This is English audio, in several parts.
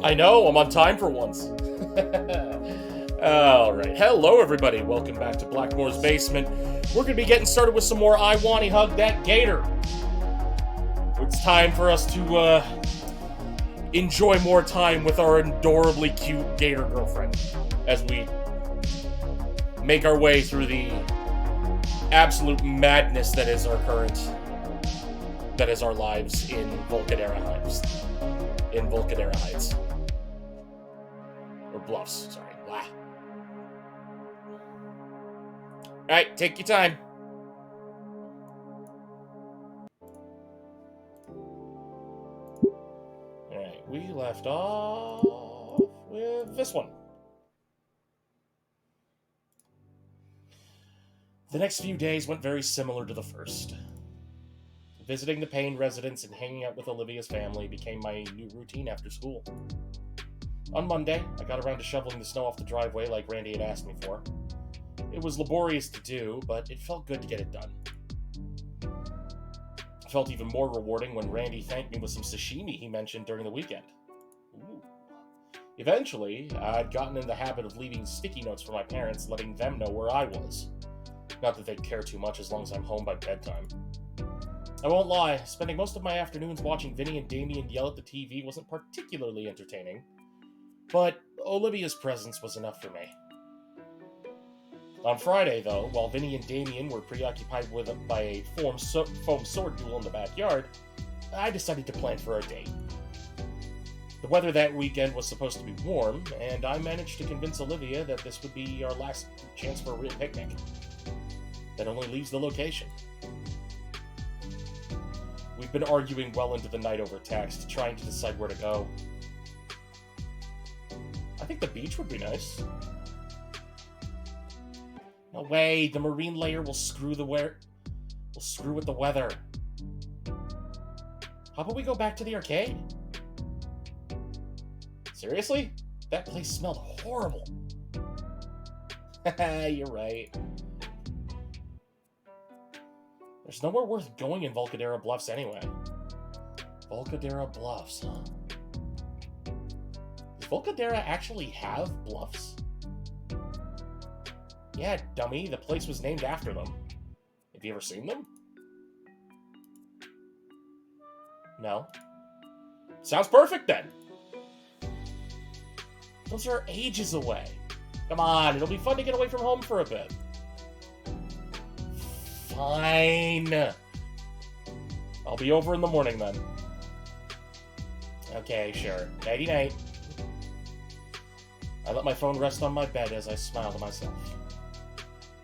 I know, I'm on time for once. Alright, hello everybody, welcome back to Blackmore's Basement. We're going to be getting started with some more I Want to Hug That Gator. It's time for us to enjoy more time with our adorably cute gator girlfriend as we make our way through the absolute madness that is our lives in Vulcanera Heights. Or Bluffs, sorry. Blah. Alright, take your time. Alright, we left off with this one. The next few days went very similar to the first. Visiting the Payne residence and hanging out with Olivia's family became my new routine after school. On Monday, I got around to shoveling the snow off the driveway like Randy had asked me for. It was laborious to do, but it felt good to get it done. It felt even more rewarding when Randy thanked me with some sashimi he mentioned during the weekend. Ooh. Eventually, I'd gotten in the habit of leaving sticky notes for my parents, letting them know where I was. Not that they'd care too much as long as I'm home by bedtime. I won't lie, spending most of my afternoons watching Vinny and Damien yell at the TV wasn't particularly entertaining, but Olivia's presence was enough for me. On Friday, though, while Vinny and Damien were preoccupied by a foam sword duel in the backyard, I decided to plan for our date. The weather that weekend was supposed to be warm, and I managed to convince Olivia that this would be our last chance for a real picnic. That only leaves the location. We've been arguing well into the night over text, trying to decide where to go. I think the beach would be nice. No way, the marine layer will screw with the weather. How about we go back to the arcade? Seriously? That place smelled horrible. Haha, you're right. There's nowhere worth going in Volcadera Bluffs anyway. Volcadera Bluffs, huh? Does Volcadera actually have bluffs? Yeah, dummy. The place was named after them. Have you ever seen them? No. Sounds perfect, then. Those are ages away. Come on, it'll be fun to get away from home for a bit. Fine. I'll be over in the morning, then. Okay, sure. Nighty-night. I let my phone rest on my bed as I smile to myself.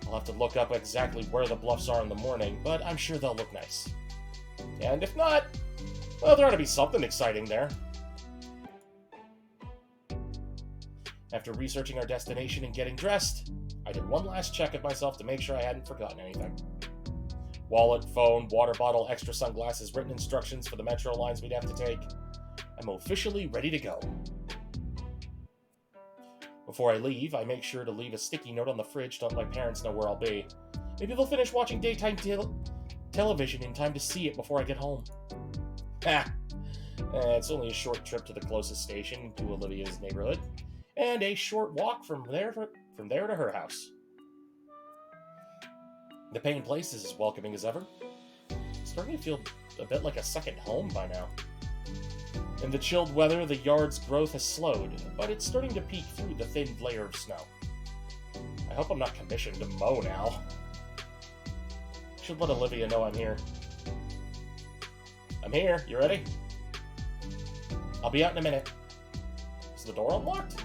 I'll have to look up exactly where the bluffs are in the morning, but I'm sure they'll look nice. And if not, well, there ought to be something exciting there. After researching our destination and getting dressed, I did one last check of myself to make sure I hadn't forgotten anything. Wallet, phone, water bottle, extra sunglasses, written instructions for the metro lines we'd have to take. I'm officially ready to go. Before I leave, I make sure to leave a sticky note on the fridge to let my parents know where I'll be. Maybe they'll finish watching daytime television in time to see it before I get home. It's only a short trip to the closest station to Olivia's neighborhood, and a short walk from there to her house. The Payne Place is as welcoming as ever. It's starting to feel a bit like a second home by now. In the chilled weather, the yard's growth has slowed, but it's starting to peek through the thin layer of snow. I hope I'm not commissioned to mow now. Should let Olivia know I'm here. I'm here. You ready? I'll be out in a minute. Is the door unlocked?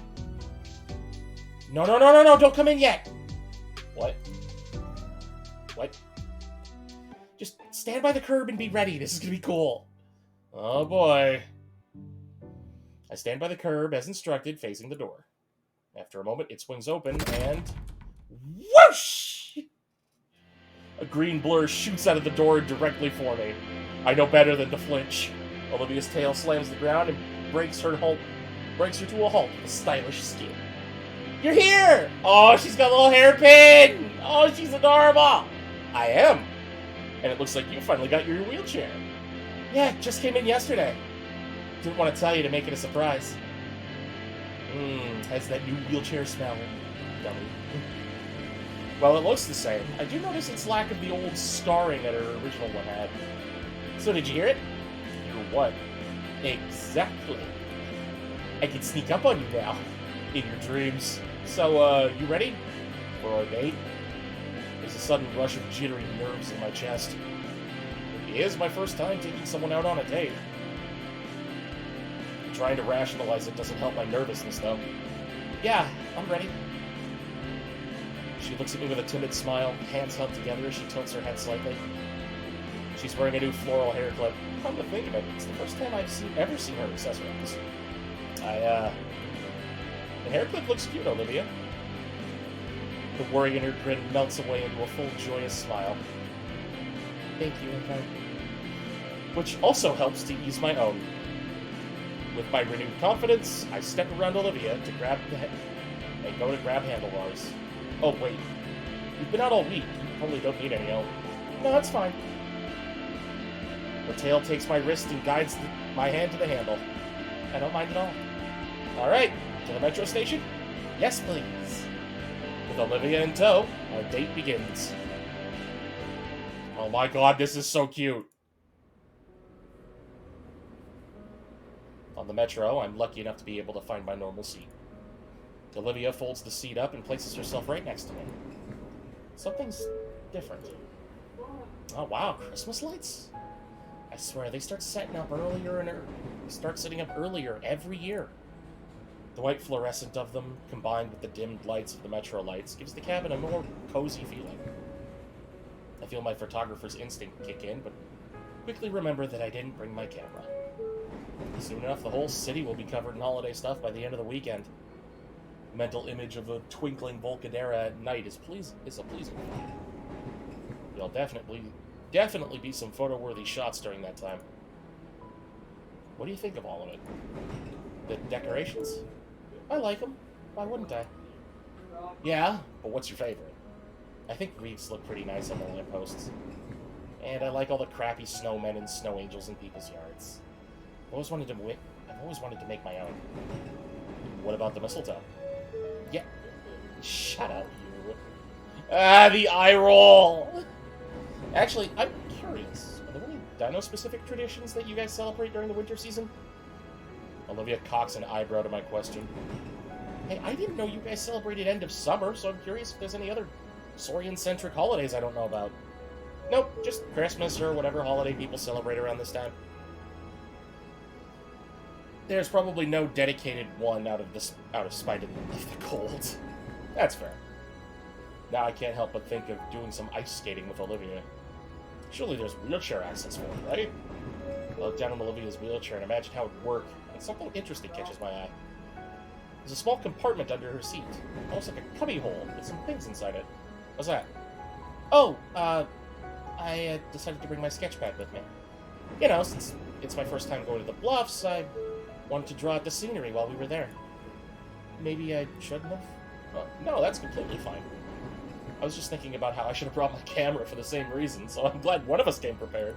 No, don't come in yet! What? What? Just stand by the curb and be ready. This is gonna be cool. Oh boy. I stand by the curb as instructed, facing the door. After a moment, it swings open and... whoosh! A green blur shoots out of the door directly for me. I know better than to flinch. Olivia's tail slams the ground and breaks her to a halt with a stylish skid. You're here! Oh, she's got a little hairpin! Oh, she's adorable! I am. And it looks like you finally got your wheelchair. Yeah, just came in yesterday. Didn't want to tell you to make it a surprise. Has that new wheelchair smell. Dummy. Well, it looks the same. I do notice its lack of the old scarring that her original one had. So did you hear it? Hear what? Exactly. I can sneak up on you now. In your dreams. So, you ready? For our date? There's a sudden rush of jittery nerves in my chest. It is my first time taking someone out on a date. Trying to rationalize it doesn't help my nervousness, though. Yeah, I'm ready. She looks at me with a timid smile, hands held together as she tilts her head slightly. She's wearing a new floral hair clip. Come to think of it, it's the first time I've ever seen her accessorize. The hair clip looks cute, Olivia. The worry in her grin melts away into a full, joyous smile. Thank you, okay. Which also helps to ease my own. With my renewed confidence, I step around Olivia to grab handlebars. Oh, wait. You've been out all week. You probably don't need any help. No, that's fine. Her tail takes my wrist and guides my hand to the handle. I don't mind at all. All right, to the metro station? Yes, please. With Olivia in tow, our date begins. Oh my god, this is so cute. On the metro, I'm lucky enough to be able to find my normal seat. Olivia folds the seat up and places herself right next to me. Something's different. Oh wow, Christmas lights? I swear, they start setting up earlier every year. The white fluorescent of them, combined with the dimmed lights of the metro lights, gives the cabin a more cozy feeling. I feel my photographer's instinct kick in, but quickly remember that I didn't bring my camera. Soon enough, the whole city will be covered in holiday stuff by the end of the weekend. The mental image of a twinkling Volcadera at night is a pleasing one. There'll definitely be some photo-worthy shots during that time. What do you think of all of it? The decorations? I like them. Why wouldn't I? Yeah, but what's your favorite? I think wreaths look pretty nice on the lampposts. And I like all the crappy snowmen and snow angels in people's yards. I've always wanted to make my own. What about the mistletoe? Yeah. Shut up, you. Ah, the eye roll! Actually, I'm curious. Are there any dino-specific traditions that you guys celebrate during the winter season? Olivia cocks an eyebrow to my question. Hey, I didn't know you guys celebrated end of summer, so I'm curious if there's any other Saurian-centric holidays I don't know about. Nope, just Christmas or whatever holiday people celebrate around this time. There's probably no dedicated one out of spite of the cold. That's fair. Now I can't help but think of doing some ice skating with Olivia. Surely there's wheelchair access for it, right? I look down on Olivia's wheelchair and imagine how it would work, and something interesting catches my eye. There's a small compartment under her seat, almost like a cubby hole with some things inside it. What's that? Oh, I decided to bring my sketch pad with me. You know, since it's my first time going to the Bluffs, I wanted to draw out the scenery while we were there. Maybe I shouldn't have? No, that's completely fine. I was just thinking about how I should have brought my camera for the same reason, so I'm glad one of us came prepared.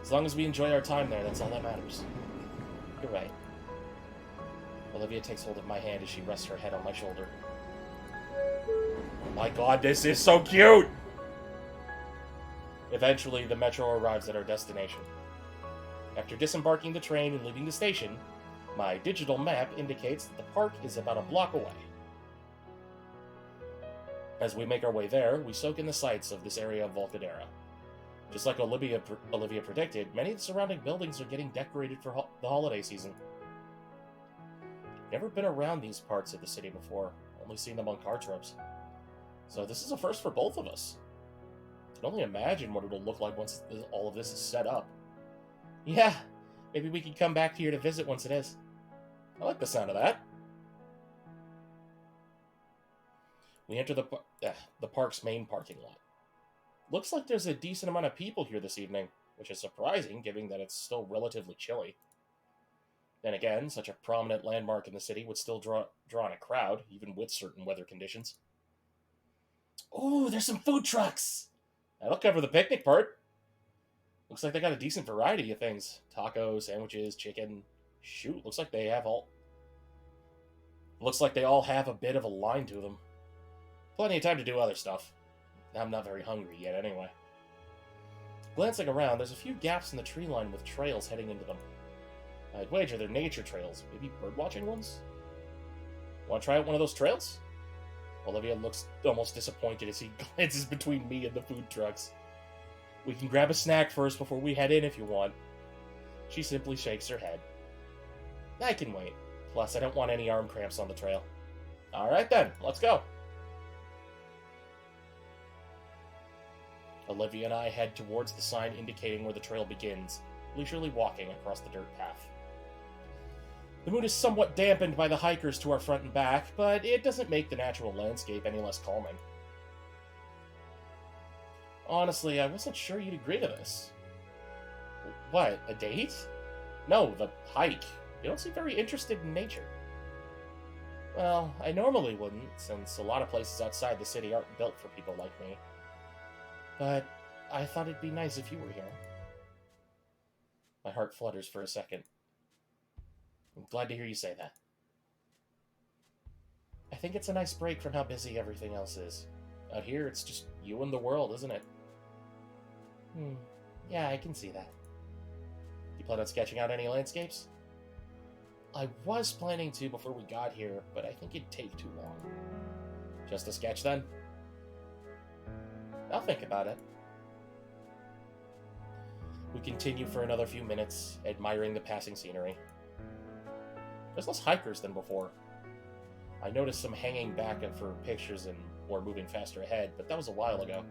As long as we enjoy our time there, that's all that matters. You're right. Olivia takes hold of my hand as she rests her head on my shoulder. Oh my god, this is so cute! Eventually, the metro arrives at our destination. After disembarking the train and leaving the station, my digital map indicates that the park is about a block away. As we make our way there, we soak in the sights of this area of Volcadera. Just like Olivia predicted, many of the surrounding buildings are getting decorated for the holiday season. Never been around these parts of the city before, only seen them on car trips. So this is a first for both of us. I can only imagine what it'll look like once all of this is set up. Yeah, maybe we can come back here to visit once it is. I like the sound of that. We enter the park's main parking lot. Looks like there's a decent amount of people here this evening, which is surprising given that it's still relatively chilly. Then again, such a prominent landmark in the city would still draw in a crowd, even with certain weather conditions. Ooh, there's some food trucks! That'll cover the picnic part. Looks like they got a decent variety of things. Tacos, sandwiches, chicken. Shoot, looks like they all have a bit of a line to them. Plenty of time to do other stuff. I'm not very hungry yet anyway. Glancing around, there's a few gaps in the tree line with trails heading into them. I'd wager they're nature trails, maybe birdwatching ones? Want to try out one of those trails? Olivia looks almost disappointed as he glances between me and the food trucks. We can grab a snack first before we head in if you want. She simply shakes her head. I can wait. Plus, I don't want any arm cramps on the trail. Alright then, let's go. Olivia and I head towards the sign indicating where the trail begins, leisurely walking across the dirt path. The mood is somewhat dampened by the hikers to our front and back, but it doesn't make the natural landscape any less calming. Honestly, I wasn't sure you'd agree to this. What, a date? No, the hike. You don't seem very interested in nature. Well, I normally wouldn't, since a lot of places outside the city aren't built for people like me. But I thought it'd be nice if you were here. My heart flutters for a second. I'm glad to hear you say that. I think it's a nice break from how busy everything else is. Out here, it's just you and the world, isn't it? Yeah, I can see that. You plan on sketching out any landscapes? I was planning to before we got here, but I think it'd take too long. Just a sketch, then? I'll think about it. We continue for another few minutes, admiring the passing scenery. There's less hikers than before. I noticed some hanging back for pictures or moving faster ahead, but that was a while ago.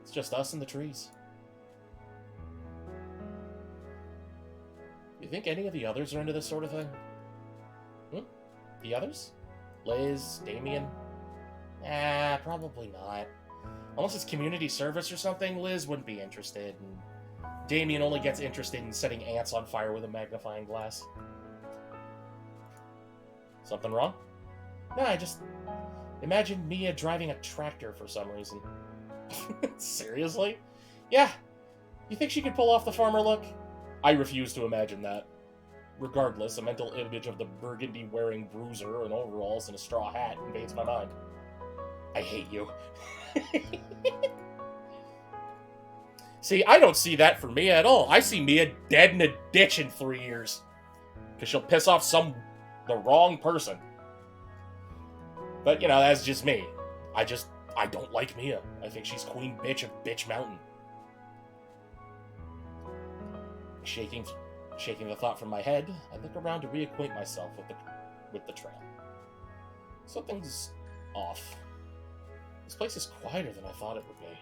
It's just us and the trees. You think any of the others are into this sort of thing? The others? Liz, Damien? Probably not. Unless it's community service or something, Liz wouldn't be interested, and Damien only gets interested in setting ants on fire with a magnifying glass. Something wrong? No, I just imagine Mia driving a tractor for some reason. Seriously? Yeah, you think she could pull off the farmer look? I refuse to imagine that. Regardless, a mental image of the burgundy-wearing bruiser in overalls and a straw hat invades my mind. I hate you. See, I don't see that for Mia at all. I see Mia dead in a ditch in 3 years. Because she'll piss off the wrong person. But, you know, that's just me. I don't like Mia. I think she's queen bitch of Bitch Mountain. Shaking the thought from my head, I look around to reacquaint myself with the trail. Something's off. This place is quieter than I thought it would be.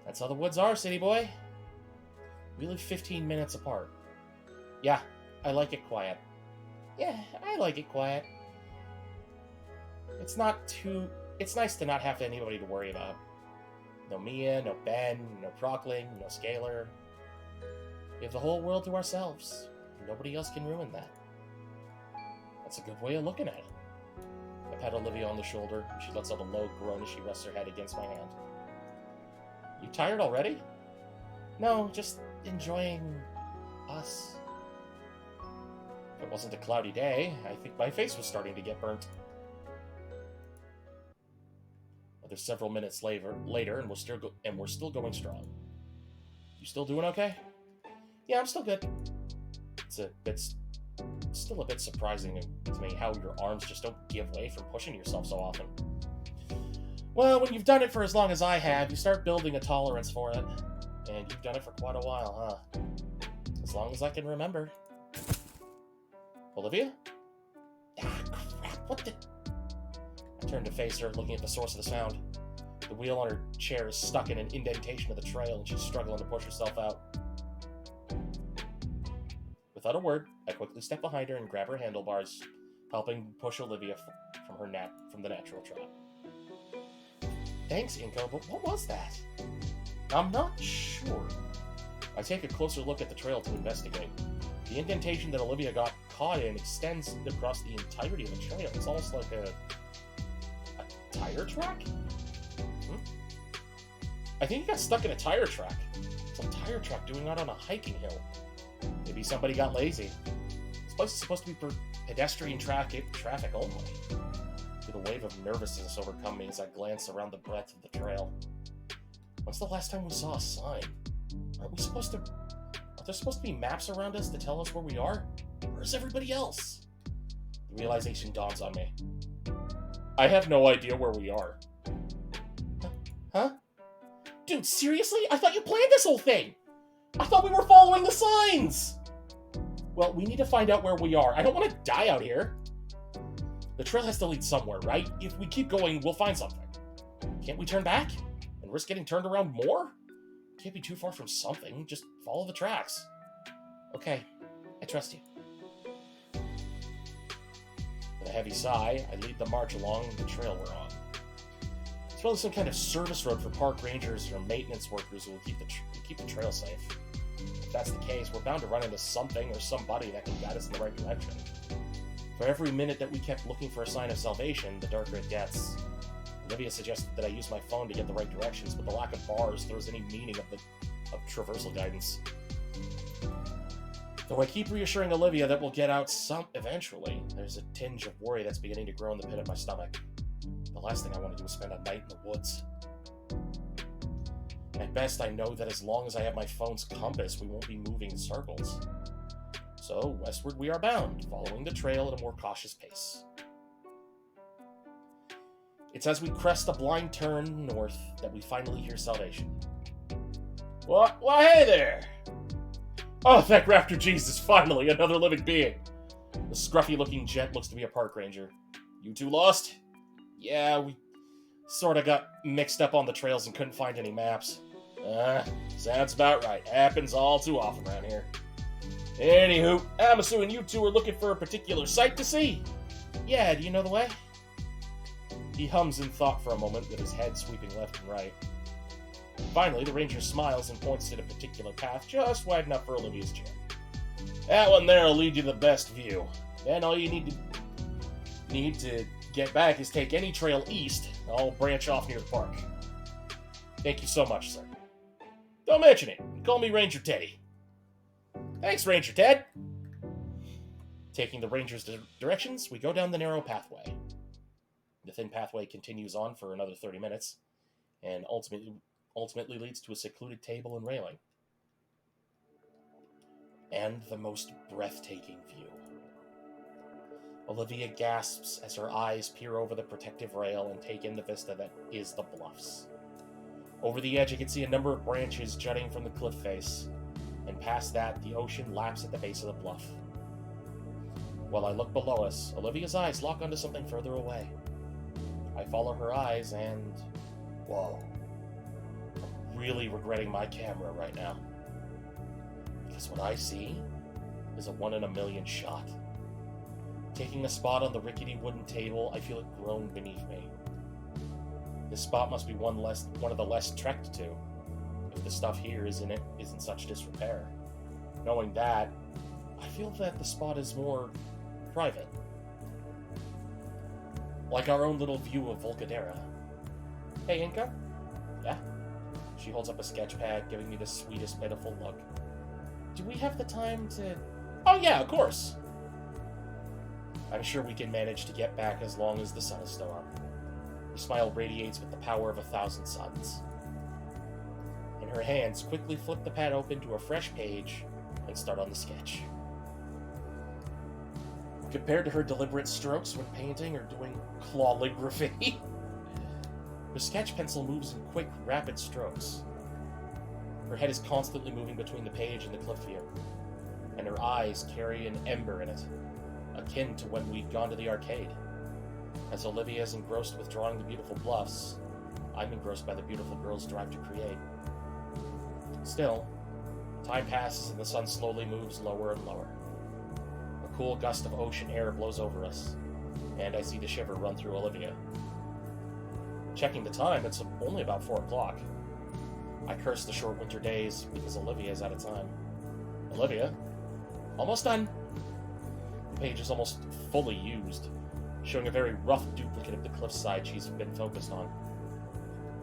That's how the woods are, city boy. We live 15 minutes apart. Yeah, I like it quiet. Yeah, I like it quiet. It's nice to not have anybody to worry about. No Mia, no Ben, no Procling, no Scalar. We have the whole world to ourselves. Nobody else can ruin that. That's a good way of looking at it. I pat Olivia on the shoulder. She lets out a low groan as she rests her head against my hand. You tired already? No, just enjoying us. If it wasn't a cloudy day, I think my face was starting to get burnt. There's several minutes later, and we're still going strong. You still doing okay? Yeah, I'm still good. It's still a bit surprising to me how your arms just don't give way from pushing yourself so often. Well, when you've done it for as long as I have, you start building a tolerance for it. And you've done it for quite a while, huh? As long as I can remember. Olivia? Ah, crap, what the... I turned to face her, looking at the source of the sound. The wheel on her chair is stuck in an indentation of the trail, and she's struggling to push herself out. Without a word, I quickly step behind her and grab her handlebars, helping push Olivia from the natural trot. Thanks, Inko, but what was that? I'm not sure. I take a closer look at the trail to investigate. The indentation that Olivia got caught in extends across the entirety of the trail. It's almost like a tire track? I think he got stuck in a tire track. It's a tire track doing out on a hiking hill. Maybe somebody got lazy. This place is supposed to be for pedestrian traffic only. The wave of nervousness overcome me as I glance around the breadth of the trail. When's the last time we saw a sign? Are there supposed to be maps around us to tell us where we are? Where's everybody else? The realization dawns on me. I have no idea where we are. Huh? Dude, seriously? I thought you planned this whole thing! I thought we were following the signs! Well, we need to find out where we are. I don't want to die out here. The trail has to lead somewhere, right? If we keep going, we'll find something. Can't we turn back? And risk getting turned around more? Can't be too far from something. Just follow the tracks. Okay, I trust you. With a heavy sigh, I lead the march along the trail we're on. It's probably some kind of service road for park rangers or maintenance workers who will keep the trail safe. If that's the case, we're bound to run into something or somebody that can guide us in the right direction. For every minute that we kept looking for a sign of salvation, the darker it gets. Olivia suggested that I use my phone to get the right directions, but the lack of bars throws any meaning of traversal guidance. Though I keep reassuring Olivia that we'll get out eventually, there's a tinge of worry that's beginning to grow in the pit of my stomach. The last thing I want to do is spend a night in the woods. At best, I know that as long as I have my phone's compass, we won't be moving in circles. So, westward we are bound, following the trail at a more cautious pace. It's as we crest a blind turn north that we finally hear salvation. Why, hey there! Oh, thank Raptor Jesus, finally, another living being! The scruffy-looking gent looks to be a park ranger. You two lost? Yeah, we sort of got mixed up on the trails and couldn't find any maps. Sounds about right. Happens all too often around here. Anywho, I'm assuming you two are looking for a particular site to see. Yeah, do you know the way? He hums in thought for a moment, with his head sweeping left and right. Finally, the ranger smiles and points to a particular path just wide enough for Olivia's chair. That one there will lead you to the best view. Then all you need to get back is take any trail east, and I'll branch off near the park. Thank you so much, sir. Don't mention it. Call me Ranger Teddy. Thanks, Ranger Ted. Taking the ranger's directions, we go down the narrow pathway. The thin pathway continues on for another 30 minutes, and ultimately leads to a secluded table and railing. And the most breathtaking view. Olivia gasps as her eyes peer over the protective rail and take in the vista that is the bluffs. Over the edge, you can see a number of branches jutting from the cliff face, and past that, the ocean laps at the base of the bluff. While I look below us, Olivia's eyes lock onto something further away. I follow her eyes and... whoa. I'm really regretting my camera right now. Because what I see is a 1 in a million shot. Taking a spot on the rickety wooden table, I feel it groan beneath me. This spot must be one of the less trekked to, if the stuff here is in such disrepair. Knowing that, I feel that the spot is more private. Like our own little view of Volcadera. Hey, Inca? Yeah? She holds up a sketch pad, giving me the sweetest, pitiful look. Do we have the time to... Oh yeah, of course! I'm sure we can manage to get back as long as the sun is still up. Her smile radiates with the power of 1,000 suns. And her hands quickly flip the pad open to a fresh page and start on the sketch. Compared to her deliberate strokes when painting or doing clawligraphy, her sketch pencil moves in quick, rapid strokes. Her head is constantly moving between the page and the cliff view, and her eyes carry an ember in it, akin to when we'd gone to the arcade. As Olivia is engrossed with drawing the beautiful bluffs, I'm engrossed by the beautiful girl's drive to create. Still, time passes and the sun slowly moves lower and lower. A cool gust of ocean air blows over us, and I see the shiver run through Olivia. Checking the time, it's only about 4 o'clock. I curse the short winter days because Olivia is out of time. Olivia? Almost done. The page is almost fully used, showing a very rough duplicate of the cliffside she's been focused on.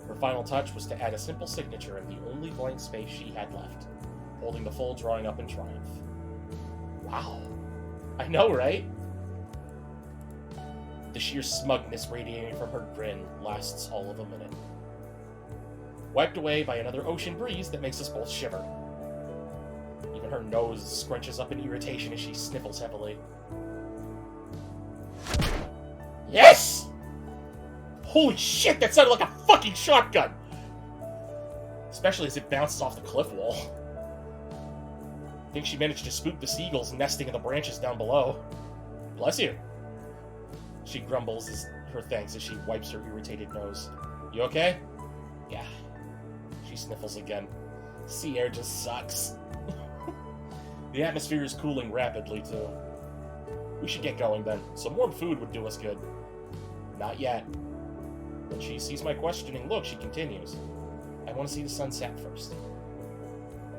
Her final touch was to add a simple signature in the only blank space she had left, holding the full drawing up in triumph. Wow. I know, right? The sheer smugness radiating from her grin lasts all of a minute. Wiped away by another ocean breeze that makes us both shiver. Even her nose scrunches up in irritation as she sniffles heavily. Yes! Holy shit, that sounded like a fucking shotgun! Especially as it bounces off the cliff wall. I think she managed to spook the seagulls nesting in the branches down below. Bless you. She grumbles as her thanks as she wipes her irritated nose. You okay? Yeah. She sniffles again. Sea air just sucks. The atmosphere is cooling rapidly, too. We should get going, then. Some warm food would do us good. Not yet. When she sees my questioning look, she continues. I want to see the sunset first.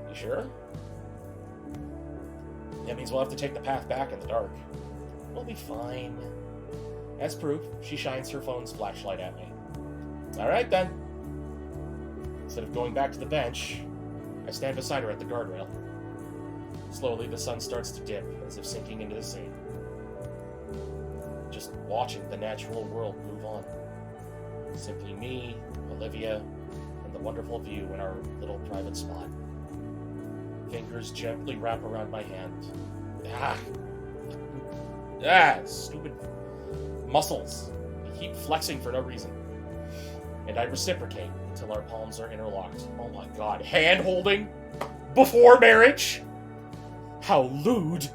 You sure? That means we'll have to take the path back in the dark. We'll be fine. As proof, she shines her phone's flashlight at me. Alright, then. Instead of going back to the bench, I stand beside her at the guardrail. Slowly, the sun starts to dip, as if sinking into the sea. Just watching the natural world move on. Simply me, Olivia, and the wonderful view in our little private spot. Fingers gently wrap around my hand. Stupid muscles. They keep flexing for no reason. And I reciprocate until our palms are interlocked. Oh my god, hand-holding? Before marriage? How lewd!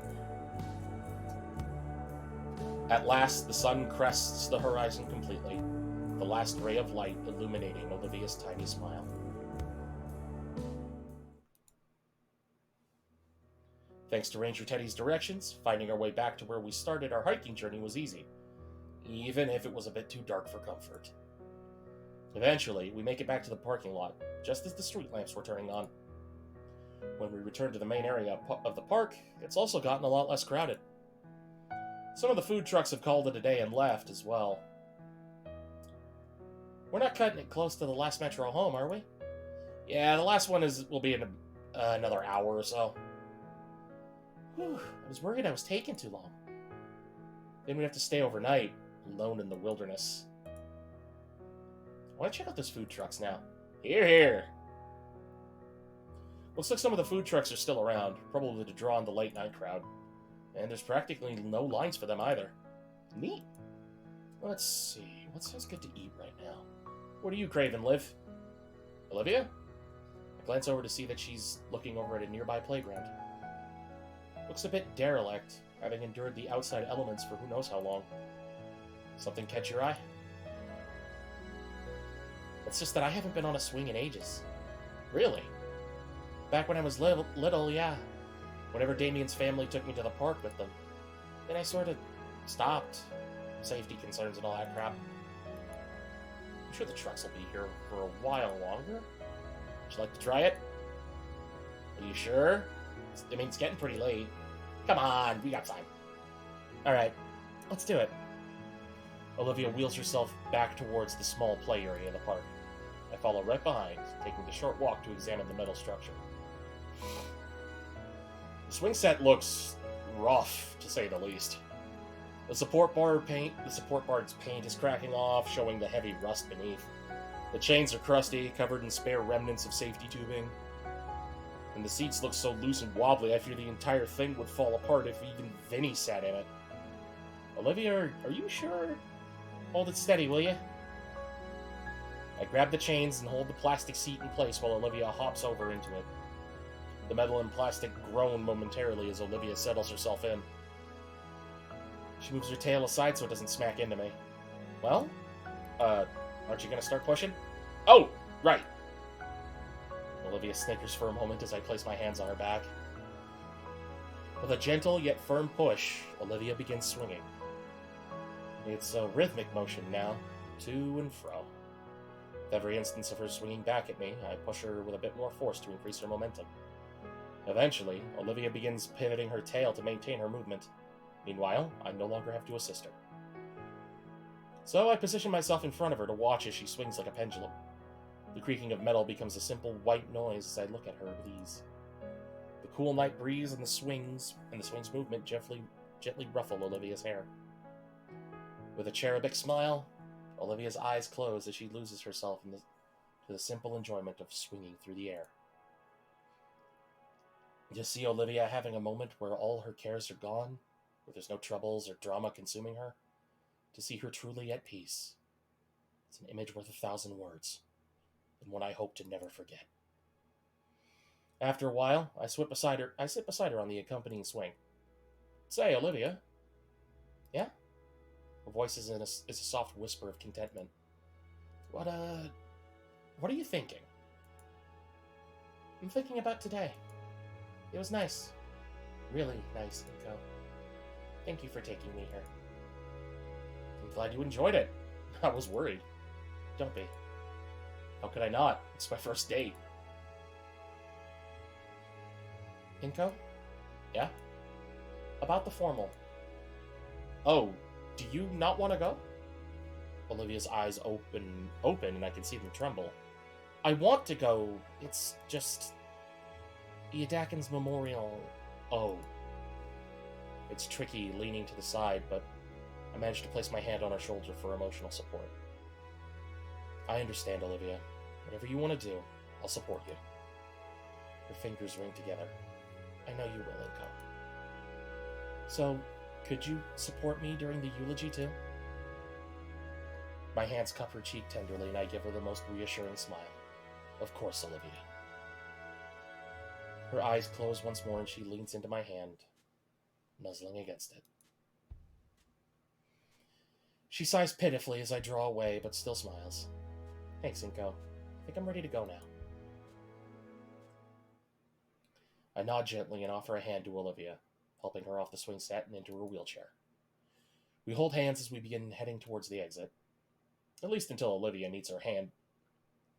At last, the sun crests the horizon completely, the last ray of light illuminating Olivia's tiny smile. Thanks to Ranger Teddy's directions, finding our way back to where we started our hiking journey was easy, even if it was a bit too dark for comfort. Eventually, we make it back to the parking lot, just as the street lamps were turning on. When we return to the main area of the park, it's also gotten a lot less crowded. Some of the food trucks have called it a day and left as well. We're not cutting it close to the last metro home, are we? Yeah, the last one will be in another hour or so. Whew, I was worried I was taking too long. Then we'd have to stay overnight, alone in the wilderness. I want to check out those food trucks now. Here, here. Looks like some of the food trucks are still around, probably to draw in the late night crowd. And there's practically no lines for them either. Neat. Let's see, what sounds good to eat right now? What are you craving, Liv? Olivia? I glance over to see that she's looking over at a nearby playground. Looks a bit derelict, having endured the outside elements for who knows how long. Something catch your eye? It's just that I haven't been on a swing in ages. Really? Back when I was little, yeah. Whenever Damien's family took me to the park with them. Then I sort of stopped. Safety concerns and all that crap. I'm sure the trucks will be here for a while longer. Would you like to try it? Are you sure? I mean, it's getting pretty late. Come on, we got time. Alright, let's do it. Olivia wheels herself back towards the small play area in the park. I follow right behind, taking the short walk to examine the metal structure. The swing set looks rough, to say the least. The support bar's paint is cracking off, showing the heavy rust beneath. The chains are crusty, covered in spare remnants of safety tubing. And the seats look so loose and wobbly, I fear the entire thing would fall apart if even Vinny sat in it. Olivia, are you sure? Hold it steady, will you? I grab the chains and hold the plastic seat in place while Olivia hops over into it. The metal and plastic groan momentarily as Olivia settles herself in. She moves her tail aside so it doesn't smack into me. Well? Aren't you gonna start pushing? Oh, right! Olivia snickers for a moment as I place my hands on her back. With a gentle yet firm push, Olivia begins swinging. It's a rhythmic motion now, to and fro. With every instance of her swinging back at me, I push her with a bit more force to increase her momentum. Eventually, Olivia begins pivoting her tail to maintain her movement. Meanwhile, I no longer have to assist her. So I position myself in front of her to watch as she swings like a pendulum. The creaking of metal becomes a simple white noise as I look at her with ease. The cool night breeze and the swing's movement gently ruffle Olivia's hair. With a cherubic smile, Olivia's eyes close as she loses herself to the simple enjoyment of swinging through the air. Just see Olivia having a moment where all her cares are gone, where there's no troubles or drama consuming her. To see her truly at peace. It's an image worth 1,000 words, and one I hope to never forget. After a while, I sit beside her on the accompanying swing. Say, Olivia. Yeah? Her voice is a soft whisper of contentment. What are you thinking? I'm thinking about today. It was nice. Really nice, Nico. Thank you for taking me here. I'm glad you enjoyed it. I was worried. Don't be. How could I not? It's my first date. Inko? Yeah? About the formal. Oh, do you not want to go? Olivia's eyes open, and I can see them tremble. I want to go. It's just... Iadakin's memorial... Oh. It's tricky, leaning to the side, but I managed to place my hand on her shoulder for emotional support. I understand, Olivia. Whatever you want to do, I'll support you. Her fingers ring together. I know you will, Inko. So, could you support me during the eulogy, too? My hands cup her cheek tenderly, and I give her the most reassuring smile. Of course, Olivia. Her eyes close once more, and she leans into my hand, nuzzling against it. She sighs pitifully as I draw away, but still smiles. Thanks, Inko. I think I'm ready to go now. I nod gently and offer a hand to Olivia, helping her off the swing set and into her wheelchair. We hold hands as we begin heading towards the exit, at least until Olivia needs her hand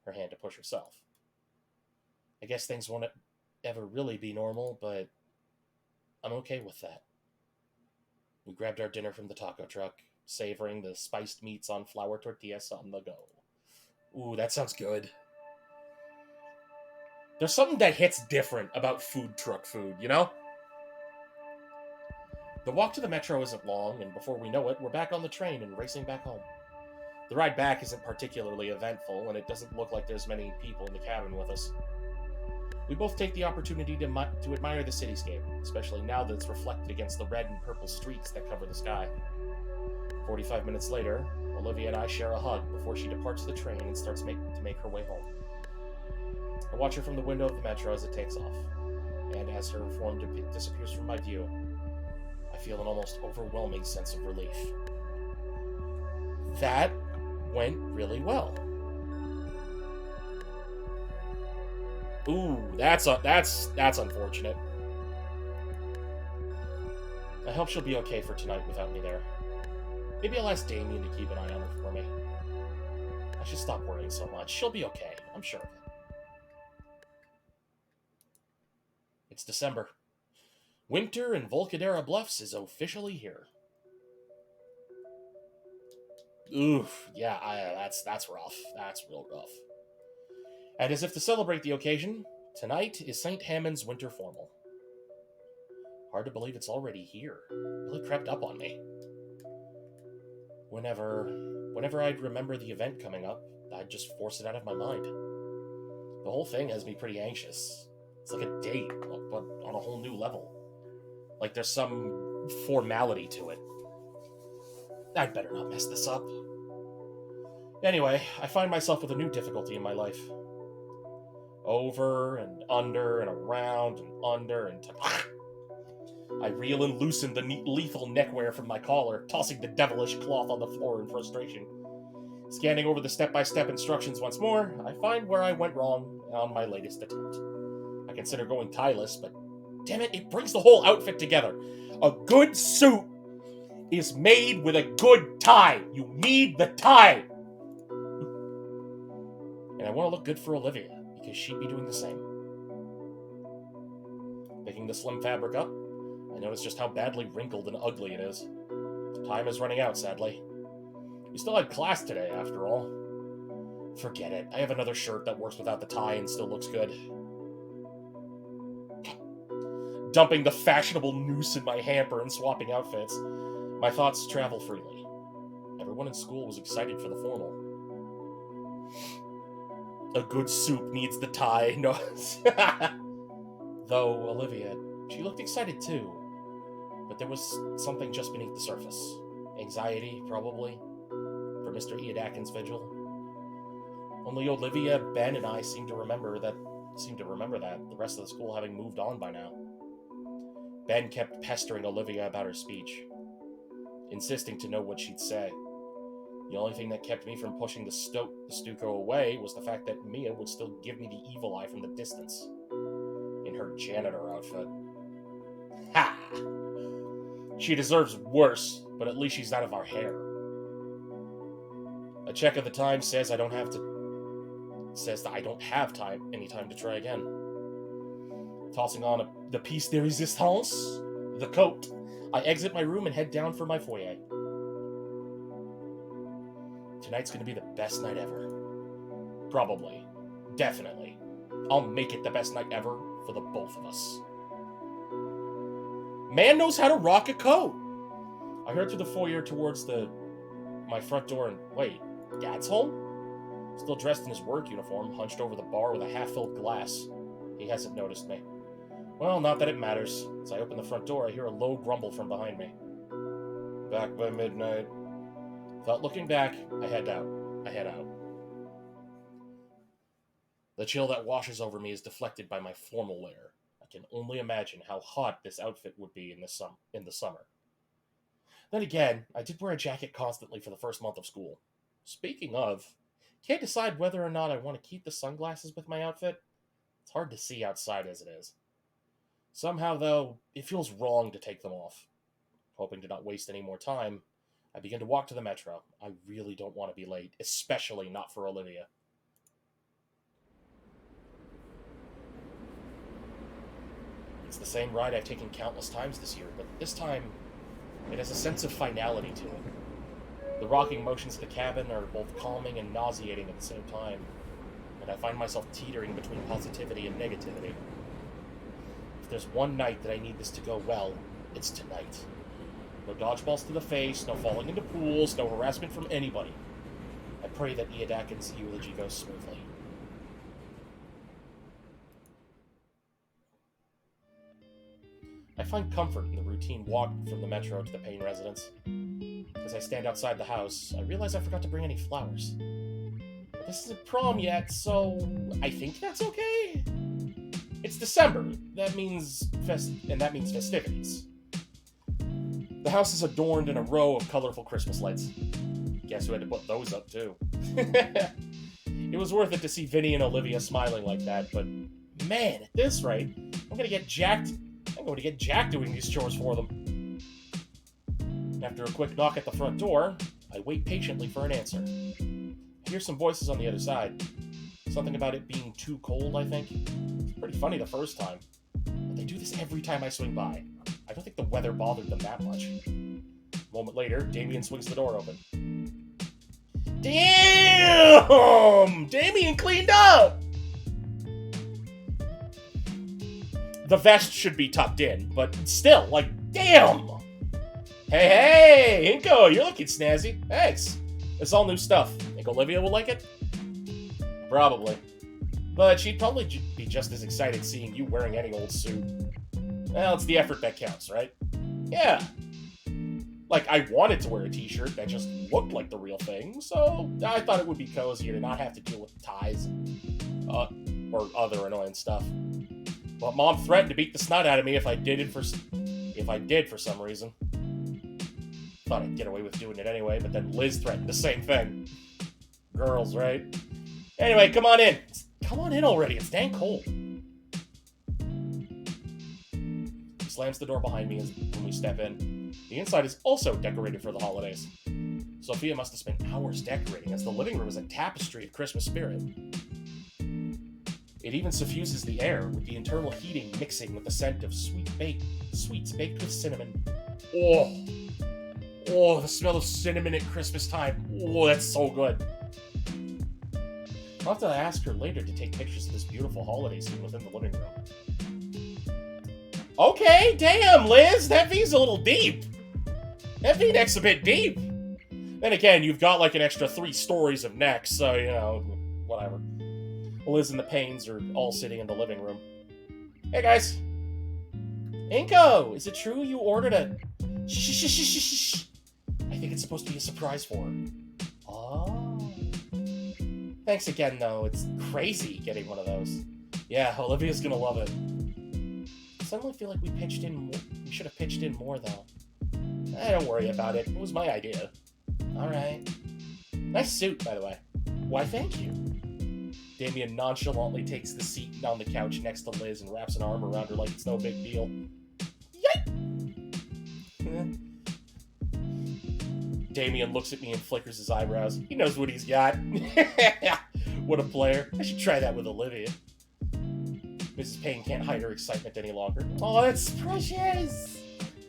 to push herself. I guess things won't ever really be normal, but I'm okay with that. We grabbed our dinner from the taco truck, savoring the spiced meats on flour tortillas on the go. Ooh, that sounds good. There's something that hits different about food truck food, you know? The walk to the metro isn't long, and before we know it, we're back on the train and racing back home. The ride back isn't particularly eventful, and it doesn't look like there's many people in the cabin with us. We both take the opportunity to admire the cityscape, especially now that it's reflected against the red and purple streaks that cover the sky. 45 minutes later, Olivia and I share a hug before she departs the train and starts to make her way home. I watch her from the window of the metro as it takes off, and as her form disappears from my view, I feel an almost overwhelming sense of relief. That went really well. Ooh, that's unfortunate. I hope she'll be okay for tonight without me there. Maybe I'll ask Damien to keep an eye on her for me. I should stop worrying so much. She'll be okay, I'm sure of it. It's December. Winter in Volcadera Bluffs is officially here. Oof, yeah, that's rough. That's real rough. And as if to celebrate the occasion, tonight is St. Hammond's Winter Formal. Hard to believe it's already here. It really crept up on me. Whenever I'd remember the event coming up, I'd just force it out of my mind. The whole thing has me pretty anxious. It's like a date, but on a whole new level. Like there's some formality to it. I'd better not mess this up. Anyway, I find myself with a new difficulty in my life. Over and under and around and under and... I reel and loosen the lethal neckwear from my collar, tossing the devilish cloth on the floor in frustration. Scanning over the step-by-step instructions once more, I find where I went wrong on my latest attempt. I consider going tieless, but damn it, it brings the whole outfit together. A good suit is made with a good tie. You need the tie. And I want to look good for Olivia, because she'd be doing the same. Picking the slim fabric up, I notice just how badly wrinkled and ugly it is. Time is running out, sadly. We still had class today, after all. Forget it. I have another shirt that works without the tie and still looks good. Dumping the fashionable noose in my hamper and swapping outfits, my thoughts travel freely. Everyone in school was excited for the formal. A good soup needs the tie. No. Though Olivia, she looked excited too. But there was something just beneath the surface. Anxiety, probably, for Mr. Iadakin's vigil. Only Olivia, Ben, and I seem to remember that, the rest of the school having moved on by now. Ben kept pestering Olivia about her speech, insisting to know what she'd say. The only thing that kept me from pushing the Stuco away was the fact that Mia would still give me the evil eye from the distance. In her janitor outfit. Ha! She deserves worse, but at least she's out of our hair. A check of the time says that I don't have any time to try again. Tossing on the piece de resistance, the coat, I exit my room and head down for my foyer. Tonight's gonna be the best night ever. Probably. Definitely. I'll make it the best night ever for the both of us. Man knows how to rock a coat! I heard through the foyer towards my front door and, wait, Dad's home? Still dressed in his work uniform, hunched over the bar with a half-filled glass. He hasn't noticed me. Well, not that it matters. As I open the front door, I hear a low grumble from behind me. Back by midnight. Without looking back, I head out. The chill that washes over me is deflected by my formal wear. I can only imagine how hot this outfit would be in the summer. Then again, I did wear a jacket constantly for the first month of school. Speaking of, can't decide whether or not I want to keep the sunglasses with my outfit. It's hard to see outside as it is. Somehow, though, it feels wrong to take them off. Hoping to not waste any more time, I begin to walk to the metro. I really don't want to be late, especially not for Olivia. It's the same ride I've taken countless times this year, but this time, it has a sense of finality to it. The rocking motions of the cabin are both calming and nauseating at the same time. and I find myself teetering between positivity and negativity. If there's one night that I need this to go well, it's tonight. No dodgeballs to the face, no falling into pools, no harassment from anybody. I pray that Iadakin's eulogy goes smoothly. I find comfort in the routine walk from the metro to the Payne residence. As I stand outside the house, I realize I forgot to bring any flowers. But this isn't prom yet, so I think that's okay. It's December. That means festivities. The house is adorned in a row of colorful Christmas lights. Guess who had to put those up, too? It was worth it to see Vinny and Olivia smiling like that, but man, at this rate, I'm going to get jacked doing these chores for them. After a quick knock at the front door, I wait patiently for an answer. I hear some voices on the other side. Something about it being too cold, I think. It's pretty funny the first time. But they do this every time I swing by. I don't think the weather bothered them that much. A moment later, Damien swings the door open. Damn! Damien cleaned up! The vest should be tucked in, but still, like, damn! Hey, Inko, you're looking snazzy. Thanks. It's all new stuff. Think Olivia will like it? Probably. But she'd probably be just as excited seeing you wearing any old suit. Well, it's the effort that counts, right? Yeah. Like, I wanted to wear a t-shirt that just looked like the real thing, so I thought it would be cozier to not have to deal with ties or other annoying stuff. But Mom threatened to beat the snot out of me if I did for some reason. Thought I'd get away with doing it anyway, but then Liz threatened the same thing. Girls, right? Anyway, come on in. Come on in already. It's dang cold. He slams the door behind me when we step in. The inside is also decorated for the holidays. Sophia must have spent hours decorating, as the living room is a tapestry of Christmas spirit. It even suffuses the air, with the internal heating mixing with the scent of sweets baked with cinnamon. Oh, the smell of cinnamon at Christmas time. Oh, that's so good. I'll have to ask her later to take pictures of this beautiful holiday scene within the living room. Okay, damn, Liz, that V's a little deep. That V-neck's a bit deep. Then again, you've got like an extra 3 stories of neck, so, you know, whatever. Liz and the Paynes are all sitting in the living room. Hey, guys. Inko, is it true you ordered a... Shh. I think it's supposed to be a surprise for her. Oh. Thanks again, though. It's crazy getting one of those. Yeah, Olivia's gonna love it. I suddenly feel like we should have pitched in more, though. Don't worry about it. It was my idea. Alright. Nice suit, by the way. Why, thank you. Damien nonchalantly takes the seat on the couch next to Liz and wraps an arm around her like it's no big deal. Yike! Damien looks at me and flickers his eyebrows. He knows what he's got. What a player. I should try that with Olivia. Mrs. Payne can't hide her excitement any longer. Oh, that's precious!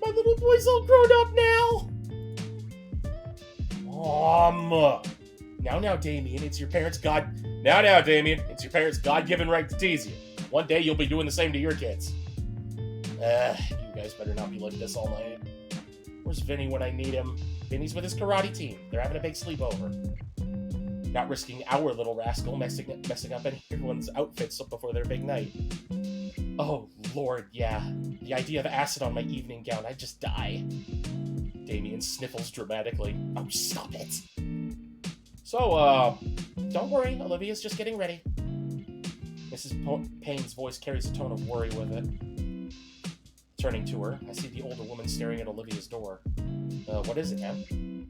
My little boy's all grown up now! Now, Damien, it's your parents' Damien, it's your parents' God-given right to tease you. One day you'll be doing the same to your kids. You guys better not be like this all night. Where's Vinny when I need him? Vinny's with his karate team. They're having a big sleepover. Not risking our little rascal messing up everyone's outfits before their big night. Oh, Lord, yeah. The idea of acid on my evening gown, I'd just die. Damien sniffles dramatically. Oh, stop it! So, don't worry, Olivia's just getting ready. Mrs. Payne's voice carries a tone of worry with it. Turning to her, I see the older woman staring at Olivia's door. What is it, ma'am?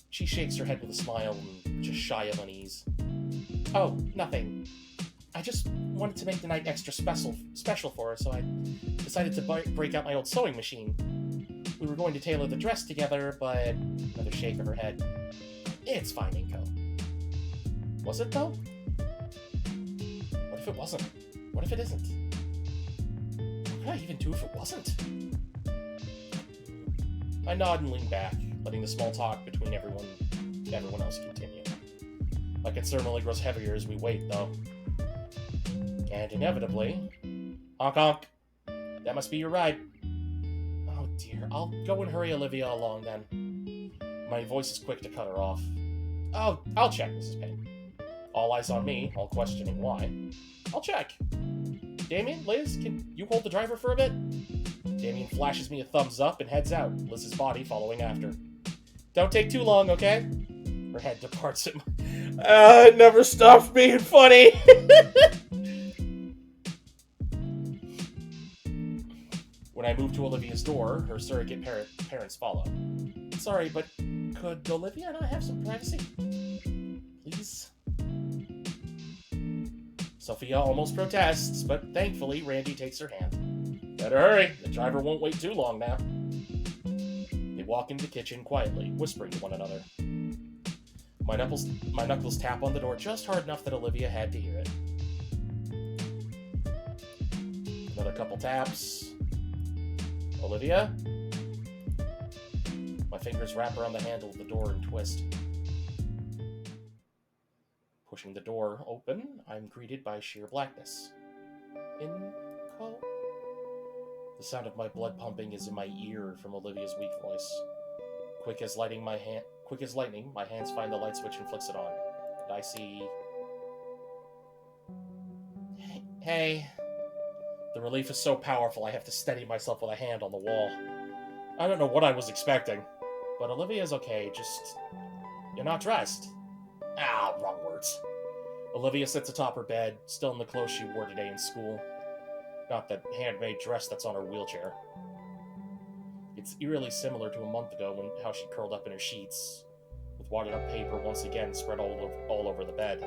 She shakes her head with a smile and just shy of unease. Oh, nothing. I just wanted to make the night extra special for her, so I decided to break out my old sewing machine. We were going to tailor the dress together, but another shake of her head. It's fine, Inko. Was it, though? What if it wasn't? What if it isn't? What could I even do if it wasn't? I nod and lean back, letting the small talk between everyone else continue. My concern only grows heavier as we wait, though. And inevitably, honk honk, that must be your ride. Oh dear, I'll go and hurry Olivia along then. My voice is quick to cut her off. Oh, I'll check, Mrs. Payne. All eyes on me, all questioning why. I'll check. Damien, Liz, can you hold the driver for a bit? Damien flashes me a thumbs up and heads out, Liz's body following after. Don't take too long, okay? Her head departs at my... it never stops being funny! When I move to Olivia's door, her surrogate parents follow. Sorry, but could Olivia and I have some privacy? Please? Sophia almost protests, but thankfully Randy takes her hand. Better hurry, the driver won't wait too long now. They walk into the kitchen quietly, whispering to one another. My knuckles tap on the door just hard enough that Olivia had to hear it. Another couple taps. Olivia? My fingers wrap around the handle of the door and twist. Pushing the door open, I'm greeted by sheer blackness. Inco? The sound of my blood pumping is in my ear from Olivia's weak voice. Quick as lightning, my hands find the light switch and flicks it on. And I see... Hey. The relief is so powerful I have to steady myself with a hand on the wall. I don't know what I was expecting, but Olivia's okay, just... You're not dressed. Ah, wrong words. Olivia sits atop her bed, still in the clothes she wore today in school. Not the handmade dress that's on her wheelchair. It's eerily similar to a month ago when how she curled up in her sheets, with wadded up paper once again spread all over the bed.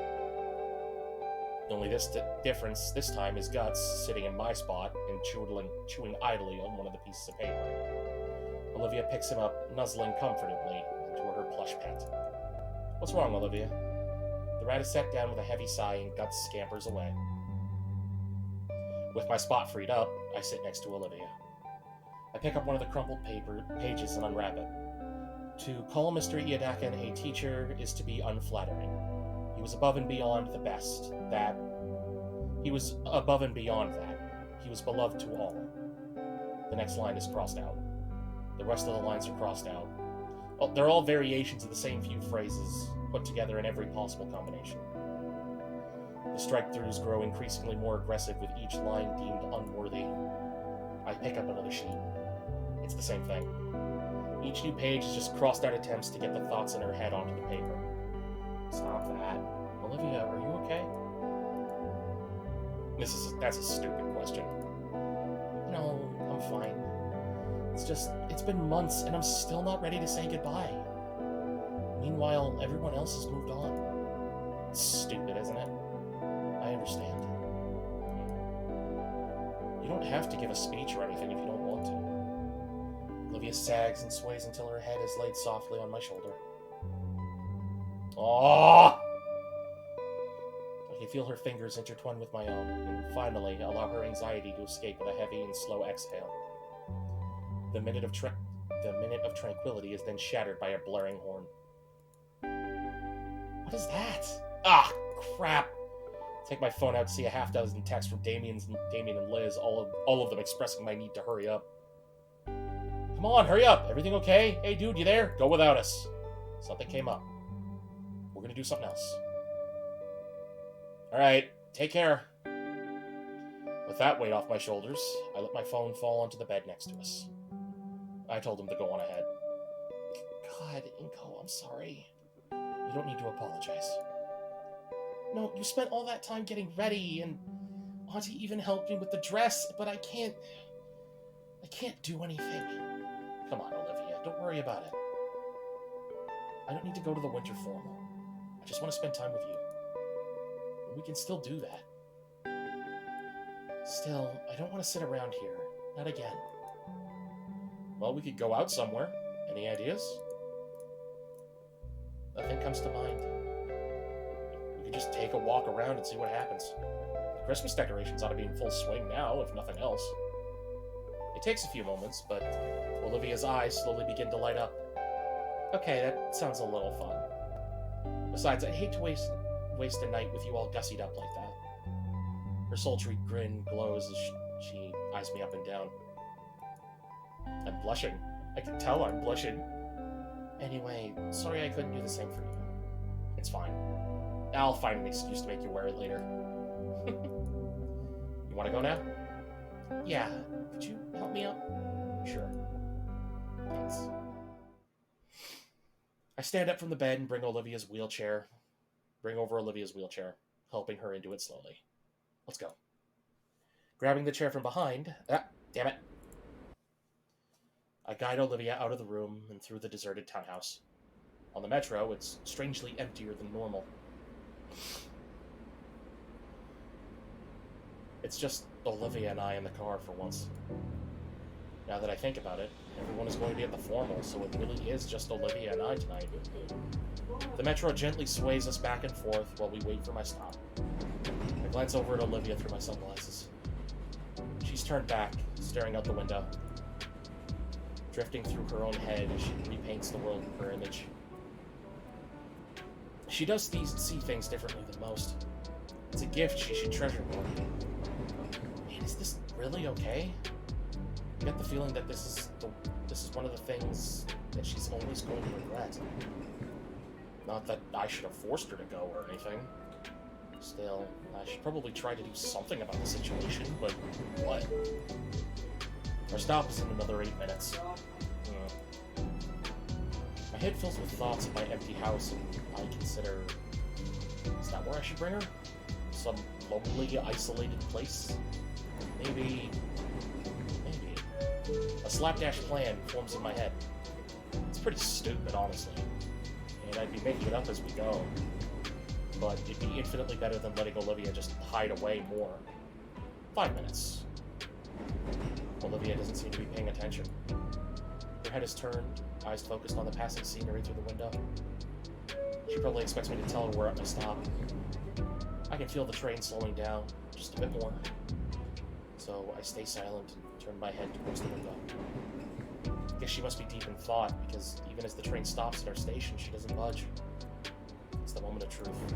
Only this difference this time is Guts sitting in my spot and chewing idly on one of the pieces of paper. Olivia picks him up, nuzzling comfortably into her plush pet. What's wrong, Olivia? The rat is set down with a heavy sigh and Guts scampers away. With my spot freed up, I sit next to Olivia. I pick up one of the crumpled pages and unwrap it. To call Mr. Iadakan a teacher is to be unflattering. He was above and beyond the best. He was above and beyond that. He was beloved to all. The next line is crossed out. The rest of the lines are crossed out. They're all variations of the same few phrases, put together in every possible combination. The strike-throughs grow increasingly more aggressive with each line deemed unworthy. I pick up another sheet. It's the same thing. Each new page is just crossed-out attempts to get the thoughts in her head onto the paper. Stop that. Olivia, are you okay? That's a stupid question. No, I'm fine. It's been months and I'm still not ready to say goodbye. Meanwhile, everyone else has moved on. It's stupid, isn't it? I understand. You don't have to give a speech or anything if you don't want to. Olivia sags and sways until her head is laid softly on my shoulder. Aww! I can feel her fingers intertwine with my own, and finally allow her anxiety to escape with a heavy and slow exhale. The minute of tranquility is then shattered by a blaring horn. What is that? Ah, crap! Take my phone out to see a half dozen texts from Damien and Liz, all of them expressing my need to hurry up. Come on, hurry up! Everything okay? Hey dude, you there? Go without us. Something came up. We're gonna do something else. Alright, take care. With that weight off my shoulders, I let my phone fall onto the bed next to us. I told him to go on ahead. God, Inko, I'm sorry. You don't need to apologize. No, you spent all that time getting ready, and Auntie even helped me with the dress, but I can't do anything. Come on, Olivia, don't worry about it. I don't need to go to the winter formal. I just want to spend time with you. And we can still do that. Still, I don't want to sit around here. Not again. Well, we could go out somewhere. Any ideas? Nothing comes to mind. We could just take a walk around and see what happens. The Christmas decorations ought to be in full swing now, if nothing else. It takes a few moments, but Olivia's eyes slowly begin to light up. Okay, that sounds a little fun. Besides, I'd hate to waste a night with you all gussied up like that. Her sultry grin glows as she eyes me up and down. I'm blushing. I can tell I'm blushing. Anyway, sorry I couldn't do the same for you. It's fine. I'll find an excuse to make you wear it later. You want to go now? Yeah. Could you help me up? Sure. Thanks. I stand up from the bed and bring over Olivia's wheelchair, helping her into it slowly. Let's go. Grabbing the chair from behind... damn it. I guide Olivia out of the room and through the deserted townhouse. On the metro, it's strangely emptier than normal. It's just Olivia and I in the car for once. Now that I think about it, everyone is going to be at the formal, so it really is just Olivia and I tonight. The metro gently sways us back and forth while we wait for my stop. I glance over at Olivia through my sunglasses. She's turned back, staring out the window, drifting through her own head as she repaints the world in her image. She does see things differently than most. It's a gift she should treasure more. Man, is this really okay? I get the feeling that this is one of the things that she's always going to regret. Not that I should have forced her to go or anything. Still, I should probably try to do something about the situation, but what? Our stop is in another 8 minutes. My head fills with thoughts of my empty house, and I consider... Is that where I should bring her? Some lonely, isolated place? Maybe... A slapdash plan forms in my head. It's pretty stupid, honestly. And I'd be making it up as we go. But it'd be infinitely better than letting Olivia just hide away more. 5 minutes. Olivia doesn't seem to be paying attention. Her head is turned, eyes focused on the passing scenery through the window. She probably expects me to tell her we're at my stop. I can feel the train slowing down, just a bit more. So I stay silent and turn my head towards the window. I guess she must be deep in thought, because even as the train stops at our station, she doesn't budge. It's the moment of truth.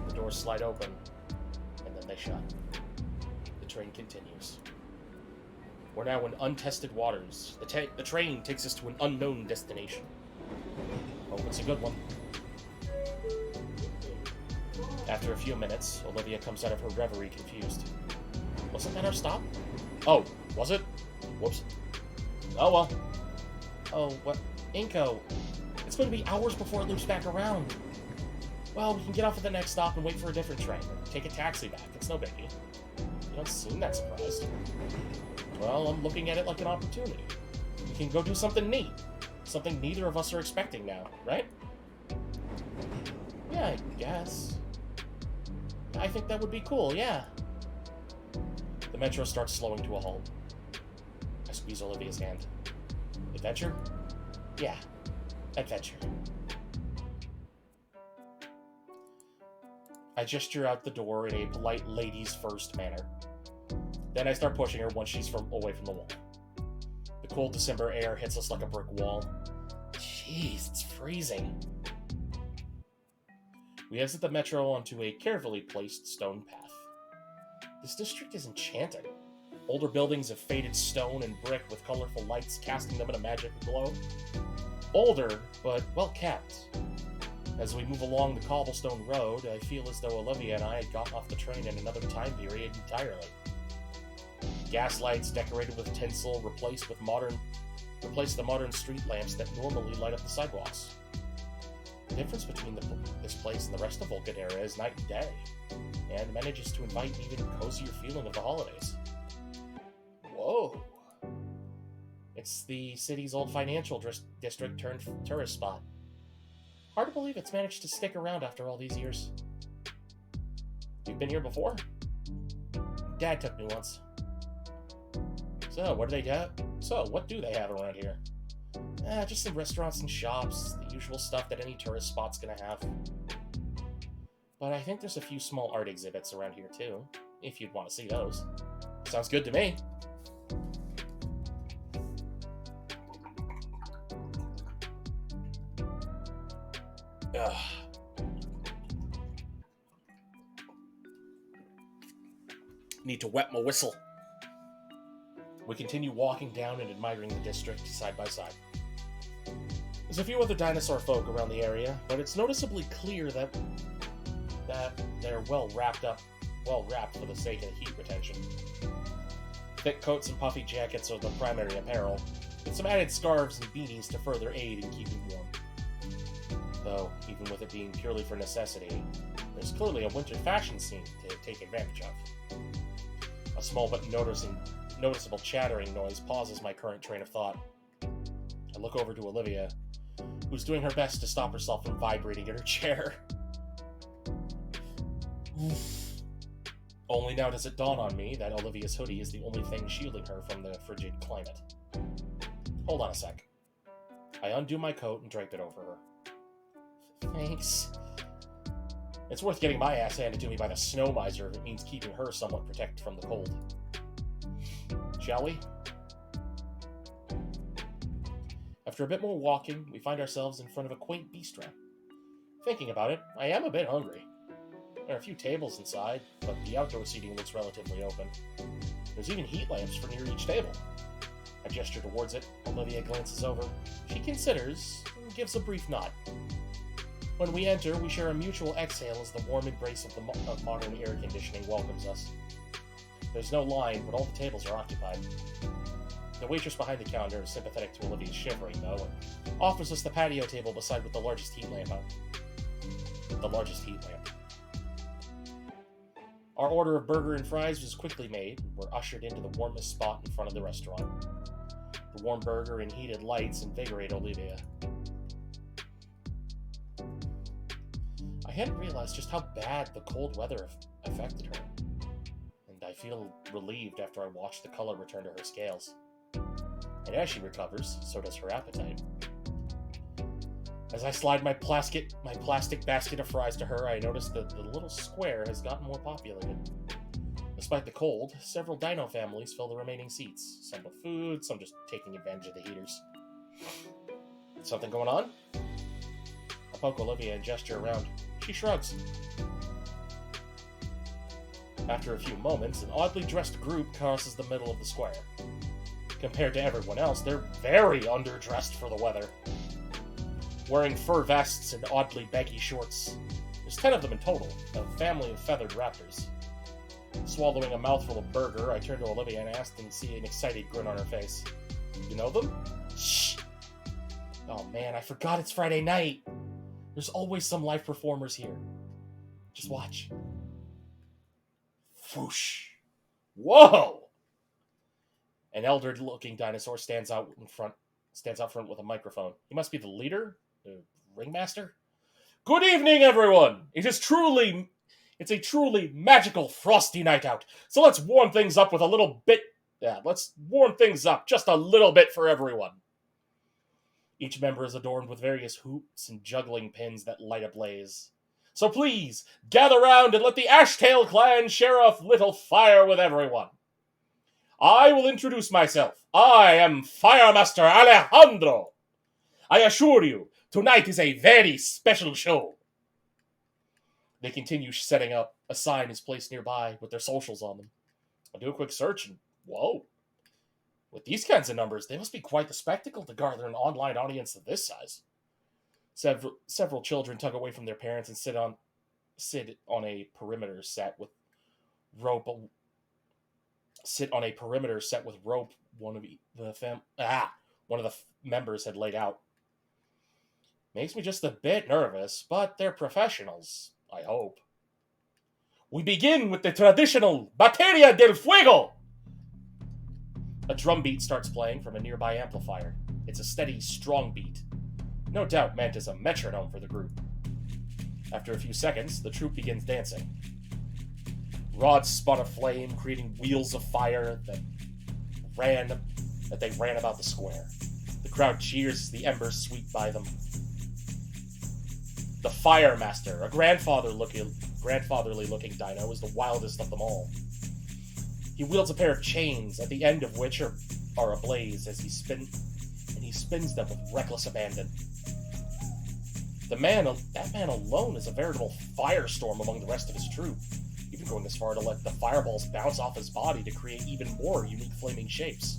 The doors slide open, and then they shut. The train continues. We're now in untested waters. The train takes us to an unknown destination. Hope it's a good one. After a few minutes, Olivia comes out of her reverie confused. Wasn't that our stop? Oh, was it? Whoops. Oh well. Oh, what? Inko, it's going to be hours before it loops back around. Well, we can get off at the next stop and wait for a different train, or take a taxi back. It's no biggie. You don't seem that surprised. Well, I'm looking at it like an opportunity. We can go do something neat. Something neither of us are expecting now, right? Yeah, I guess. I think that would be cool, yeah. The metro starts slowing to a halt. I squeeze Olivia's hand. Adventure? Yeah, adventure. I gesture out the door in a polite ladies first manner. Then I start pushing her once she's away from the wall. The cold December air hits us like a brick wall. Jeez, it's freezing. We exit the metro onto a carefully placed stone path. This district is enchanting. Older buildings of faded stone and brick with colorful lights casting them in a magic glow. Older, but well kept. As we move along the cobblestone road, I feel as though Olivia and I had gotten off the train in another time period entirely. Gas lights decorated with tinsel replace the modern street lamps that normally light up the sidewalks. The difference between this place and the rest of Volcadera is night and day, and manages to invite an even cozier feeling of the holidays. Whoa! It's the city's old financial district turned tourist spot. Hard to believe it's managed to stick around after all these years. You've been here before? Dad took me once. So, what do they have around here? Just some restaurants and shops, the usual stuff that any tourist spot's gonna have. But I think there's a few small art exhibits around here too, if you'd want to see those. Sounds good to me. Ugh. Need to wet my whistle. We continue walking down and admiring the district side by side. There's a few other dinosaur folk around the area, but it's noticeably clear that they're well wrapped for the sake of heat retention. Thick coats and puffy jackets are the primary apparel, with some added scarves and beanies to further aid in keeping warm. Though, even with it being purely for necessity, there's clearly a winter fashion scene to take advantage of. A small but noticeable chattering noise pauses my current train of thought. I look over to Olivia, who's doing her best to stop herself from vibrating in her chair. Only now does it dawn on me that Olivia's hoodie is the only thing shielding her from the frigid climate. Hold on a sec. I undo my coat and drape it over her. Thanks. It's worth getting my ass handed to me by the snow miser if it means keeping her somewhat protected from the cold. Shall we? After a bit more walking, we find ourselves in front of a quaint bistro. Thinking about it, I am a bit hungry. There are a few tables inside, but the outdoor seating looks relatively open. There's even heat lamps for near each table. I gesture towards it. Olivia glances over. She considers and gives a brief nod. When we enter, we share a mutual exhale as the warm embrace of modern air conditioning welcomes us. There's no line, but all the tables are occupied. The waitress behind the counter is sympathetic to Olivia's shivering, though, and offers us the patio table beside with the largest heat lamp out. Our order of burger and fries was quickly made, and we're ushered into the warmest spot in front of the restaurant. The warm burger and heated lights invigorate Olivia. I hadn't realized just how bad the cold weather affected her, and I feel relieved after I watch the color return to her scales. And as she recovers, so does her appetite. As I slide my plastic basket of fries to her, I notice that the little square has gotten more populated. Despite the cold, several dino families fill the remaining seats, some with food, some just taking advantage of the heaters. Something going on? I poke Olivia and gesture around. She shrugs. After a few moments, an oddly dressed group crosses the middle of the square. Compared to everyone else, they're very underdressed for the weather. Wearing fur vests and oddly baggy shorts. There's 10 of them in total, a family of feathered raptors. Swallowing a mouthful of burger, I turn to Olivia and ask and see an excited grin on her face. You know them? Shh! Oh man, I forgot it's Friday night! There's always some live performers here. Just watch. Whoosh! Whoa! An elder-looking dinosaur stands out front with a microphone. He must be the leader? The ringmaster? Good evening, everyone! It's a truly magical frosty night out. So let's warm things up just a little bit for everyone. Each member is adorned with various hoops and juggling pins that light a blaze. So please, gather round and let the Ashtail clan share a little fire with everyone. I will introduce myself. I am Firemaster Alejandro. I assure you, tonight is a very special show. They continue setting up. A sign is placed nearby with their socials on them. I do a quick search and, whoa. With these kinds of numbers, they must be quite the spectacle to garner an online audience of this size. Several children tug away from their parents and sit on a perimeter set with rope. One of the members had laid out. Makes me just a bit nervous, but they're professionals, I hope. We begin with the traditional Bateria del Fuego! A drum beat starts playing from a nearby amplifier. It's a steady, strong beat, no doubt meant as a metronome for the group. After a few seconds, the troupe begins dancing. Rods spun a flame, creating wheels of fire that they ran about the square. The crowd cheers as the embers sweep by them. The Fire Master, a grandfatherly looking dino, is the wildest of them all. He wields a pair of chains, at the end of which are ablaze as he spins them with reckless abandon. That man alone is a veritable firestorm among the rest of his troop, even going as far to let the fireballs bounce off his body to create even more unique flaming shapes.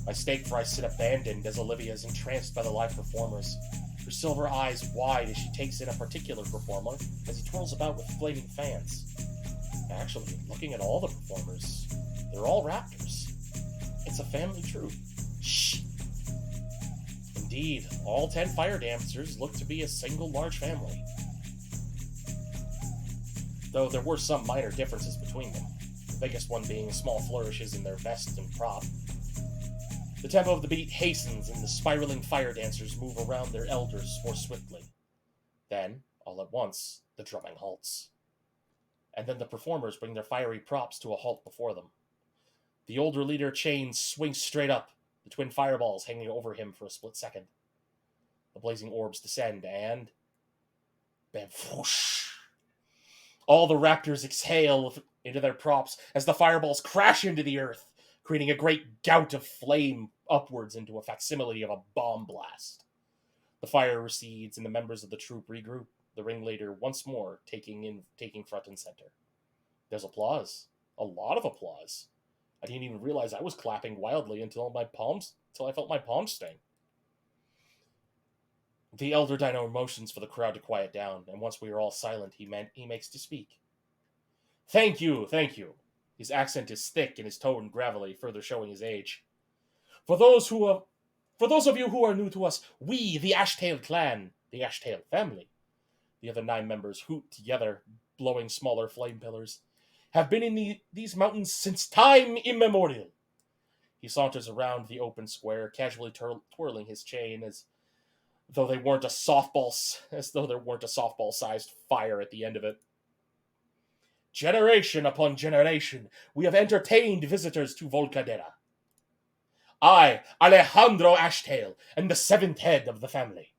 My steak fry sit abandoned as Olivia is entranced by the live performers, her silver eyes wide as she takes in a particular performer as he twirls about with flaming fans. Actually, looking at all the performers, they're all raptors. It's a family troupe. Shh! Indeed, all 10 fire dancers look to be a single large family. Though there were some minor differences between them, the biggest one being small flourishes in their vest and prop. The tempo of the beat hastens and the spiraling fire dancers move around their elders more swiftly. Then, all at once, the drumming halts. And then the performers bring their fiery props to a halt before them. The older leader chains swing straight up, the twin fireballs hanging over him for a split second. The blazing orbs descend and... bam, whoosh! All the raptors exhale into their props as the fireballs crash into the earth, creating a great gout of flame upwards into a facsimile of a bomb blast. The fire recedes and the members of the troupe regroup, the ringleader once more taking front and center. There's applause. A lot of applause. I didn't even realize I was clapping wildly until I felt my palms sting. The elder dino motions for the crowd to quiet down, and once we are all silent, he makes to speak. Thank you. His accent is thick and his tone gravelly, further showing his age. For those of you who are new to us, we, the Ashtail clan, the Ashtail family, the other 9 members hoot together, blowing smaller flame pillars, have been in these mountains since time immemorial. He saunters around the open square, casually twirling his chain as though there weren't a softball-sized fire at the end of it. Generation upon generation, we have entertained visitors to Volcadera. I, Alejandro Ashtail, am the 7th head of the family.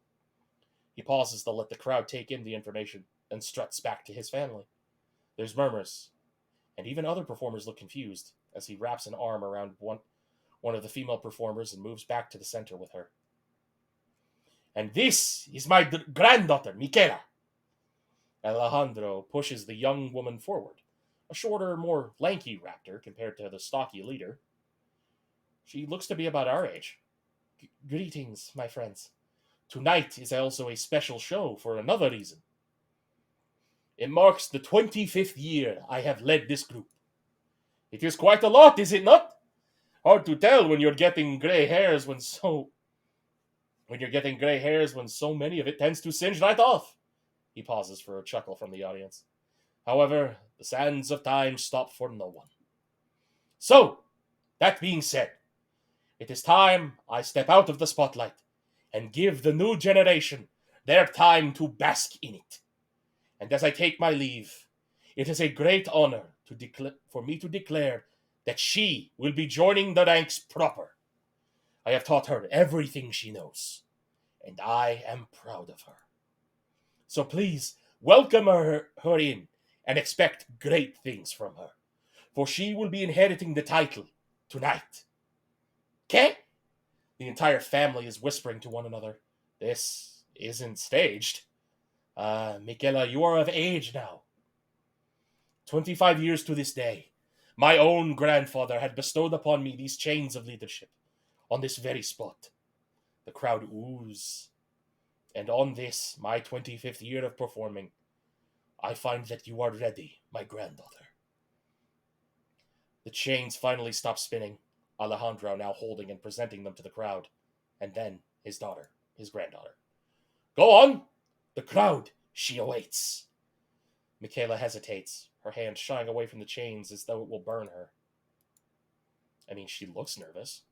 He pauses to let the crowd take in the information, and struts back to his family. There's murmurs, and even other performers look confused as he wraps an arm around one of the female performers and moves back to the center with her. And this is my granddaughter, Michaela. Alejandro pushes the young woman forward, a shorter, more lanky raptor compared to the stocky leader. She looks to be about our age. Greetings, my friends. Tonight is also a special show for another reason. It marks the 25th year I have led this group. It is quite a lot, is it not? Hard to tell when you're getting gray hairs when so many of it tends to singe right off. He pauses for a chuckle from the audience. However, the sands of time stop for no one. So, that being said, it is time I step out of the spotlight and give the new generation their time to bask in it. And as I take my leave, it is a great honor for me to declare that she will be joining the ranks proper. I have taught her everything she knows, and I am proud of her. So please, welcome her in and expect great things from her, for she will be inheriting the title tonight. Okay? The entire family is whispering to one another. This isn't staged. Michaela, you are of age now. 25 years to this day, my own grandfather had bestowed upon me these chains of leadership on this very spot. The crowd oohs. And on this, my 25th year of performing, I find that you are ready, my granddaughter. The chains finally stop spinning, Alejandro now holding and presenting them to the crowd, and then his granddaughter. Go on! The crowd, she awaits. Michaela hesitates, her hand shying away from the chains as though it will burn her. I mean, she looks nervous.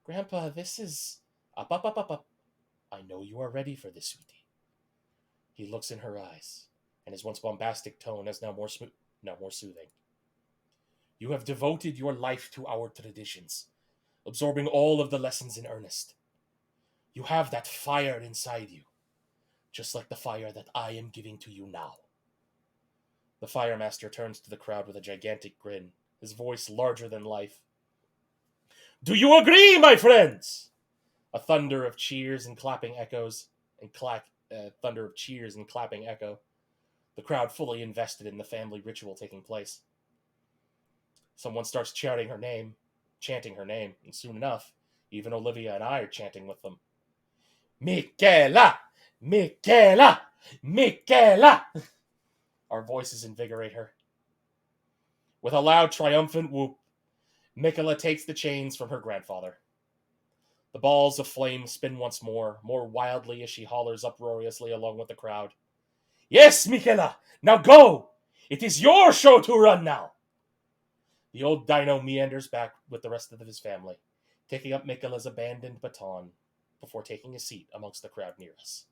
Grandpa, this is... Up. I know you are ready for this, sweetie. He looks in her eyes, and his once bombastic tone is now more soothing. You have devoted your life to our traditions, absorbing all of the lessons in earnest. You have that fire inside you, just like the fire that I am giving to you now. The Fire Master turns to the crowd with a gigantic grin, his voice larger than life. Do you agree, my friends? A thunder of cheers and clapping echo. the crowd fully invested in the family ritual taking place. Someone starts chanting her name, and soon enough, even Olivia and I are chanting with them. Michaela! Michaela! Michaela! Our voices invigorate her. With a loud, triumphant whoop, Michaela takes the chains from her grandfather. The balls of flame spin once more wildly as she hollers uproariously along with the crowd. Yes, Michaela! Now go! It is your show to run now! The old dino meanders back with the rest of his family, taking up Michaela's abandoned baton before taking a seat amongst the crowd near us.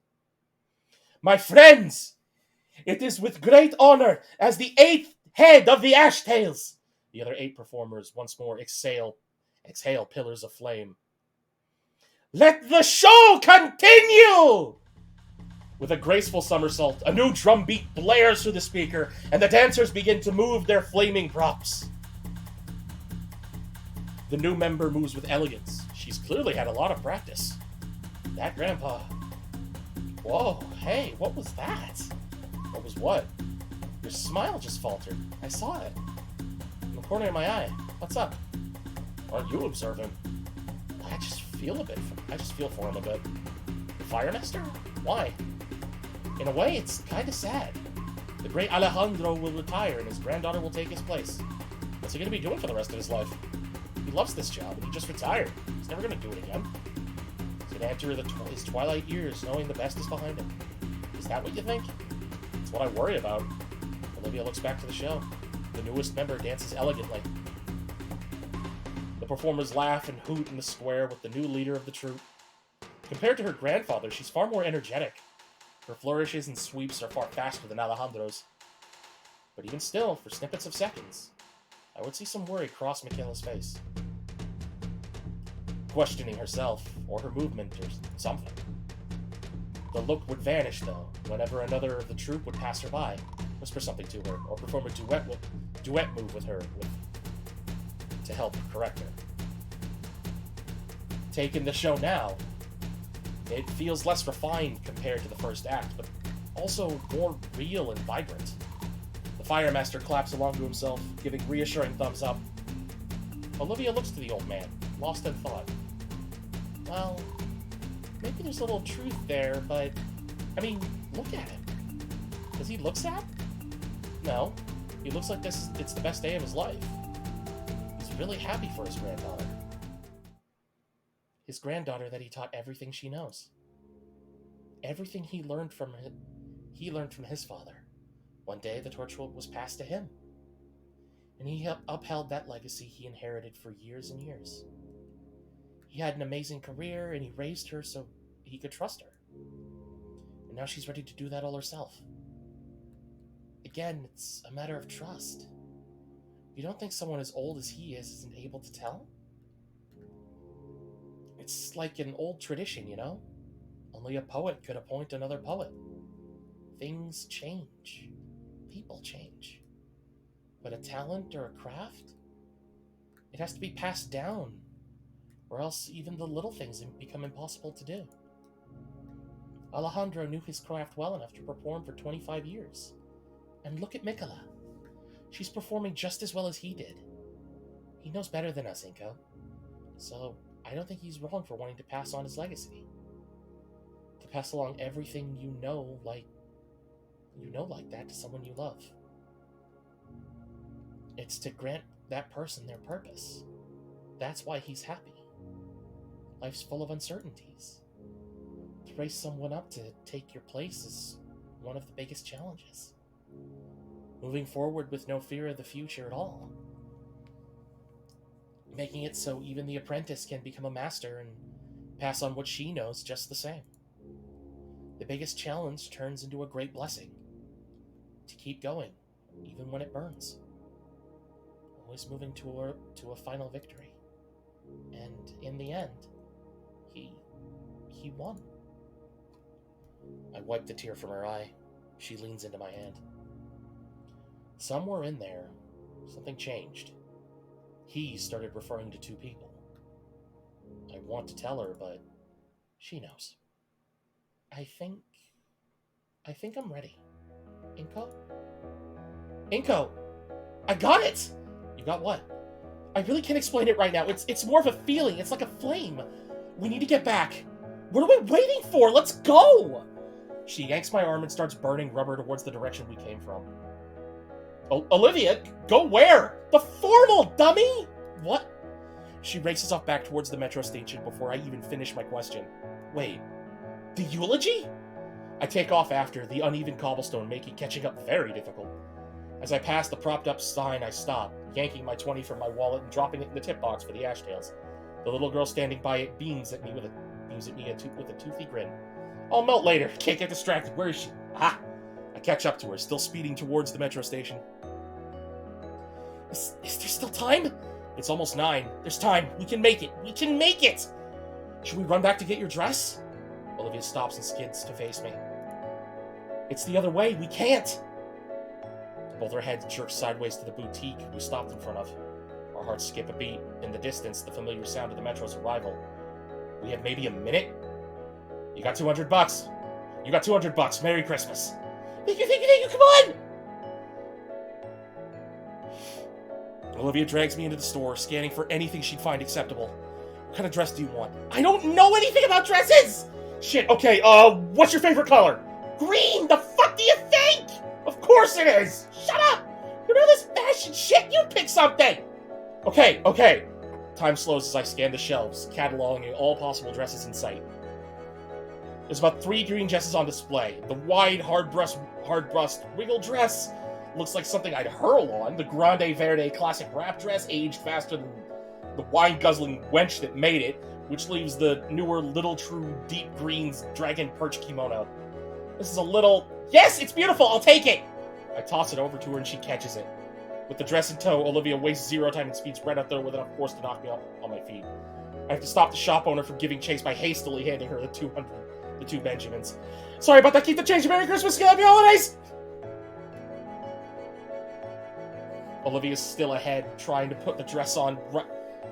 My friends! It is with great honor as the 8th head of the Ashtails! The other 8 performers once more exhale pillars of flame. Let the show continue! With a graceful somersault, a new drum beat blares through the speaker, and the dancers begin to move their flaming props. The new member moves with elegance. She's clearly had a lot of practice. That grandpa. Whoa, hey, what was that? What was what? Your smile just faltered. I saw it. In the corner of my eye. What's up? Aren't you observant? I just feel for him a bit. The fire master? Why? In a way, it's kind of sad. The great Alejandro will retire and his granddaughter will take his place. What's he going to be doing for the rest of his life? He loves this job and he just retired. He's never going to do it again. He's going to enter his twilight years knowing the best is behind him. Is that what you think? That's what I worry about. Olivia looks back to the show. The newest member dances elegantly. The performers laugh and hoot in the square with the new leader of the troupe. Compared to her grandfather, she's far more energetic. Her flourishes and sweeps are far faster than Alejandro's. But even still, for snippets of seconds, I would see some worry cross Michaela's face. Questioning herself, or her movement, or something. The look would vanish, though, whenever another of the troupe would pass her by, whisper something to her, or perform a duet move with her to help correct her. Taking the show now, it feels less refined compared to the first act, but also more real and vibrant. The Fire Master claps along to himself, giving reassuring thumbs up. Olivia looks to the old man, lost in thought. Well, maybe there's a little truth there, but, I mean, look at him. Does he look sad? No. He looks like it's the best day of his life. He's really happy for his granddaughter. His granddaughter that he taught everything she knows. Everything he learned from his father. One day the torch was passed to him. And he upheld that legacy he inherited for years and years. He had an amazing career and he raised her so he could trust her. And now she's ready to do that all herself. Again, it's a matter of trust. You don't think someone as old as he isn't able to tell? It's like an old tradition, you know? Only a poet could appoint another poet. Things change. People change. But a talent or a craft? It has to be passed down, or else even the little things become impossible to do. Alejandro knew his craft well enough to perform for 25 years. And look at Michaela. She's performing just as well as he did. He knows better than us, Inko. So I don't think he's wrong for wanting to pass on his legacy. To pass along everything you know like that to someone you love. It's to grant that person their purpose. That's why he's happy. Life's full of uncertainties. To raise someone up to take your place is one of the biggest challenges. Moving forward with no fear of the future at all. Making it so even the apprentice can become a master and pass on what she knows just the same. The biggest challenge turns into a great blessing. To keep going, even when it burns. Always moving to a final victory. And in the end, he won. I wipe the tear from her eye. She leans into my hand. Somewhere in there, something changed. He started referring to two people. I want to tell her, but she knows. I think I'm ready. Inko? Inko! I got it! You got what? I really can't explain it right now. It's more of a feeling. It's like a flame. We need to get back. What are we waiting for? Let's go! She yanks my arm and starts burning rubber towards the direction we came from. Olivia, go where? The formal, dummy! What? She races off back towards the metro station before I even finish my question. Wait, the eulogy? I take off after, the uneven cobblestone making catching up very difficult. As I pass the propped-up sign, I stop, yanking my 20 from my wallet and dropping it in the tip box for the ashtails. The little girl standing by it beams at me with a toothy grin. I'll melt later. Can't get distracted. Where is she? Ah! I catch up to her, still speeding towards the metro station. Is there still time? It's almost 9. There's time. We can make it. We can make it! Should we run back to get your dress? Olivia stops and skids to face me. It's the other way. We can't! Both our heads jerk sideways to the boutique we stopped in front of. Our hearts skip a beat. In the distance, the familiar sound of the metro's arrival. We have maybe a minute? You got $200. You got $200. Merry Christmas. Thank you, come on! Olivia drags me into the store, scanning for anything she'd find acceptable. What kind of dress do you want? I don't know anything about dresses! Shit, okay, what's your favorite color? Green! The fuck do you think? Of course it is! Shut up! You know this fashion shit, you pick something! Okay. Time slows as I scan the shelves, cataloging all possible dresses in sight. There's about 3 green dresses on display. The wide, hard-breast wiggle dress looks like something I'd hurl on. The Grande Verde classic wrap dress aged faster than the wine-guzzling wench that made it, which leaves the newer Little True Deep Green's dragon perch kimono. This is a little... Yes, it's beautiful! I'll take it! I toss it over to her and she catches it. With the dress in tow, Olivia wastes 0 time and speeds right up there with enough force to knock me off on my feet. I have to stop the shop owner from giving chase by hastily handing her the 2 Benjamins. Sorry about that, keep the change. Merry Christmas, happy holidays! Olivia's still ahead, trying to put the dress on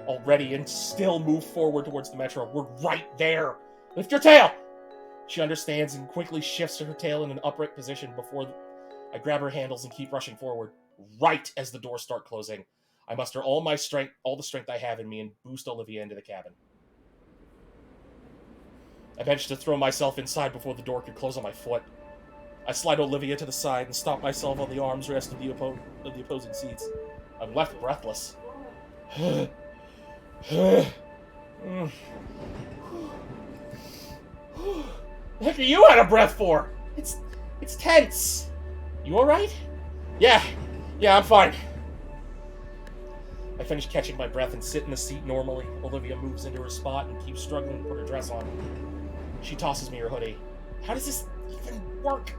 already and still move forward towards the metro. We're right there! Lift your tail! She understands and quickly shifts her tail in an upright position before I grab her handles and keep rushing forward. Right as the doors start closing, I muster all the strength I have in me and boost Olivia into the cabin. I managed to throw myself inside before the door could close on my foot. I slide Olivia to the side and stop myself on the arms rest of the opposing seats. I'm left breathless. The heck are you out of breath for? It's tense. You alright? Yeah, I'm fine. I finish catching my breath and sit in the seat normally. Olivia moves into her spot and keeps struggling to put her dress on. She tosses me her hoodie. How does this even work?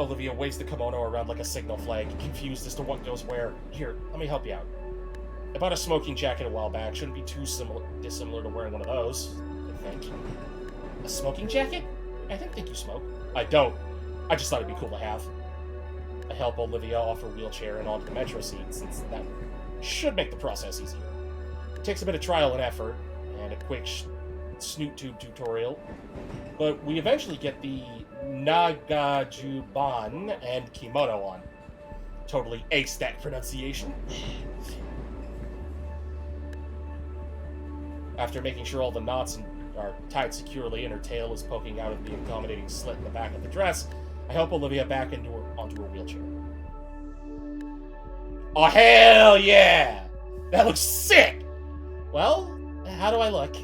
Olivia waves the kimono around like a signal flag, confused as to what goes where. Here, let me help you out. I bought a smoking jacket a while back. Shouldn't be too dissimilar to wearing one of those, I think. A smoking jacket? I didn't think you smoke. I don't. I just thought it'd be cool to have. I help Olivia off her wheelchair and onto the metro seat, since that should make the process easier. It takes a bit of trial and effort, and a quick snoot tube tutorial, but we eventually get the Nagajuban and kimono on. Totally aced that pronunciation. After making sure all the knots are tied securely and her tail is poking out of the accommodating slit in the back of the dress, I help Olivia back onto her wheelchair. Oh, hell yeah! That looks sick! Well, how do I look?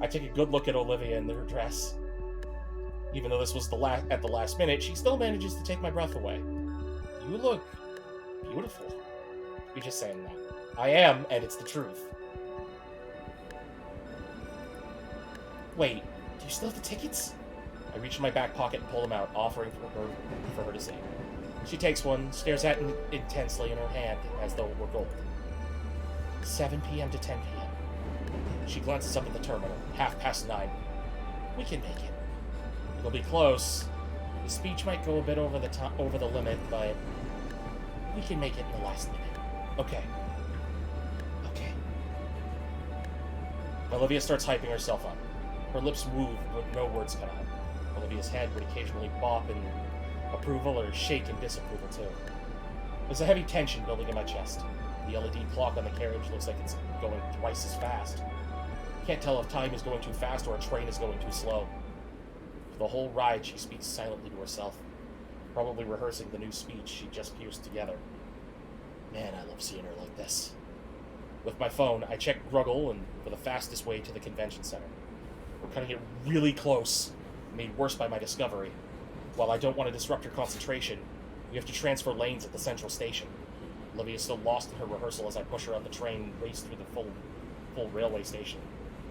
I take a good look at Olivia in her dress. Even though this was at the last minute, she still manages to take my breath away. You look beautiful. You're just saying that. I am, and it's the truth. Wait, do you still have the tickets? I reach in my back pocket and pull them out, offering for her to see. She takes one, stares at it intensely in her hand, as though it were gold. 7 p.m. to 10 p.m. She glances up at the terminal, 9:30. We can make it. It'll be close. The speech might go a bit over the limit, but we can make it in the last minute. Okay. Olivia starts hyping herself up. Her lips move, but no words come out. Olivia's head would occasionally bop in Approval or shaken disapproval, too. There's a heavy tension building in my chest. The LED clock on the carriage looks like it's going twice as fast. Can't tell if time is going too fast or a train is going too slow. For the whole ride, she speaks silently to herself, probably rehearsing the new speech she just pieced together. Man, I love seeing her like this. With my phone, I check Gruggle and for the fastest way to the convention center. We're cutting it really close, made worse by my discovery. While I don't want to disrupt her concentration, we have to transfer lanes at the central station. Olivia's still lost in her rehearsal as I push her on the train and race through the full railway station.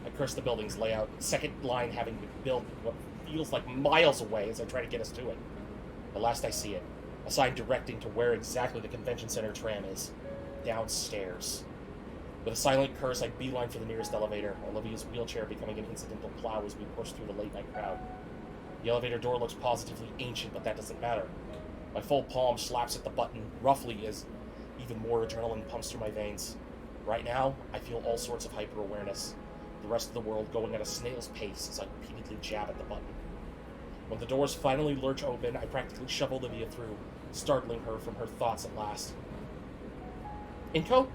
I curse the building's layout, second line having been built what feels like miles away as I try to get us to it. At last I see it, a sign directing to where exactly the convention center tram is. Downstairs. With a silent curse, I beeline for the nearest elevator, Olivia's wheelchair becoming an incidental plow as we push through the late-night crowd. The elevator door looks positively ancient, but that doesn't matter. My full palm slaps at the button, roughly, as even more adrenaline pumps through my veins. Right now, I feel all sorts of hyper-awareness, the rest of the world going at a snail's pace as I repeatedly jab at the button. When the doors finally lurch open, I practically shove Olivia through, startling her from her thoughts at last. Inko?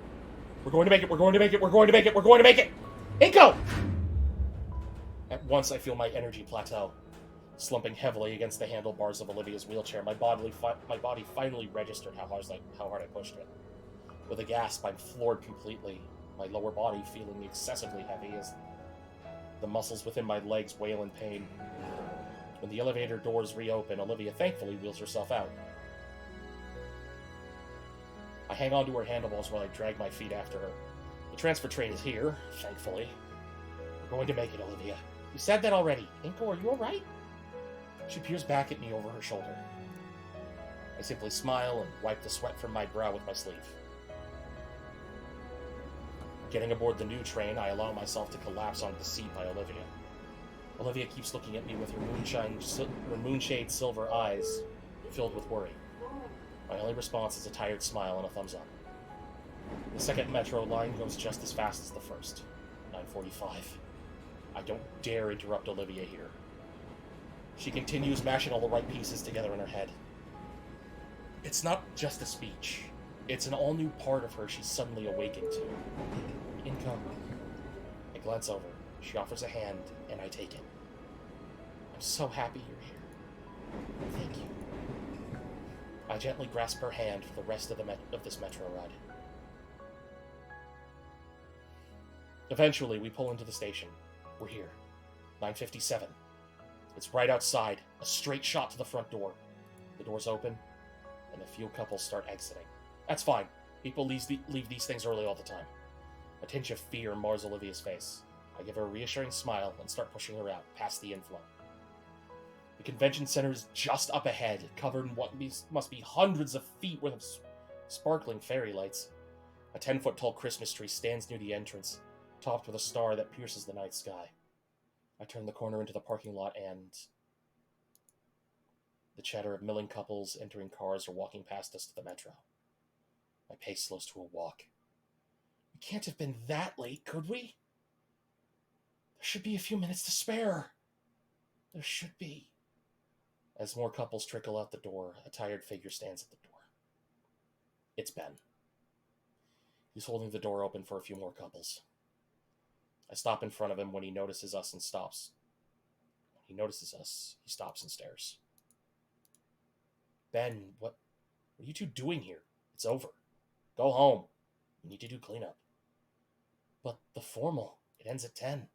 We're going to make it, we're going to make it, we're going to make it, we're going to make it! Inko! At once I feel my energy plateau. Slumping heavily against the handlebars of Olivia's wheelchair, my body finally registered how hard I pushed it. With a gasp, I'm floored completely, my lower body feeling excessively heavy as the muscles within my legs wail in pain. When the elevator doors reopen, Olivia thankfully wheels herself out. I hang onto her handlebars while I drag my feet after her. The transfer train is here, thankfully. We're going to make it, Olivia. You said that already. Inko, are you alright? She peers back at me over her shoulder. I simply smile and wipe the sweat from my brow with my sleeve. Getting aboard the new train, I allow myself to collapse onto the seat by Olivia. Olivia keeps looking at me with her moonshade silver eyes filled with worry. My only response is a tired smile and a thumbs up. The second metro line goes just as fast as the first. 9:45. I don't dare interrupt Olivia here. She continues mashing all the right pieces together in her head. It's not just a speech. It's an all-new part of her she's suddenly awakened to. Inko. I glance over. She offers a hand, and I take it. I'm so happy you're here. Thank you. I gently grasp her hand for the rest of this metro ride. Eventually, we pull into the station. We're here. 9:57. It's right outside, a straight shot to the front door. The doors open, and a few couples start exiting. That's fine. People leave these things early all the time. A tinge of fear mars Olivia's face. I give her a reassuring smile and start pushing her out, past the inflow. The convention center is just up ahead, covered in what must be hundreds of feet worth of sparkling fairy lights. A 10-foot-tall Christmas tree stands near the entrance, topped with a star that pierces the night sky. I turn the corner into the parking lot and the chatter of milling couples entering cars or walking past us to the metro. My pace slows to a walk. We can't have been that late, could we? There should be a few minutes to spare. There should be. As more couples trickle out the door, a tired figure stands at the door. It's Ben. He's holding the door open for a few more couples. I stop in front of him when he notices us and stops. When he notices us, he stops and stares. Ben, what are you two doing here? It's over. Go home. We need to do cleanup. But the formal, it ends at 10.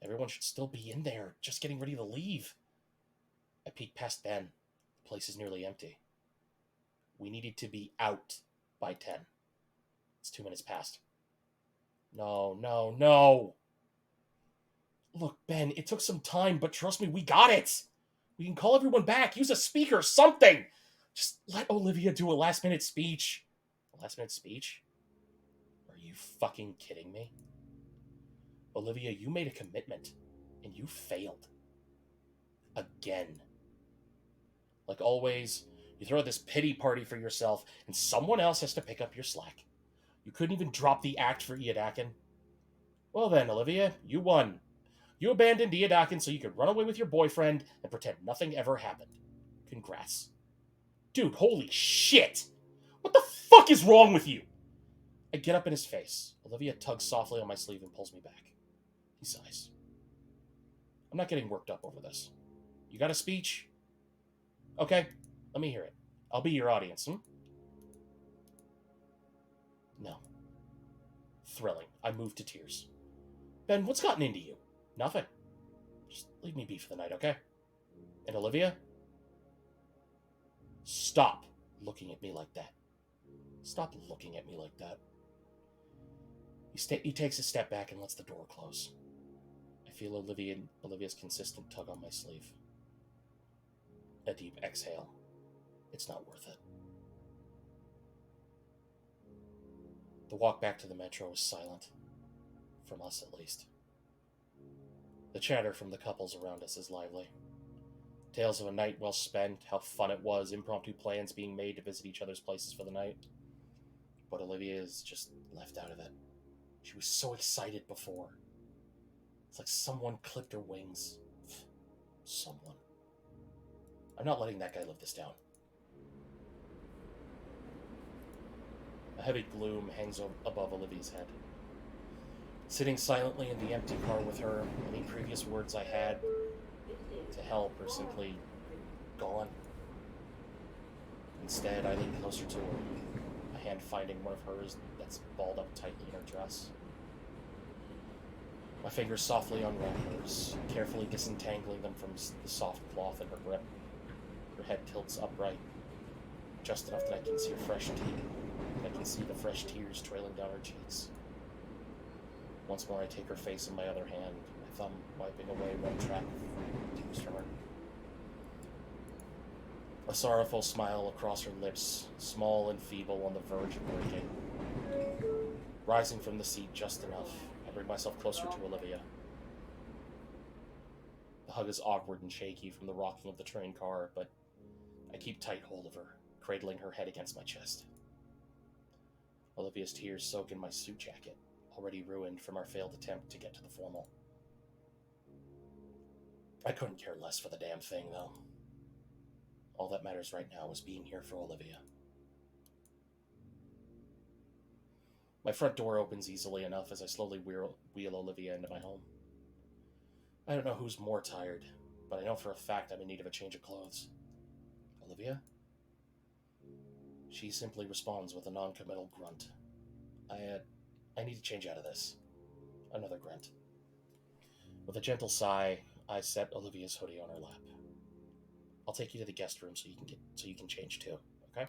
Everyone should still be in there, just getting ready to leave. I peek past Ben. The place is nearly empty. We needed to be out by 10. It's 2 minutes past. No. Look, Ben, it took some time, but trust me, we got it. We can call everyone back, use a speaker, something. Just let Olivia do a last-minute speech. A last-minute speech? Are you fucking kidding me? Olivia, you made a commitment, and you failed. Again. Like always, you throw this pity party for yourself, and someone else has to pick up your slack. You couldn't even drop the act for Iadakin. Well then, Olivia, you won. You abandoned Diadakin so you could run away with your boyfriend and pretend nothing ever happened. Congrats. Dude, holy shit! What the fuck is wrong with you? I get up in his face. Olivia tugs softly on my sleeve and pulls me back. He sighs. I'm not getting worked up over this. You got a speech? Okay, let me hear it. I'll be your audience, No. Thrilling. I moved to tears. Ben, what's gotten into you? Nothing. Just leave me be for the night, okay? And Olivia? Stop looking at me like that. Stop looking at me like that. He takes a step back and lets the door close. I feel Olivia's consistent tug on my sleeve. A deep exhale. It's not worth it. The walk back to the metro was silent. From us, at least. The chatter from the couples around us is lively. Tales of a night well spent, how fun it was, impromptu plans being made to visit each other's places for the night. But Olivia is just left out of it. She was so excited before. It's like someone clipped her wings. Someone. I'm not letting that guy live this down. A heavy gloom hangs above Olivia's head. Sitting silently in the empty car with her, any previous words I had to help are simply gone. Instead, I lean closer to her, a hand finding one of hers that's balled up tightly in her dress. My fingers softly unwrap hers, carefully disentangling them from the soft cloth in her grip. Her head tilts upright, just enough that I can see her fresh teeth. I can see the fresh tears trailing down her cheeks. Once more, I take her face in my other hand, my thumb wiping away one track of tears from her. A sorrowful smile across her lips, small and feeble on the verge of breaking. Rising from the seat just enough, I bring myself closer to Olivia. The hug is awkward and shaky from the rocking of the train car, but I keep tight hold of her, cradling her head against my chest. Olivia's tears soak in my suit jacket, already ruined from our failed attempt to get to the formal. I couldn't care less for the damn thing, though. All that matters right now is being here for Olivia. My front door opens easily enough as I slowly wheel Olivia into my home. I don't know who's more tired, but I know for a fact I'm in need of a change of clothes. Olivia? She simply responds with a non-committal grunt. I need to change out of this. Another grunt. With a gentle sigh, I set Olivia's hoodie on her lap. I'll take you to the guest room so you can change too, okay?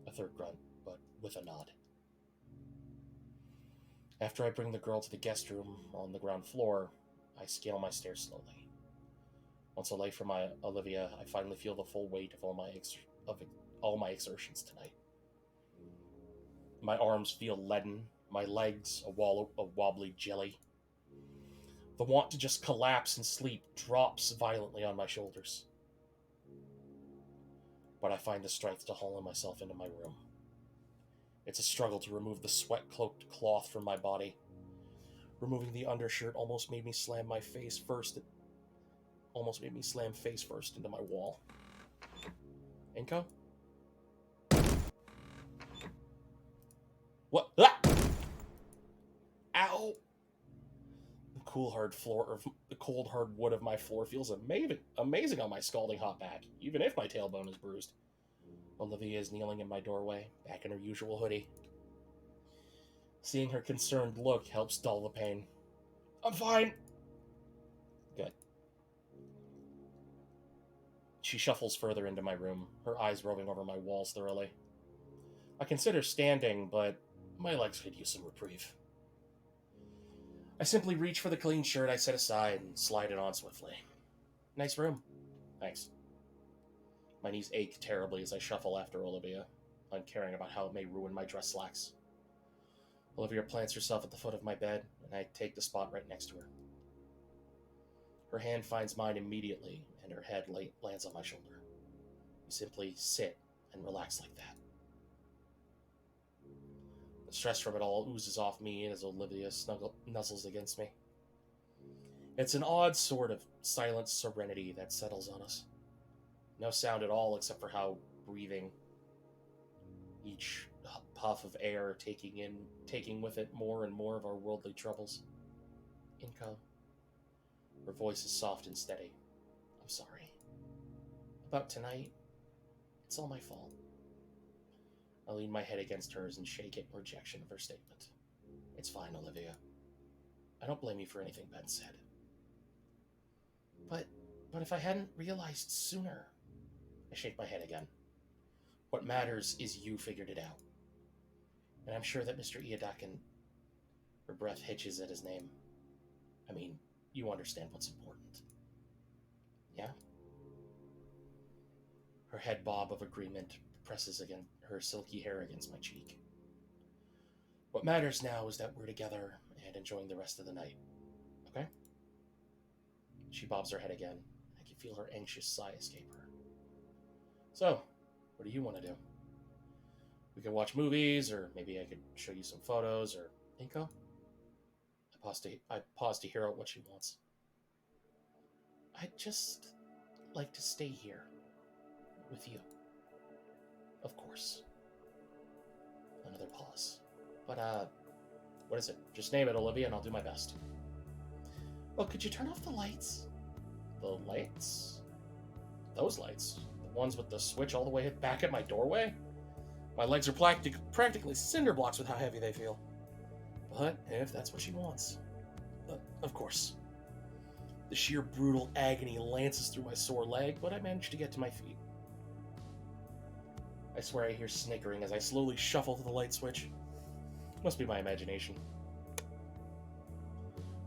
A third grunt, but with a nod. After I bring the girl to the guest room on the ground floor, I scale my stairs slowly. Once away from Olivia, I finally feel the full weight of all my exertions tonight. My arms feel leaden, my legs a wobbly jelly. The want to just collapse and sleep drops violently on my shoulders. But I find the strength to haul myself into my room. It's a struggle to remove the sweat-cloaked cloth from my body. Removing the undershirt almost made me slam face first into my wall. Inko? What? Ah! Ow! The cold hard wood of my floor feels amazing on my scalding hot back, even if my tailbone is bruised. Olivia is kneeling in my doorway, back in her usual hoodie. Seeing her concerned look helps dull the pain. I'm fine. Good. She shuffles further into my room, her eyes roving over my walls thoroughly. I consider standing, but my legs could use some reprieve. I simply reach for the clean shirt I set aside and slide it on swiftly. Nice room. Thanks. My knees ache terribly as I shuffle after Olivia, uncaring about how it may ruin my dress slacks. Olivia plants herself at the foot of my bed, and I take the spot right next to her. Her hand finds mine immediately, and her head lands on my shoulder. We simply sit and relax like that. The stress from it all oozes off me as Olivia nuzzles against me. It's an odd sort of silent serenity that settles on us. No sound at all except for how breathing, each puff of air taking with it more and more of our worldly troubles. Inko, her voice is soft and steady. I'm sorry. About tonight, it's all my fault. I lean my head against hers and shake it in rejection of her statement. It's fine, Olivia. I don't blame you for anything Ben said. But if I hadn't realized sooner... I shake my head again. What matters is you figured it out. And I'm sure that Mr. Iadakin... Her breath hitches at his name. I mean, you understand what's important. Yeah? Her head bob of agreement presses against her silky hair against my cheek. What matters now is that we're together and enjoying the rest of the night. Okay? She bobs her head again. I can feel her anxious sigh escape her. So, what do you want to do? We could watch movies, or maybe I could show you some photos, or... Inko? I pause to hear out what she wants. I'd just like to stay here. With you. Of course. Another pause. But, what is it? Just name it, Olivia, and I'll do my best. Well, could you turn off the lights? The lights? Those lights? The ones with the switch all the way back at my doorway? My legs are practically cinder blocks with how heavy they feel. But if that's what she wants. Of course. The sheer brutal agony lances through my sore leg, but I manage to get to my feet. I swear I hear snickering as I slowly shuffle to the light switch. Must be my imagination.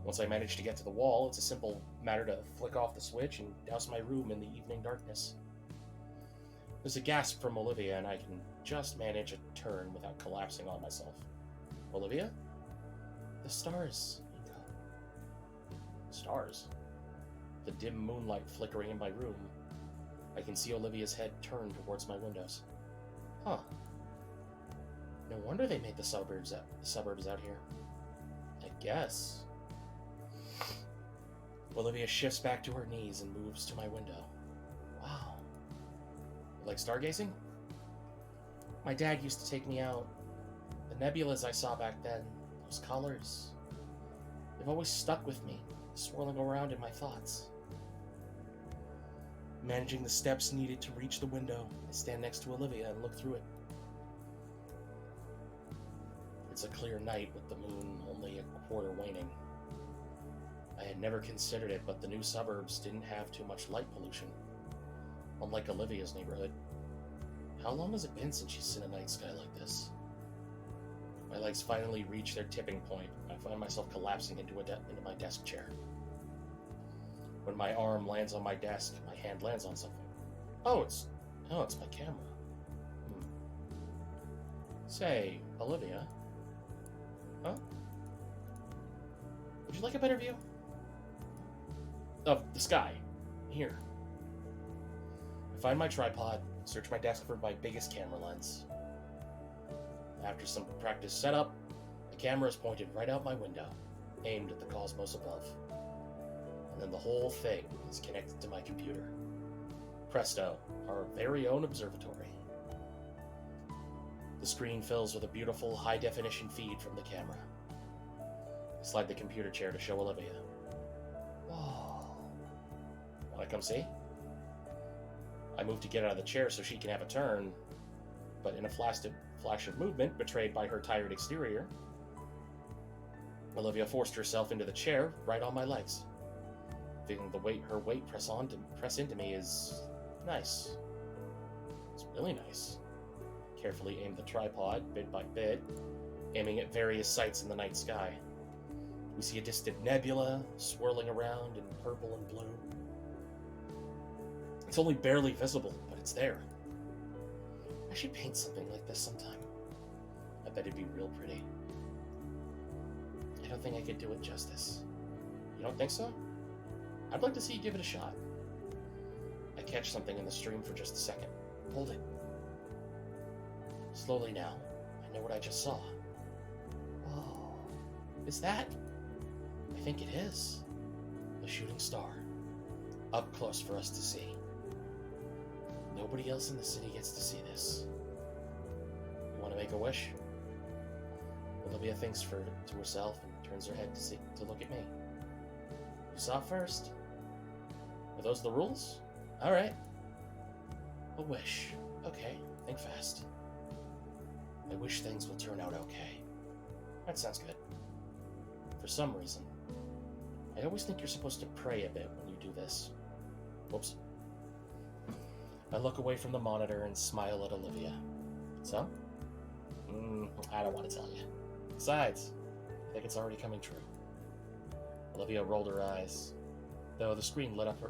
Once I manage to get to the wall, it's a simple matter to flick off the switch and douse my room in the evening darkness. There's a gasp from Olivia, and I can just manage a turn without collapsing on myself. Olivia? The stars, Inko. Stars? The dim moonlight flickering in my room. I can see Olivia's head turned towards my windows. Huh. No wonder they made the suburbs out here. I guess. Olivia shifts back to her knees and moves to my window. Wow. You like stargazing? My dad used to take me out. The nebulas I saw back then, those colors, they've always stuck with me, swirling around in my thoughts. Managing the steps needed to reach the window, I stand next to Olivia and look through it. It's a clear night with the moon only a quarter waning. I had never considered it, but the new suburbs didn't have too much light pollution, unlike Olivia's neighborhood. How long has it been since she's seen a night sky like this? My legs finally reach their tipping point. I find myself collapsing into my desk chair. When my arm lands on my desk, my hand lands on something. Oh, it's my camera. Say, Olivia. Huh? Would you like a better view? Of the sky. Here. I find my tripod, search my desk for my biggest camera lens. After some practice setup, the camera is pointed right out my window, aimed at the cosmos above. And then the whole thing is connected to my computer. Presto, our very own observatory. The screen fills with a beautiful high-definition feed from the camera. I slide the computer chair to show Olivia. Whoa. Wanna come see? I move to get out of the chair so she can have a turn, but in a flash of movement betrayed by her tired exterior, Olivia forced herself into the chair right on my legs. Feeling her weight press into me is nice. It's really nice. Carefully aim the tripod, bit by bit, aiming at various sights in the night sky. We see a distant nebula swirling around in purple and blue. It's only barely visible, but it's there. I should paint something like this sometime. I bet it'd be real pretty. I don't think I could do it justice. You don't think so? I'd like to see you give it a shot. I catch something in the stream for just a second. Hold it. Slowly now, I know what I just saw. Whoa. Is that? I think it is. The shooting star. Up close for us to see. Nobody else in the city gets to see this. You want to make a wish? Olivia thinks to herself and turns her head to look at me. You saw it first. Are those the rules? Alright. A wish. Okay, think fast. I wish things will turn out okay. That sounds good. For some reason, I always think you're supposed to pray a bit when you do this. Whoops. I look away from the monitor and smile at Olivia. So? I don't want to tell you. Besides, I think it's already coming true. Olivia rolled her eyes, though the screen lit up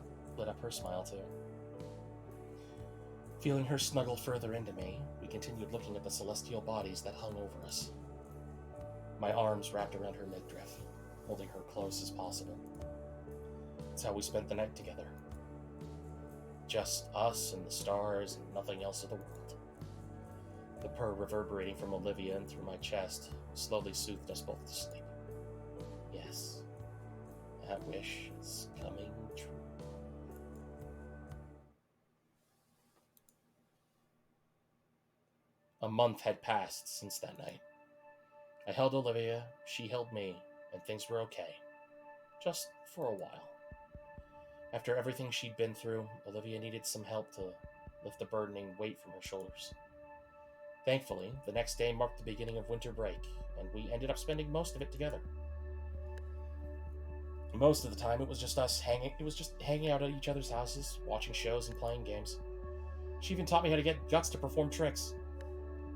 her smile too. Feeling her snuggle further into me, we continued looking at the celestial bodies that hung over us. My arms wrapped around her midriff, holding her close as possible. That's how we spent the night together. Just us and the stars and nothing else of the world. The purr reverberating from Olivia and through my chest slowly soothed us both to sleep. Yes, that wish is coming true. A month had passed since that night. I held Olivia, she held me, and things were okay. Just for a while. After everything she'd been through, Olivia needed some help to lift the burdening weight from her shoulders. Thankfully, the next day marked the beginning of winter break, and we ended up spending most of it together. Most of the time, it was just hanging out at each other's houses, watching shows and playing games. She even taught me how to get guts to perform tricks.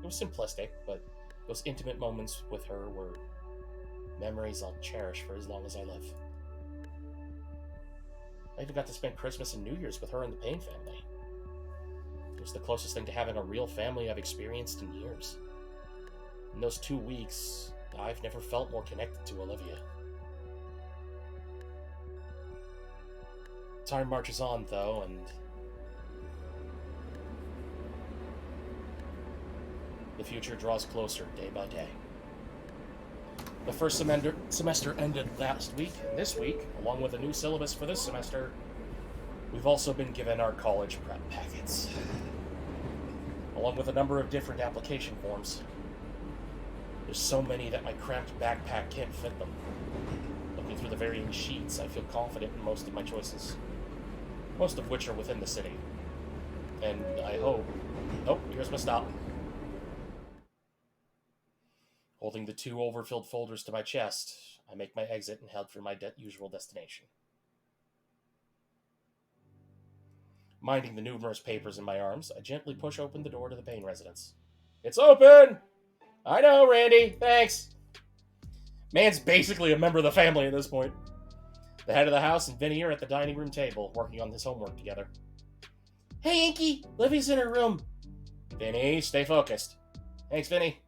It was simplistic, but those intimate moments with her were memories I'll cherish for as long as I live. I even got to spend Christmas and New Year's with her and the Payne family. It was the closest thing to having a real family I've experienced in years. In those 2 weeks, I've never felt more connected to Olivia. Time marches on, though, and the future draws closer day by day. The first semester ended last week, and this week, along with a new syllabus for this semester, we've also been given our college prep packets, along with a number of different application forms. There's so many that my cramped backpack can't fit them. Looking through the varying sheets, I feel confident in most of my choices, most of which are within the city. And I hope... Oh, here's my stop. Holding the 2 overfilled folders to my chest, I make my exit and head for my usual destination. Minding the numerous papers in my arms, I gently push open the door to the Payne residence. It's open! I know, Randy, thanks! Man's basically a member of the family at this point. The head of the house and Vinny are at the dining room table, working on his homework together. Hey, Inky, Livy's in her room. Vinny, stay focused. Thanks, Vinny.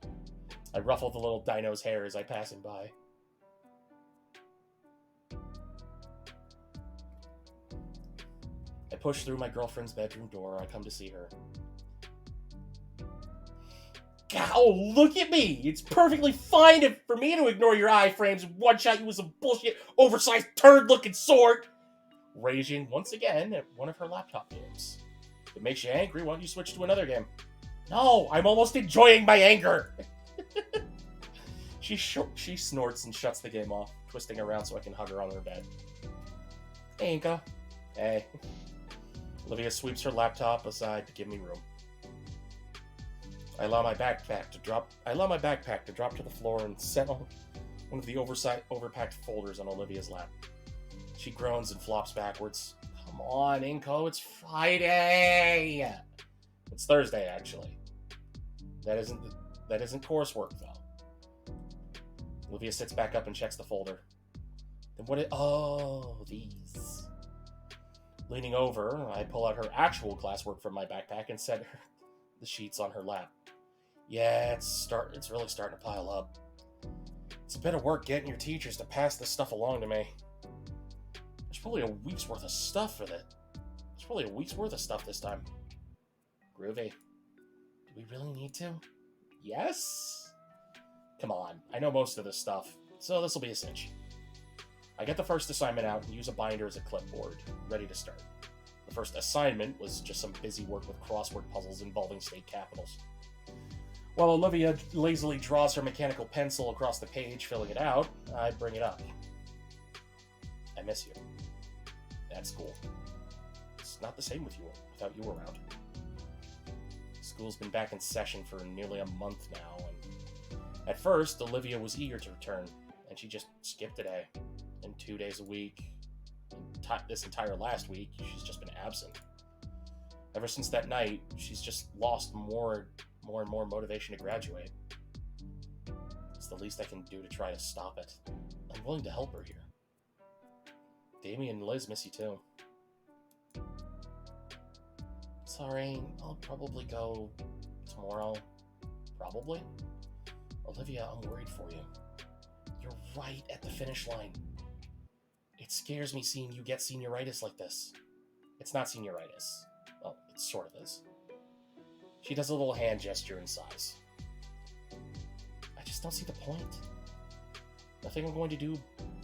I ruffle the little dino's hair as I pass him by. I push through my girlfriend's bedroom door. I come to see her. Oh, look at me! It's perfectly fine for me to ignore your iframes and one-shot you with some bullshit, oversized, turd-looking sword! Raging once again at one of her laptop games. If it makes you angry, why don't you switch to another game? No, I'm almost enjoying my anger! She snorts and shuts the game off, twisting around so I can hug her on her bed. Hey, Inka. Hey. Olivia sweeps her laptop aside to give me room. I allow my backpack to drop to the floor and set one of the overpacked folders on Olivia's lap. She groans and flops backwards. Come on, Inko, it's Friday! It's Thursday, actually. That isn't coursework, though. Olivia sits back up and checks the folder. Then these. Leaning over, I pull out her actual classwork from my backpack and set the sheets on her lap. Yeah, it's really starting to pile up. It's a bit of work getting your teachers to pass this stuff along to me. There's probably a week's worth of stuff for that. There's probably a week's worth of stuff this time. Groovy. Do we really need to? Yes? Come on, I know most of this stuff, so this'll be a cinch. I get the first assignment out and use a binder as a clipboard, ready to start. The first assignment was just some busy work with crossword puzzles involving state capitals. While Olivia lazily draws her mechanical pencil across the page, filling it out, I bring it up. I miss you. At school. It's not the same with you without you around. School's been back in session for nearly a month now, and at first, Olivia was eager to return, and she just skipped a day, and 2 days a week. This entire last week, she's just been absent. Ever since that night, she's just lost more and more motivation to graduate. It's the least I can do to try to stop it. I'm willing to help her here. Damien and Liz miss you too. Sorry, I'll probably go tomorrow. Probably? Olivia, I'm worried for you. You're right at the finish line. It scares me seeing you get senioritis like this. It's not senioritis. Well, it sort of is. She does a little hand gesture and sighs. I just don't see the point. Nothing I'm going to do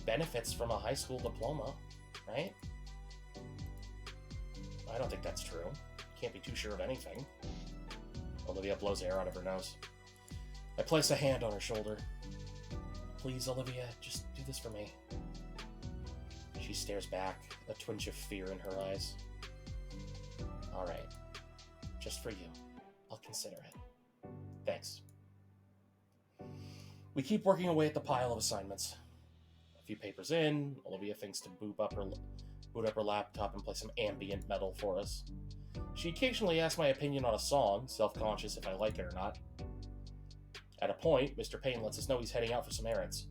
benefits from a high school diploma, right? I don't think that's true. Can't be too sure of anything. Olivia blows air out of her nose. I place a hand on her shoulder. Please, Olivia, just do this for me. She stares back, a twinge of fear in her eyes. All right. Just for you. I'll consider it. Thanks. We keep working away at the pile of assignments. A few papers in, Olivia thinks to boot up her laptop and play some ambient metal for us. She occasionally asks my opinion on a song, self-conscious if I like it or not. At a point, Mr. Payne lets us know he's heading out for some errands.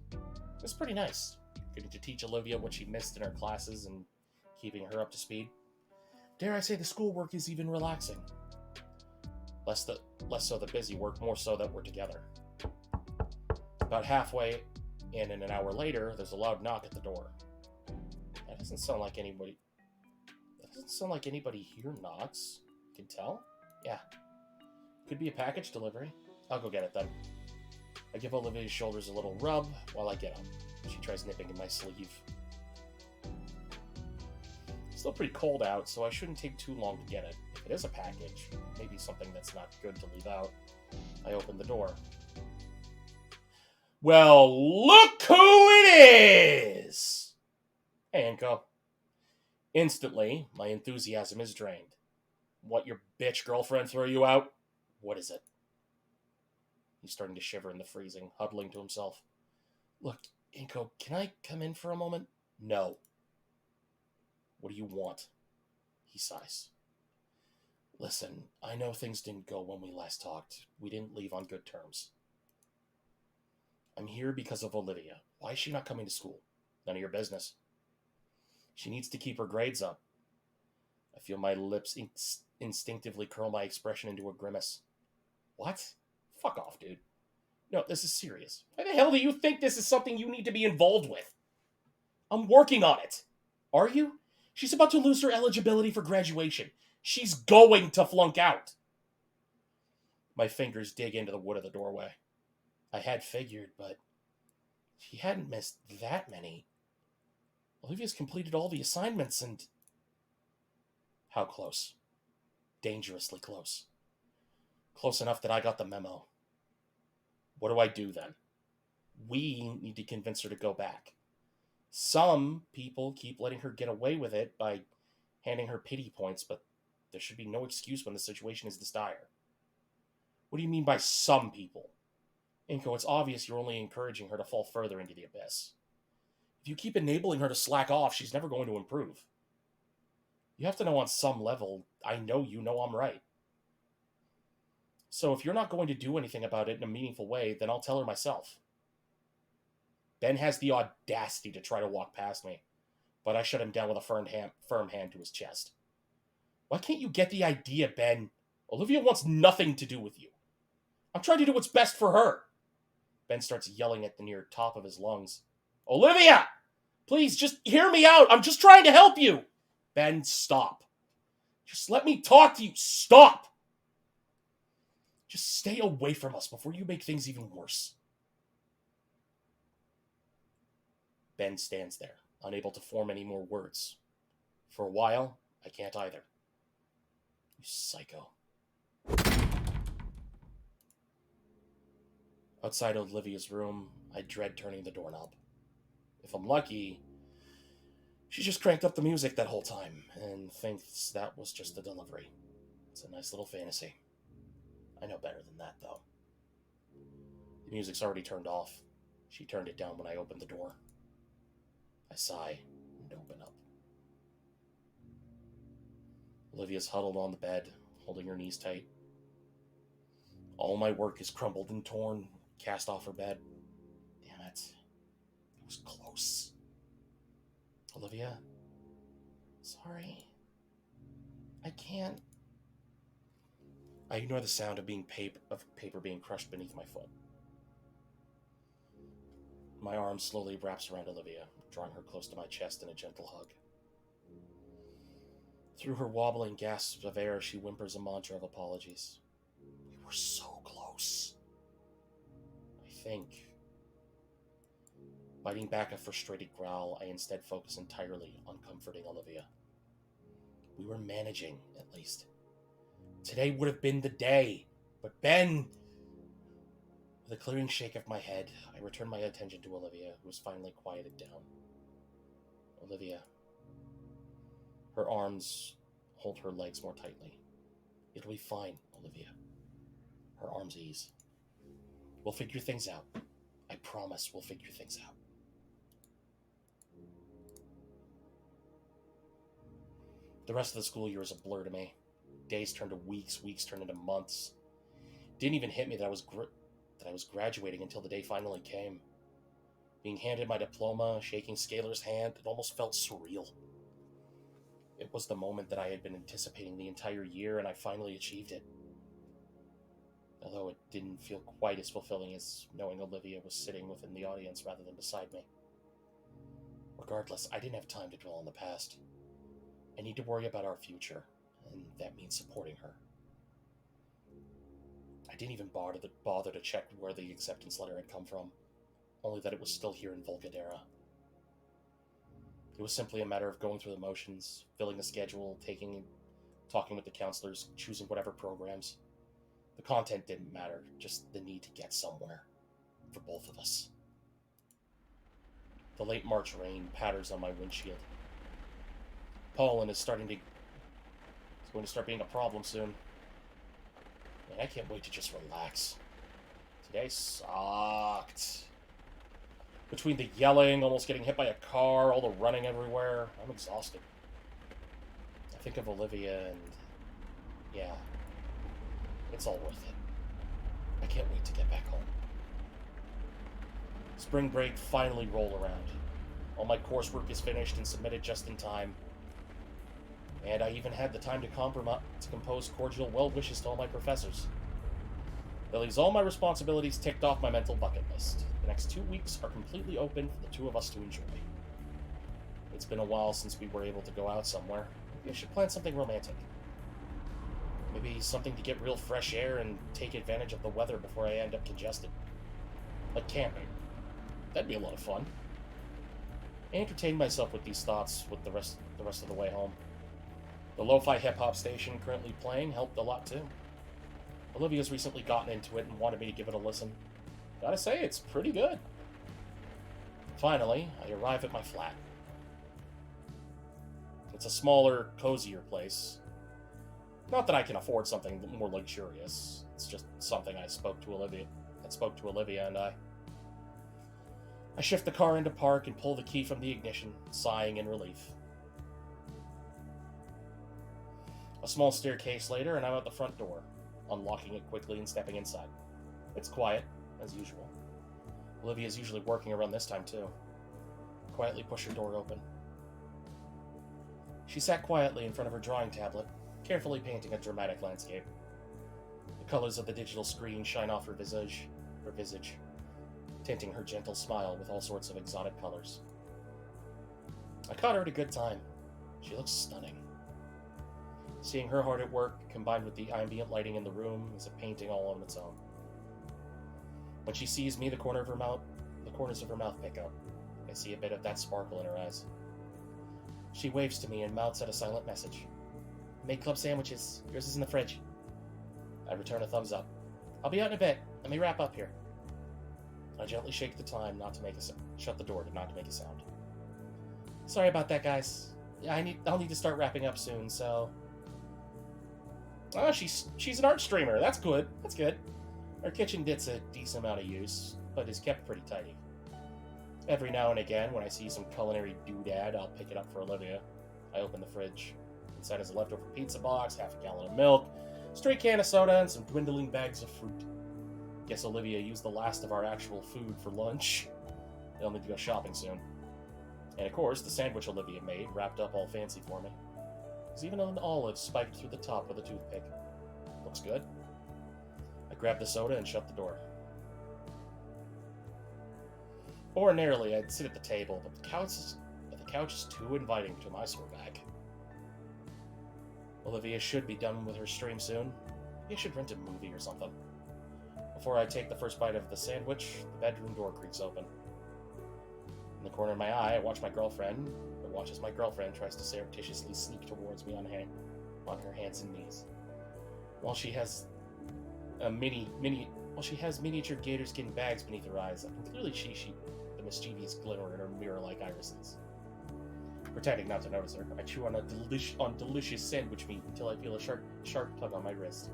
It's pretty nice, getting to teach Olivia what she missed in her classes and keeping her up to speed. Dare I say the schoolwork is even relaxing. Less so the busy work, more so that we're together. About halfway in and an hour later, there's a loud knock at the door. That doesn't sound like anybody here knocks. You can tell? Yeah. Could be a package delivery. I'll go get it then. I give Olivia's shoulders a little rub while I get up. She tries nipping in my sleeve. It's still pretty cold out, so I shouldn't take too long to get it. If it is a package, maybe something that's not good to leave out. I open the door. Well, look who it is! Hey, Inko. Instantly, my enthusiasm is drained. What, your bitch girlfriend throw you out? What is it? He's starting to shiver in the freezing, huddling to himself. Look, Inko, can I come in for a moment? No. What do you want? He sighs. Listen, I know things didn't go when we last talked. We didn't leave on good terms. I'm here because of Olivia. Why is she not coming to school? None of your business. She needs to keep her grades up. I feel my lips instinctively curl my expression into a grimace. What? Fuck off, dude. No, this is serious. Why the hell do you think this is something you need to be involved with? I'm working on it. Are you? She's about to lose her eligibility for graduation. She's going to flunk out. My fingers dig into the wood of the doorway. I had figured, but she hadn't missed that many. Olivia's completed all the assignments and... How close? Dangerously close. Close enough that I got the memo. What do I do then? We need to convince her to go back. Some people keep letting her get away with it by handing her pity points, but there should be no excuse when the situation is this dire. What do you mean by some people? Inko, it's obvious you're only encouraging her to fall further into the abyss. If you keep enabling her to slack off, she's never going to improve. You have to know on some level, I know you know I'm right. So if you're not going to do anything about it in a meaningful way, then I'll tell her myself. Ben has the audacity to try to walk past me, but I shut him down with a firm hand to his chest. Why can't you get the idea, Ben? Olivia wants nothing to do with you. I'm trying to do what's best for her. Ben starts yelling at the near top of his lungs. Olivia! Please, just hear me out. I'm just trying to help you. Ben, stop. Just let me talk to you. Stop. Just stay away from us before you make things even worse. Ben stands there, unable to form any more words. For a while, I can't either. You psycho. Outside Olivia's room, I dread turning the doorknob. If I'm lucky, she just cranked up the music that whole time and thinks that was just the delivery. It's a nice little fantasy. I know better than that, though. The music's already turned off. She turned it down when I opened the door. I sigh and open up. Olivia's huddled on the bed, holding her knees tight. All my work is crumbled and torn, cast off her bed. Damn it. It was close. Olivia? Sorry. I can't. I ignore the sound of paper being crushed beneath my foot. My arm slowly wraps around Olivia, drawing her close to my chest in a gentle hug. Through her wobbling gasps of air, she whimpers a mantra of apologies. We were so close. I think. Biting back a frustrated growl, I instead focus entirely on comforting Olivia. We were managing, at least. Today would have been the day, but Ben... With a clearing shake of my head, I return my attention to Olivia, who has finally quieted down. Olivia. Her arms hold her legs more tightly. It'll be fine, Olivia. Her arms ease. We'll figure things out. I promise we'll figure things out. The rest of the school year is a blur to me. Days turn to weeks, weeks turn into months. Didn't even hit me that I was graduating until the day finally came. Being handed my diploma, shaking Scalar's hand, it almost felt surreal. It was the moment that I had been anticipating the entire year, and I finally achieved it. Although it didn't feel quite as fulfilling as knowing Olivia was sitting within the audience rather than beside me. Regardless, I didn't have time to dwell on the past. I need to worry about our future, and that means supporting her. I didn't even bother to check where the acceptance letter had come from, only that it was still here in Volcadera. It was simply a matter of going through the motions, filling a schedule, talking with the counselors, choosing whatever programs. The content didn't matter, just the need to get somewhere, for both of us. The late March rain patters on my windshield. Pollen is going to start being a problem soon. Man, I can't wait to just relax. Today sucked. Between the yelling, almost getting hit by a car, all the running everywhere, I'm exhausted. I think of Olivia and... yeah, it's all worth it. I can't wait to get back home. Spring break finally rolled around. All my coursework is finished and submitted just in time. And I even had the time to compose cordial well wishes to all my professors. That leaves all my responsibilities ticked off my mental bucket list. The next 2 weeks are completely open for the two of us to enjoy. It's been a while since we were able to go out somewhere. Maybe I should plan something romantic. Maybe something to get real fresh air and take advantage of the weather before I end up congested. Like camping. That'd be a lot of fun. I entertained myself with these thoughts with the rest of the way home. The lo-fi hip-hop station currently playing helped a lot too. Olivia's recently gotten into it and wanted me to give it a listen. Gotta say, it's pretty good. Finally, I arrive at my flat. It's a smaller, cozier place. Not that I can afford something more luxurious. It's just something I spoke to Olivia and I shift the car into park and pull the key from the ignition, sighing in relief. A small staircase later, and I'm at the front door, unlocking it quickly and stepping inside. It's quiet, as usual. Olivia's usually working around this time, too. Quietly push her door open. She sat quietly in front of her drawing tablet, carefully painting a dramatic landscape. The colors of the digital screen shine off her visage, tinting her gentle smile with all sorts of exotic colors. I caught her at a good time. She looks stunning. Seeing her hard at work, combined with the ambient lighting in the room, is a painting all on its own. When she sees me, the corners of her mouth pick up. I see a bit of that sparkle in her eyes. She waves to me and mouths out a silent message. Make club sandwiches. Yours is in the fridge. I return a thumbs up. I'll be out in a bit. Let me wrap up here. I gently shake the time not to make a sound. Shut the door to not to make a sound. Sorry about that, guys. Yeah, I'll need to start wrapping up soon, so... Oh, she's an art streamer. That's good. That's good. Our kitchen gets a decent amount of use, but is kept pretty tidy. Every now and again, when I see some culinary doodad, I'll pick it up for Olivia. I open the fridge. Inside is a leftover pizza box, half a gallon of milk, stray can of soda, and some dwindling bags of fruit. Guess Olivia used the last of our actual food for lunch. They'll need to go shopping soon. And of course, the sandwich Olivia made, wrapped up all fancy for me. There's even an olive spiked through the top with a toothpick. Looks good. I grab the soda and shut the door. Ordinarily, I'd sit at the table, but the couch is too inviting to my sore back. Olivia should be done with her stream soon. Maybe I should rent a movie or something. Before I take the first bite of the sandwich, the bedroom door creaks open. In the corner of my eye, I watch my girlfriend, or watches my girlfriend tries to surreptitiously sneak towards me on her hands and knees. While she has miniature gator skin bags beneath her eyes, I can clearly see the mischievous glimmer in her mirror-like irises. Pretending not to notice her, I chew on delicious sandwich meat until I feel a sharp tug on my wrist.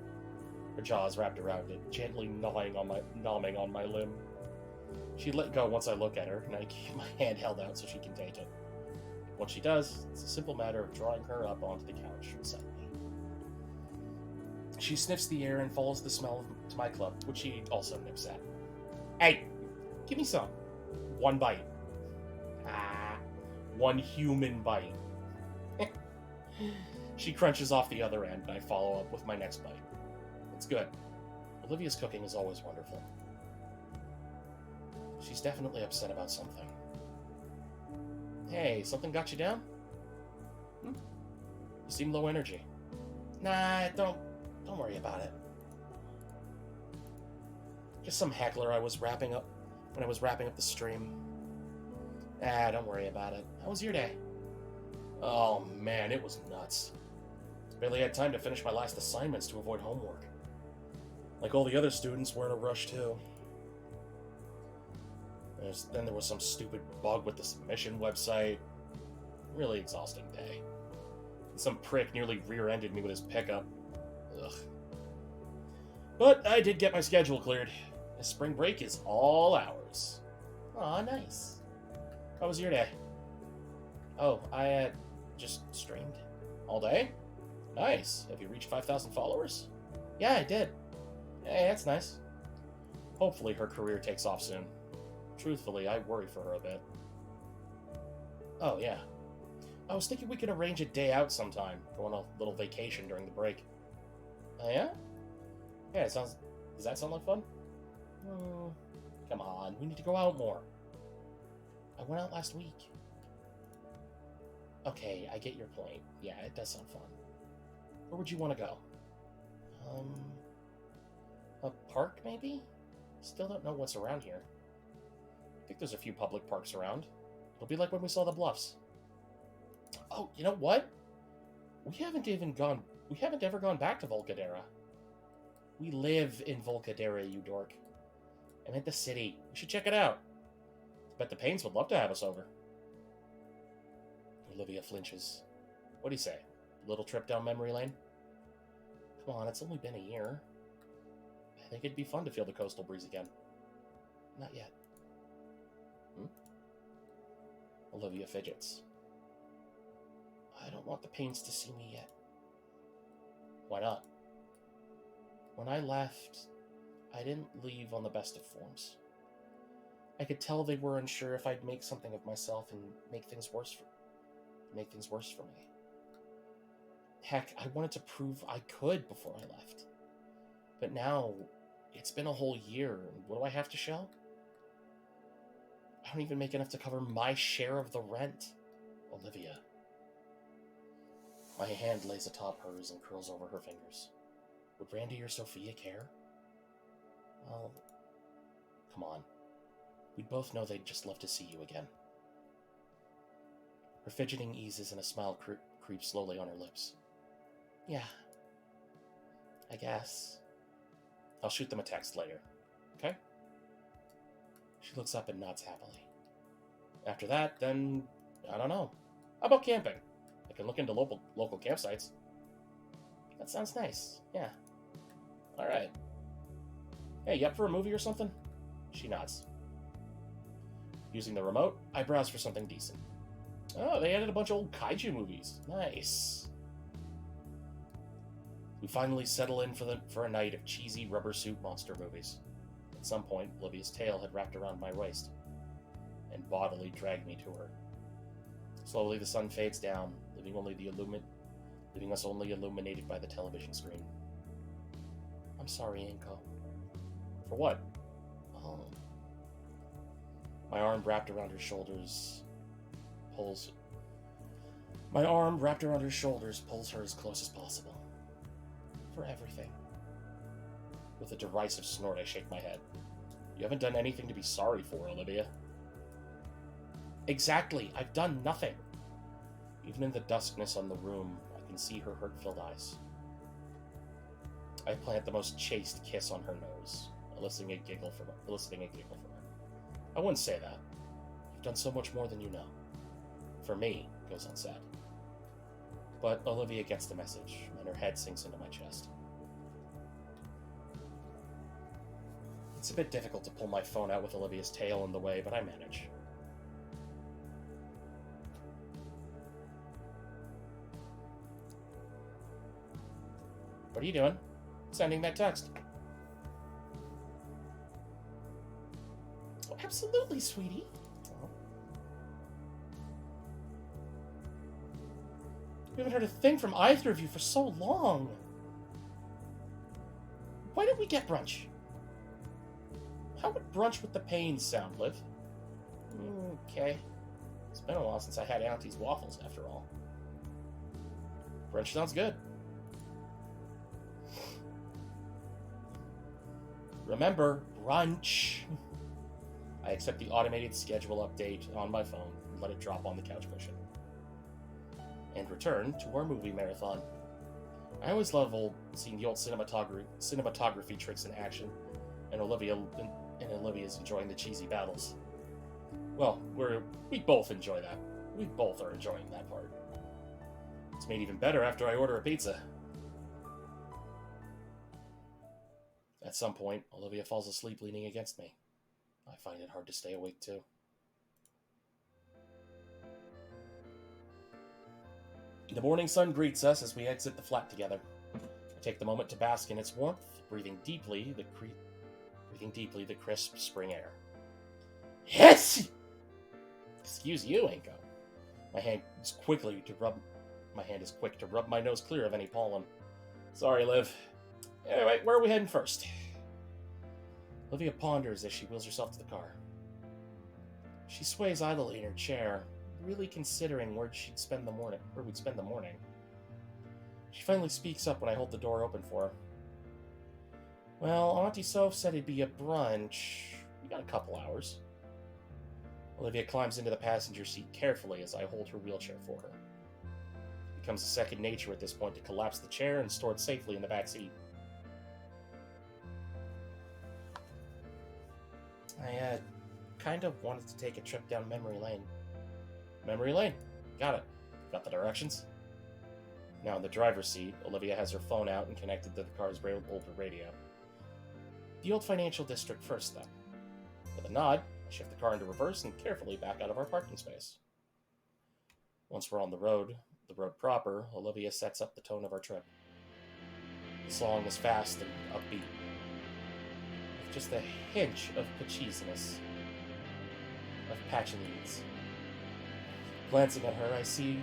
Her jaws wrapped around it, gently gnawing on my limb. She let go once I look at her, and I keep my hand held out so she can take it. Once she does, it's a simple matter of drawing her up onto the couch beside me. She sniffs the air and follows the smell to my club, which she also nips at. Hey, give me some. One bite. One human bite. She crunches off the other end, and I follow up with my next bite. It's good. Olivia's cooking is always wonderful. She's definitely upset about something. Hey, something got you down? You seem low energy. Nah, don't worry about it. Just some heckler when I was wrapping up the stream. Don't worry about it. How was your day? Oh man, it was nuts. Barely had time to finish my last assignments to avoid homework. Like all the other students, we're in a rush too. Then there was some stupid bug with the submission website. Really exhausting day. And some prick nearly rear-ended me with his pickup. Ugh. But I did get my schedule cleared. The spring break is all ours. Aw, nice. How was your day? Oh, I just streamed. All day? Nice. Have you reached 5,000 followers? Yeah, I did. Hey, that's nice. Hopefully her career takes off soon. Truthfully, I worry for her a bit. Oh, yeah. I was thinking we could arrange a day out sometime. Go on a little vacation during the break. Oh, yeah? Yeah, does that sound like fun? Come on, we need to go out more. I went out last week. Okay, I get your point. Yeah, it does sound fun. Where would you want to go? A park, maybe? Still don't know what's around here. I think there's a few public parks around. It'll be like when we saw the Bluffs. Oh, you know what? We haven't ever gone back to Volcadera. We live in Volcadera, you dork. I meant the city. We should check it out. I bet the Paynes would love to have us over. Olivia flinches. What do you say? A little trip down memory lane? Come on, it's only been a year. I think it'd be fun to feel the coastal breeze again. Not yet. Olivia fidgets. I don't want the Paynes to see me yet. Why not? When I left, I didn't leave on the best of forms. I could tell they were unsure if I'd make something of myself and make things worse for me. Heck, I wanted to prove I could before I left. But now, it's been a whole year, and what do I have to show? I don't even make enough to cover my share of the rent. Olivia. My hand lays atop hers and curls over her fingers. Would Randy or Sophia care? Well, come on. We'd both know they'd just love to see you again. Her fidgeting eases and a smile creeps slowly on her lips. Yeah, I guess. I'll shoot them a text later, okay? She looks up and nods happily. After that, then, I don't know. How about camping? I can look into local campsites. That sounds nice, yeah. Alright. Hey, you up for a movie or something? She nods. Using the remote, I browse for something decent. Oh, they added a bunch of old kaiju movies. Nice. We finally settle in for a night of cheesy rubber suit monster movies. At some point, Olivia's tail had wrapped around my waist and bodily dragged me to her. Slowly, the sun fades down, leaving us only illuminated by the television screen. I'm sorry, Inko. For what? Oh. My arm wrapped around her shoulders pulls her as close as possible. For everything. With a derisive snort, I shake my head. You haven't done anything to be sorry for, Olivia. Exactly, I've done nothing. Even in the duskness on the room, I can see her hurt-filled eyes. I plant the most chaste kiss on her nose, eliciting a giggle from her. I wouldn't say that. You've done so much more than you know. For me, goes unsaid. But Olivia gets the message, and her head sinks into my chest. It's a bit difficult to pull my phone out with Olivia's tail in the way, but I manage. What are you doing? Sending that text. Oh, absolutely, sweetie. Oh. We haven't heard a thing from either of you for so long. Why didn't we get brunch? How would brunch with the pains sound, Liv? Okay. It's been a while since I had Auntie's waffles, after all. Brunch sounds good. Remember, brunch. I accept the automated schedule update on my phone and let it drop on the couch cushion. And return to our movie marathon. I always love seeing the old cinematography tricks in action, and Olivia's enjoying the cheesy battles. Well, we both enjoy that. We both are enjoying that part. It's made even better after I order a pizza. At some point, Olivia falls asleep leaning against me. I find it hard to stay awake, too. The morning sun greets us as we exit the flat together. I take the moment to bask in its warmth, breathing deeply the crisp spring air. Yes! Excuse you, Inko. My hand is quick to rub my nose clear of any pollen. Sorry, Liv. Anyway, where are we heading first? Olivia ponders as she wheels herself to the car. She sways idly in her chair, really considering where we'd spend the morning. She finally speaks up when I hold the door open for her. Well, Auntie Soph said it'd be a brunch. We got a couple hours. Olivia climbs into the passenger seat carefully as I hold her wheelchair for her. It becomes a second nature at this point to collapse the chair and store it safely in the back seat. I kind of wanted to take a trip down memory lane. Memory lane? Got it. Got the directions? Now in the driver's seat, Olivia has her phone out and connected to the car's older radio. The old financial district first, then. With a nod, I shift the car into reverse and carefully back out of our parking space. Once we're on the road proper, Olivia sets up the tone of our trip. The song is fast and upbeat, with just a hint of pacheesiness, of patchiness. Glancing at her, I see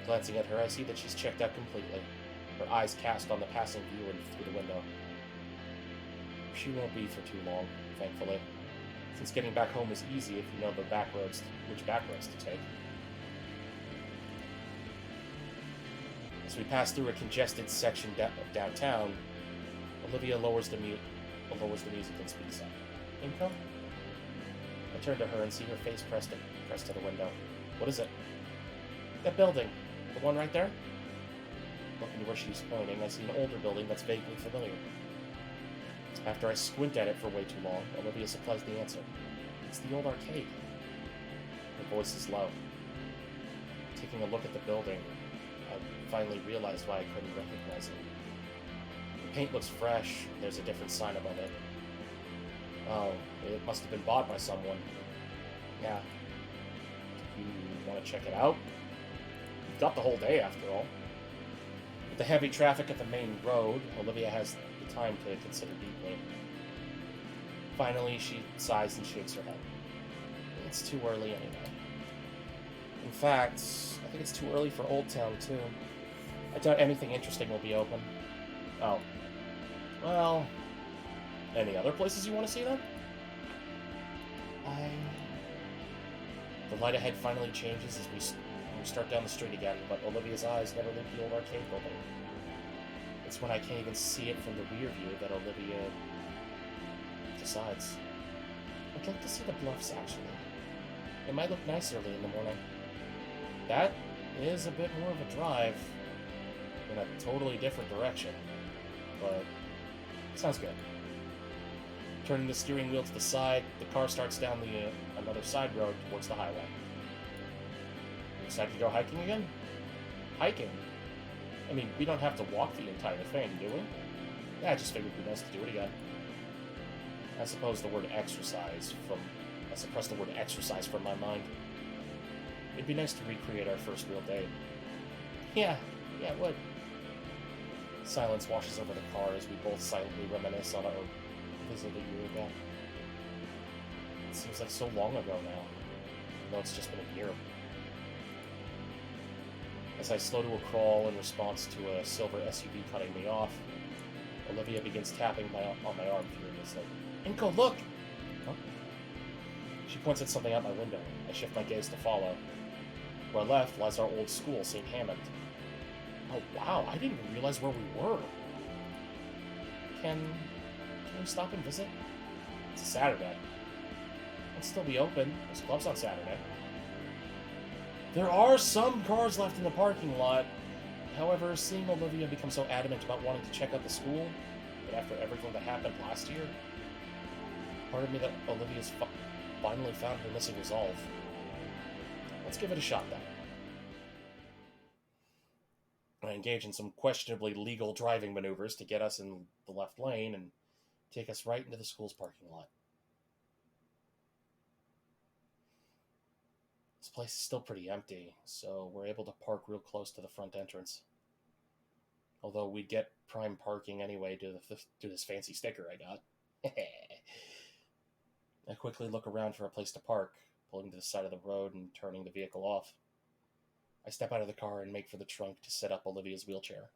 that she's checked out completely, her eyes cast on the passing view and through the window. She won't be for too long, thankfully, since getting back home is easy if you know which back roads to take. As we pass through a congested section of downtown, Olivia lowers the music and speaks up. Inko? I turn to her and see her face pressed to the window. What is it? That building. The one right there? Looking to where she's pointing, I see an older building that's vaguely familiar. After I squint at it for way too long, Olivia supplies the answer. It's the old arcade. Her voice is low. Taking a look at the building, I finally realized why I couldn't recognize it. The paint looks fresh, and there's a different sign above it. Oh, it must have been bought by someone. Yeah. You want to check it out? We've got the whole day, after all. With the heavy traffic at the main road, Olivia has the time to consider deeply. Finally, she sighs and shakes her head. It's too early anyway. In fact, I think it's too early for Old Town, too. I doubt anything interesting will be open. Oh. Well... Any other places you want to see, then? The light ahead finally changes as we start down the street again, but Olivia's eyes never leave the old arcade building. It's when I can't even see it from the rear view that Olivia decides. I'd like to see the bluffs, actually. It might look nice early in the morning. That is a bit more of a drive in a totally different direction, but it sounds good. Turning the steering wheel to the side, the car starts down another side road towards the highway. You excited to go hiking again? Hiking? I mean, we don't have to walk the entire thing, do we? Yeah, I just figured it'd be nice to do it again. I suppressed the word exercise from my mind. It'd be nice to recreate our first real date. Yeah, it would. Silence washes over the car as we both silently reminisce on our visit a year ago. It seems like so long ago now, though it's just been a year. As I slow to a crawl in response to a silver SUV cutting me off, Olivia begins tapping on my arm furiously. Inko, look! Huh? She points at something out my window. I shift my gaze to follow. To our left lies our old school, St. Hammond. Oh wow, I didn't even realize where we were. Can we stop and visit? It's a Saturday. It'll still be open. There's clubs on Saturday. There are some cars left in the parking lot. However, seeing Olivia become so adamant about wanting to check out the school, and after everything that happened last year, part of me that Olivia's finally found her missing resolve. Let's give it a shot then. I engage in some questionably legal driving maneuvers to get us in the left lane and take us right into the school's parking lot. This place is still pretty empty, so we're able to park real close to the front entrance. Although we'd get prime parking anyway due to this fancy sticker I got. I quickly look around for a place to park, pulling to the side of the road and turning the vehicle off. I step out of the car and make for the trunk to set up Olivia's wheelchair.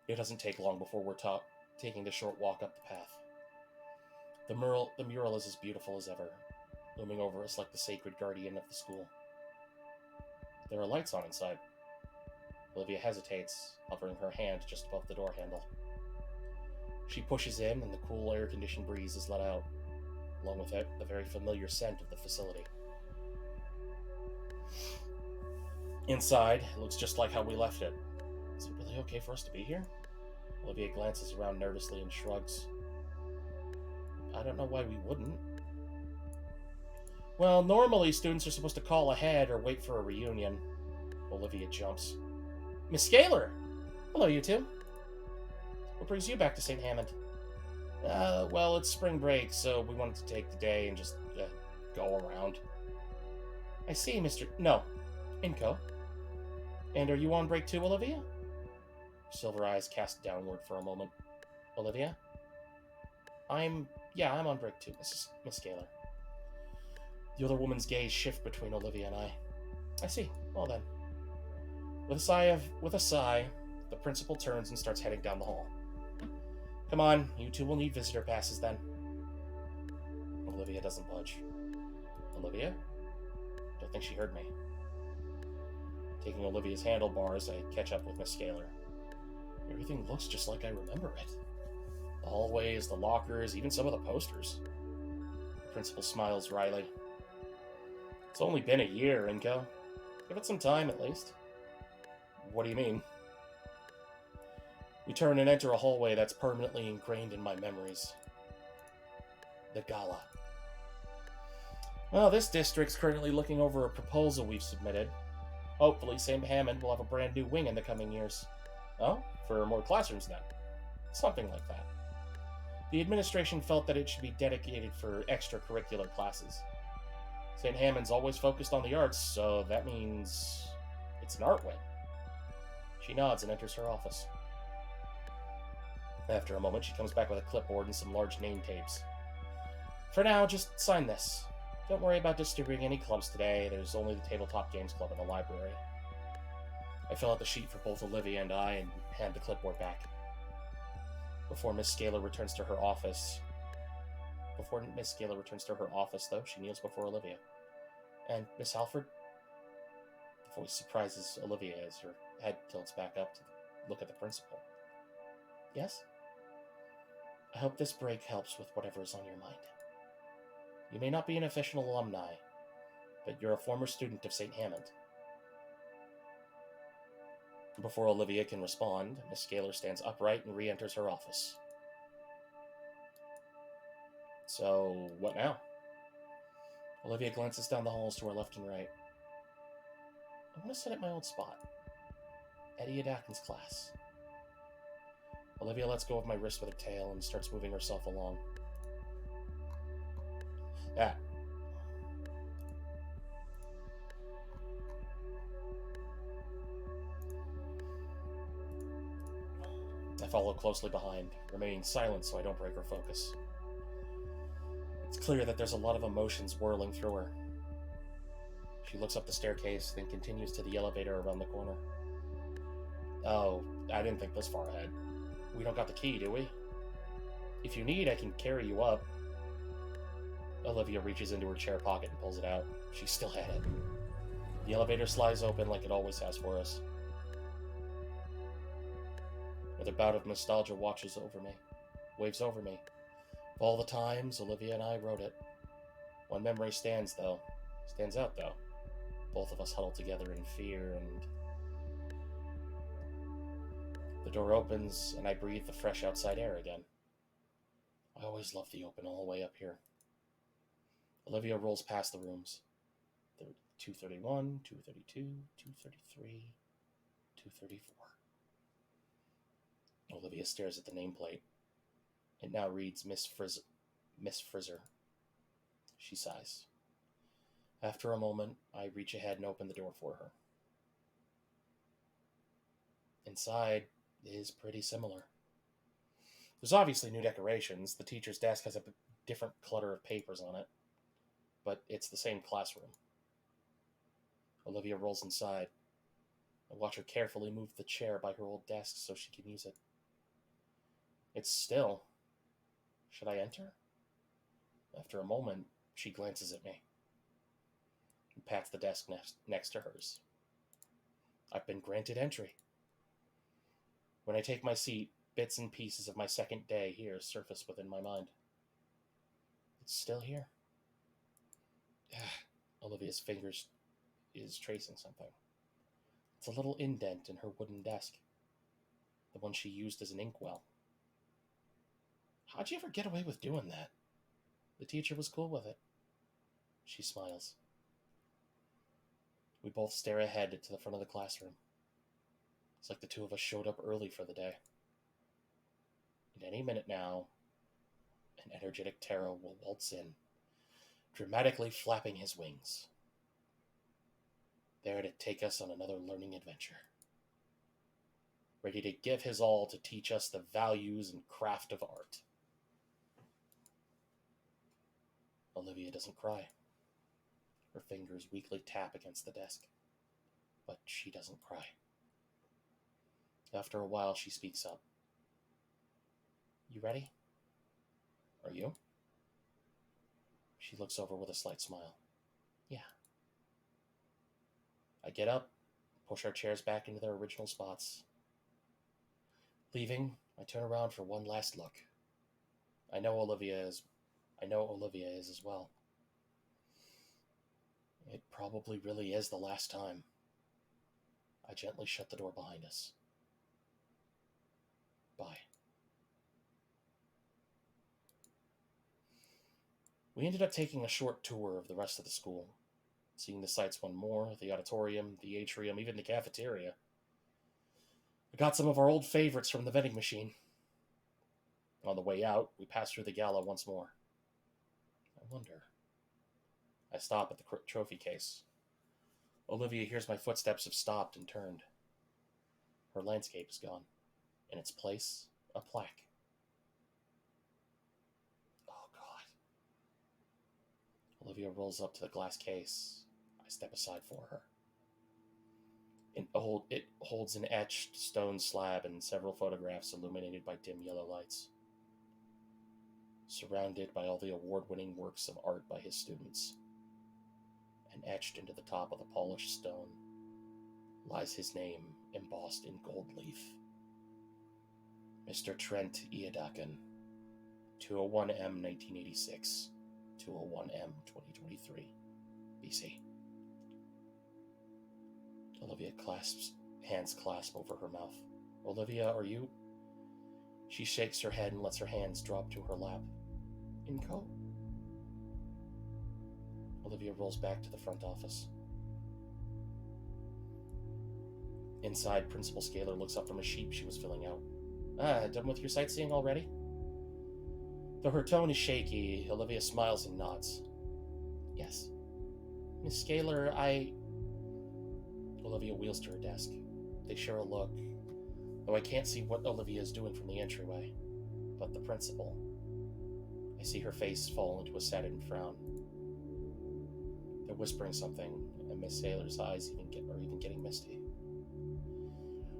It doesn't take long before we're taking the short walk up the path. The mural is as beautiful as ever, looming over us like the sacred guardian of the school. There are lights on inside. Olivia hesitates, hovering her hand just above the door handle. She pushes in, and the cool air-conditioned breeze is let out, along with it, the very familiar scent of the facility. Inside, it looks just like how we left it. Is it really okay for us to be here? Olivia glances around nervously and shrugs. I don't know why we wouldn't. Well, normally students are supposed to call ahead or wait for a reunion. Olivia jumps. Miss Scaler! Hello, you two. What brings you back to St. Hammond? Well, it's spring break, so we wanted to take the day and just go around. I see, Inko. And are you on break too, Olivia? Silver eyes cast downward for a moment. Olivia? I'm on break too, Miss Scaler. The other woman's gaze shifts between Olivia and I. I see. Well then. With a sigh, the principal turns and starts heading down the hall. Come on, you two will need visitor passes then. Olivia doesn't budge. Olivia? Don't think she heard me. Taking Olivia's handlebars, I catch up with Miss Scaler. Everything looks just like I remember it. The hallways, the lockers, even some of the posters. principal smiles wryly. It's only been a year, Inko. Give it some time, at least. What do you mean? We turn and enter a hallway that's permanently ingrained in my memories. The gala. Well, this district's currently looking over a proposal we've submitted. Hopefully, St. Hammond will have a brand new wing in the coming years. Oh, for more classrooms then. Something like that. The administration felt that it should be dedicated for extracurricular classes. St. Hammond's always focused on the arts, so that means it's an art wing. She nods and enters her office. After a moment, she comes back with a clipboard and some large name tapes. For now, just sign this. Don't worry about distributing any clubs today. There's only the Tabletop Games Club in the library. I fill out the sheet for both Olivia and I and hand the clipboard back. Before Miss Scaler returns to her office, though, she kneels before Olivia. And Miss Halford? The voice surprises Olivia as her head tilts back up to look at the principal. Yes? I hope this break helps with whatever is on your mind. You may not be an official alumni, but you're a former student of St. Hammond. Before Olivia can respond, Miss Scaler stands upright and re-enters her office. So, what now? Olivia glances down the halls to her left and right. I want to sit at my old spot. Eddie Adakin's class. Olivia lets go of my wrist with her tail and starts moving herself along. Ah. I follow closely behind, remaining silent so I don't break her focus. It's clear that there's a lot of emotions whirling through her. She looks up the staircase, then continues to the elevator around the corner. Oh, I didn't think this far ahead. We don't got the key, do we? If you need, I can carry you up. Olivia reaches into her chair pocket and pulls it out. She still had it. The elevator slides open like it always has for us. Another bout of nostalgia waves over me. Of all the times Olivia and I wrote it. One memory stands out though. Both of us huddled together in fear, and the door opens and I breathe the fresh outside air again. I always loved the open hallway up here. Olivia rolls past the rooms. 231, 232, 233, 234. Olivia stares at the nameplate. It now reads Miss Frizzer. She sighs. After a moment, I reach ahead and open the door for her. Inside is pretty similar. There's obviously new decorations. The teacher's desk has a different clutter of papers on it, but it's the same classroom. Olivia rolls inside. I watch her carefully move the chair by her old desk so she can use it. It's still. Should I enter? After a moment, she glances at me and pats the desk next to hers. I've been granted entry. When I take my seat, bits and pieces of my second day here surface within my mind. It's still here. Olivia's fingers is tracing something. It's a little indent in her wooden desk. The one she used as an inkwell. How'd you ever get away with doing that? The teacher was cool with it. She smiles. We both stare ahead to the front of the classroom. It's like the two of us showed up early for the day. And any minute now, an energetic Taro will waltz in, dramatically flapping his wings. There to take us on another learning adventure. Ready to give his all to teach us the values and craft of art. Olivia doesn't cry. Her fingers weakly tap against the desk, but she doesn't cry. After a while, she speaks up. You ready? Are you? She looks over with a slight smile. Yeah. I get up, push our chairs back into their original spots. Leaving, I turn around for one last look. I know Olivia is I know Olivia is as well. It probably really is the last time. I gently shut the door behind us. Bye. We ended up taking a short tour of the rest of the school, seeing the sights one more, the auditorium, the atrium, even the cafeteria. I got some of our old favorites from the vending machine. On the way out, we passed through the gala once more. I wonder. I stop at the trophy case. Olivia hears my footsteps have stopped and turned. Her landscape is gone. In its place, a plaque. Oh, God. Olivia rolls up to the glass case. I step aside for her. It holds an etched stone slab and several photographs illuminated by dim yellow lights. Surrounded by all the award-winning works of art by his students. And etched into the top of the polished stone lies his name embossed in gold leaf. Mr. Trent Iadakan, 201M 1986, 201M 2023, BC. Olivia hands clasp over her mouth. Olivia, are you? She shakes her head and lets her hands drop to her lap. Inco? Olivia rolls back to the front office. Inside, Principal Scaler looks up from a sheet she was filling out. Done with your sightseeing already? Though her tone is shaky, Olivia smiles and nods. Yes. Miss Scaler, Olivia wheels to her desk. They share a look, though I can't see what Olivia is doing from the entryway. But the principal. I see her face fall into a saddened frown. They're whispering something, and Miss Scaler's eyes are even getting misty.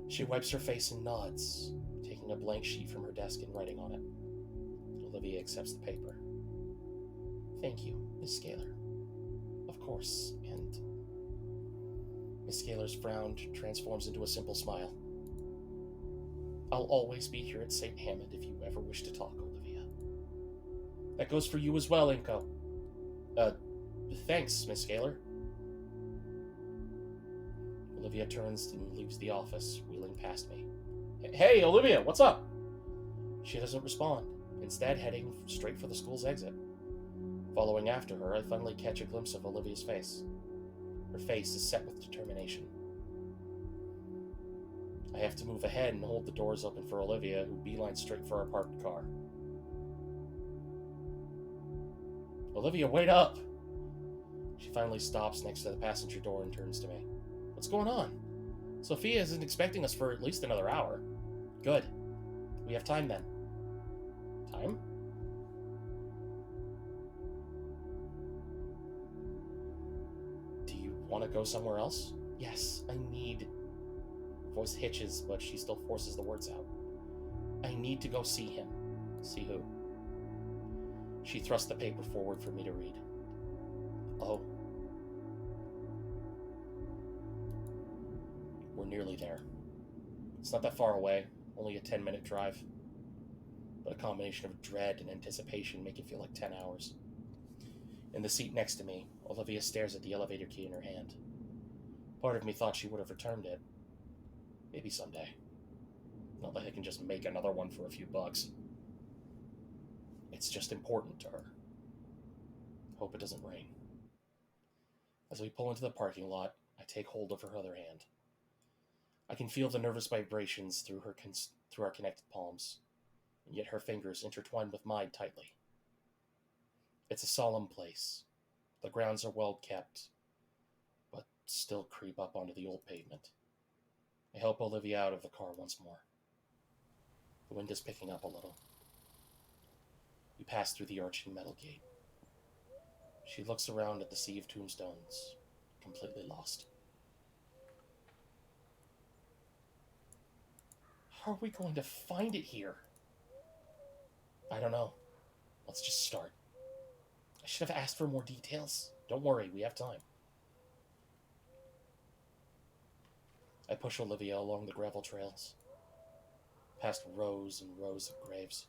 She wipes her face and nods, taking a blank sheet from her desk and writing on it. Olivia accepts the paper. Thank you, Miss Scaler. Of course, and Miss Scaler's frown transforms into a simple smile. I'll always be here at St. Hammond if you ever wish to talk, Olivia. That goes for you as well, Inco. Thanks, Miss Scaler. Olivia turns and leaves the office, wheeling past me. Hey, Olivia, what's up? She doesn't respond, instead heading straight for the school's exit. Following after her, I finally catch a glimpse of Olivia's face. Her face is set with determination. I have to move ahead and hold the doors open for Olivia, who beelines straight for our parked car. Olivia, wait up! She finally stops next to the passenger door and turns to me. What's going on? Sophia isn't expecting us for at least another hour. Good. We have time then. Time? Do you want to go somewhere else? Yes, I need... Her voice hitches, but she still forces the words out. I need to go see him. See who? She thrusts the paper forward for me to read. Oh. We're nearly there. It's not that far away, only a 10-minute drive. But a combination of dread and anticipation make it feel like 10 hours. In the seat next to me, Olivia stares at the elevator key in her hand. Part of me thought she would have returned it. Maybe someday. Not that I can just make another one for a few bucks. It's just important to her. Hope it doesn't rain. As we pull into the parking lot, I take hold of her other hand. I can feel the nervous vibrations through our connected palms, and yet her fingers intertwine with mine tightly. It's a solemn place. The grounds are well kept, but still creep up onto the old pavement. I help Olivia out of the car once more. The wind is picking up a little. We pass through the arching metal gate. She looks around at the sea of tombstones, completely lost. How are we going to find it here? I don't know. Let's just start. I should have asked for more details. Don't worry, we have time. I push Olivia along the gravel trails, past rows and rows of graves.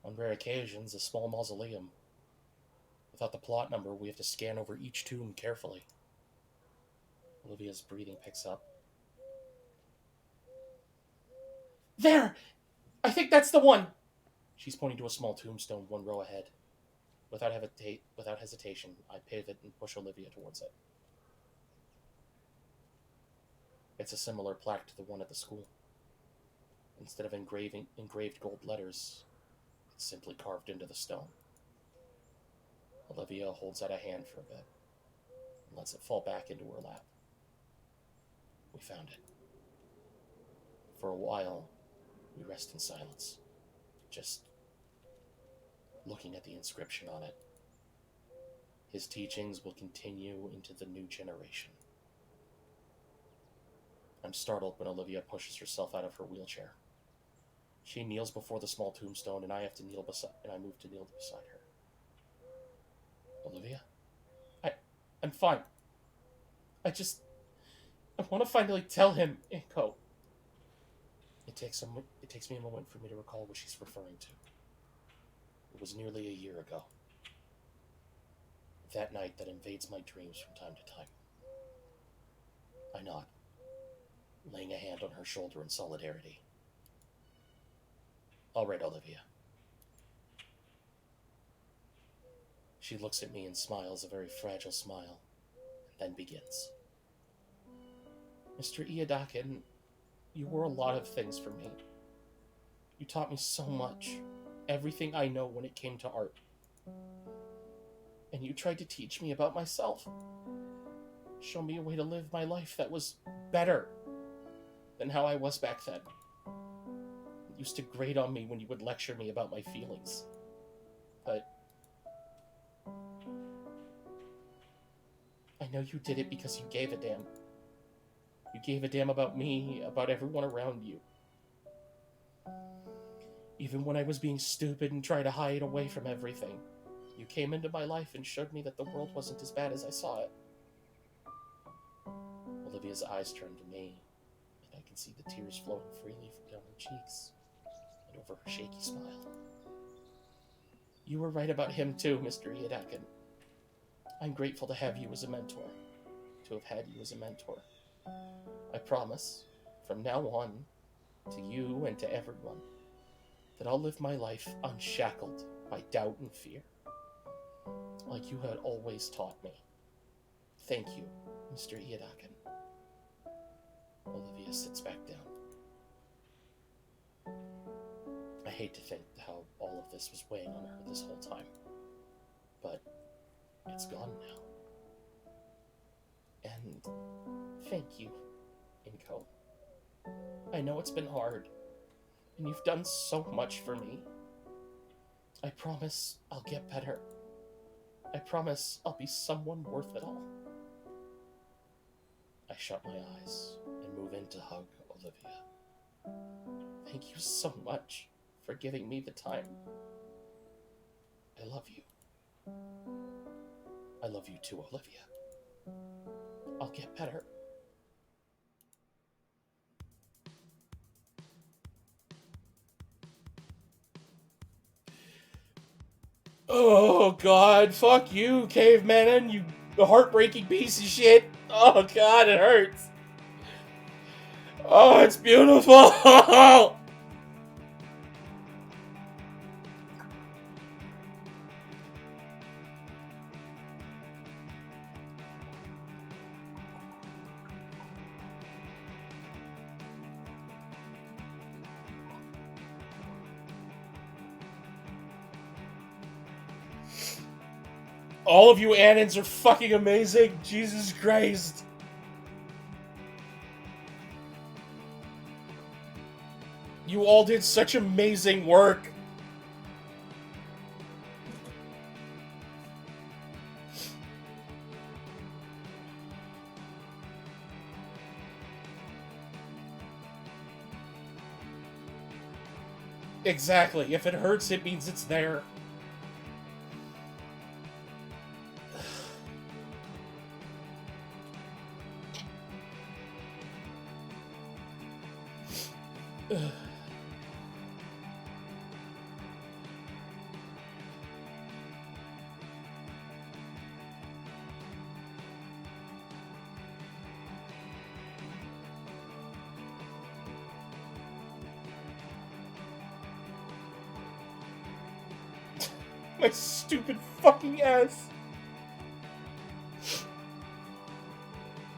On rare occasions, a small mausoleum. Without the plot number, we have to scan over each tomb carefully. Olivia's breathing picks up. There! I think that's the one! She's pointing to a small tombstone 1 row ahead. Without hesitation, I pivot and push Olivia towards it. It's a similar plaque to the one at the school. Instead of engraved gold letters, it's simply carved into the stone. Olivia holds out a hand for a bit and lets it fall back into her lap. We found it. For a while, we rest in silence, just looking at the inscription on it. His teachings will continue into the new generation. I'm startled when Olivia pushes herself out of her wheelchair. She kneels before the small tombstone, and I move to kneel beside her. Olivia? I'm fine. I want to finally tell him, Inko. It takes me a moment for me to recall what she's referring to. It was nearly a year ago. That night that invades my dreams from time to time. I nod, laying a hand on her shoulder in solidarity. All right, Olivia. She looks at me and smiles a very fragile smile, and then begins. Mr. Iadakin, you were a lot of things for me. You taught me so much, everything I know when it came to art. And you tried to teach me about myself. Show me a way to live my life that was better than how I was back then. You used to grate on me when you would lecture me about my feelings. But I know you did it because you gave a damn. You gave a damn about me, about everyone around you. Even when I was being stupid and trying to hide away from everything, you came into my life and showed me that the world wasn't as bad as I saw it. Olivia's eyes turn to me, and I can see the tears flowing freely from down her cheeks and over her shaky smile. You were right about him too, Mr. Iadakin. I'm grateful to have you as a mentor, to have had you as a mentor. I promise, from now on, to you and to everyone, that I'll live my life unshackled by doubt and fear, like you had always taught me. Thank you, Mr. Iadakin. Olivia sits back down. I hate to think how all of this was weighing on her this whole time, but it's gone now. And thank you, Inko. I know it's been hard, and you've done so much for me. I promise I'll get better. I promise I'll be someone worth it all. I shut my eyes and move in to hug Olivia. Thank you so much for giving me the time. I love you. I love you too, Olivia. I'll get better. Oh, God. Fuck you, caveman. You heartbreaking piece of shit. Oh, God, it hurts. Oh, it's beautiful. All of you Annans are fucking amazing. Jesus Christ. You all did such amazing work. Exactly. If it hurts, it means it's there. My stupid fucking ass.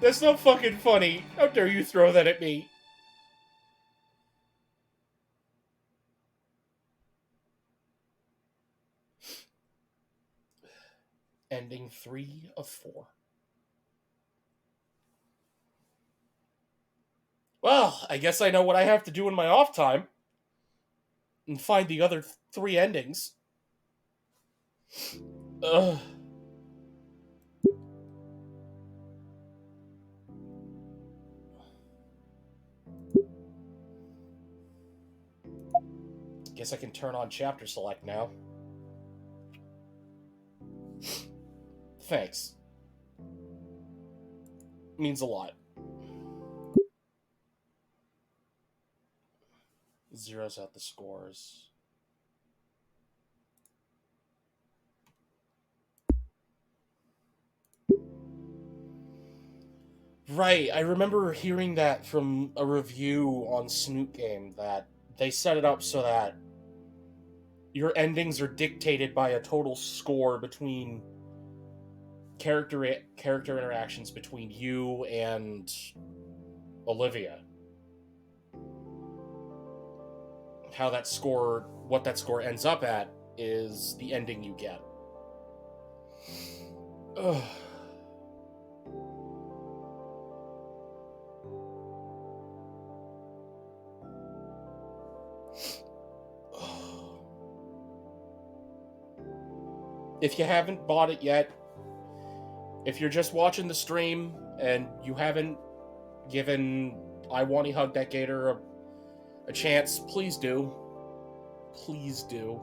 That's not fucking funny. How dare you throw that at me? Ending 3 of 4. Well, I guess I know what I have to do in my off time. And find the other 3 endings. Ugh. Guess I can turn on chapter select now. Thanks. Means a lot. Zeros out the scores. Right, I remember hearing that from a review on Snoot Game that they set it up so that your endings are dictated by a total score between character interactions between you and Olivia. What that score ends up at is the ending you get. Ugh. If you haven't bought it yet, if you're just watching the stream and you haven't given I Want to Hug That Gator a chance, please do. Please do.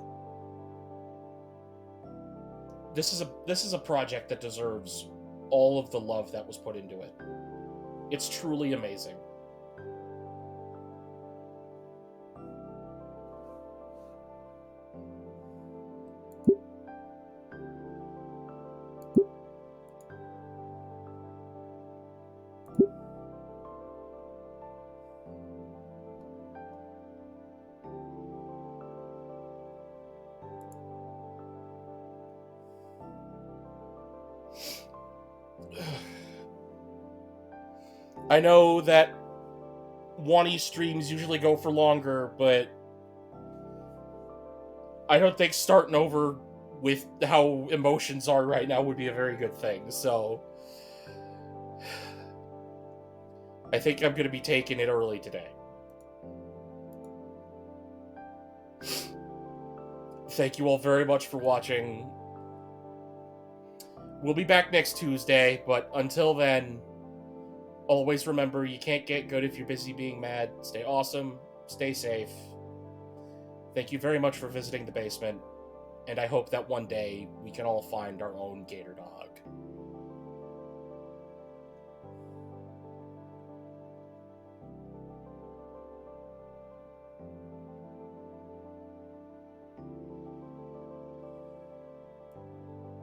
This is a project that deserves all of the love that was put into it. It's truly amazing. I know that Wani streams usually go for longer, but I don't think starting over with how emotions are right now would be a very good thing, so I think I'm going to be taking it early today. Thank you all very much for watching. We'll be back next Tuesday, but until then, always remember you can't get good if you're busy being mad. Stay awesome, stay safe. Thank you very much for visiting the basement, and I hope that one day we can all find our own gator to hug.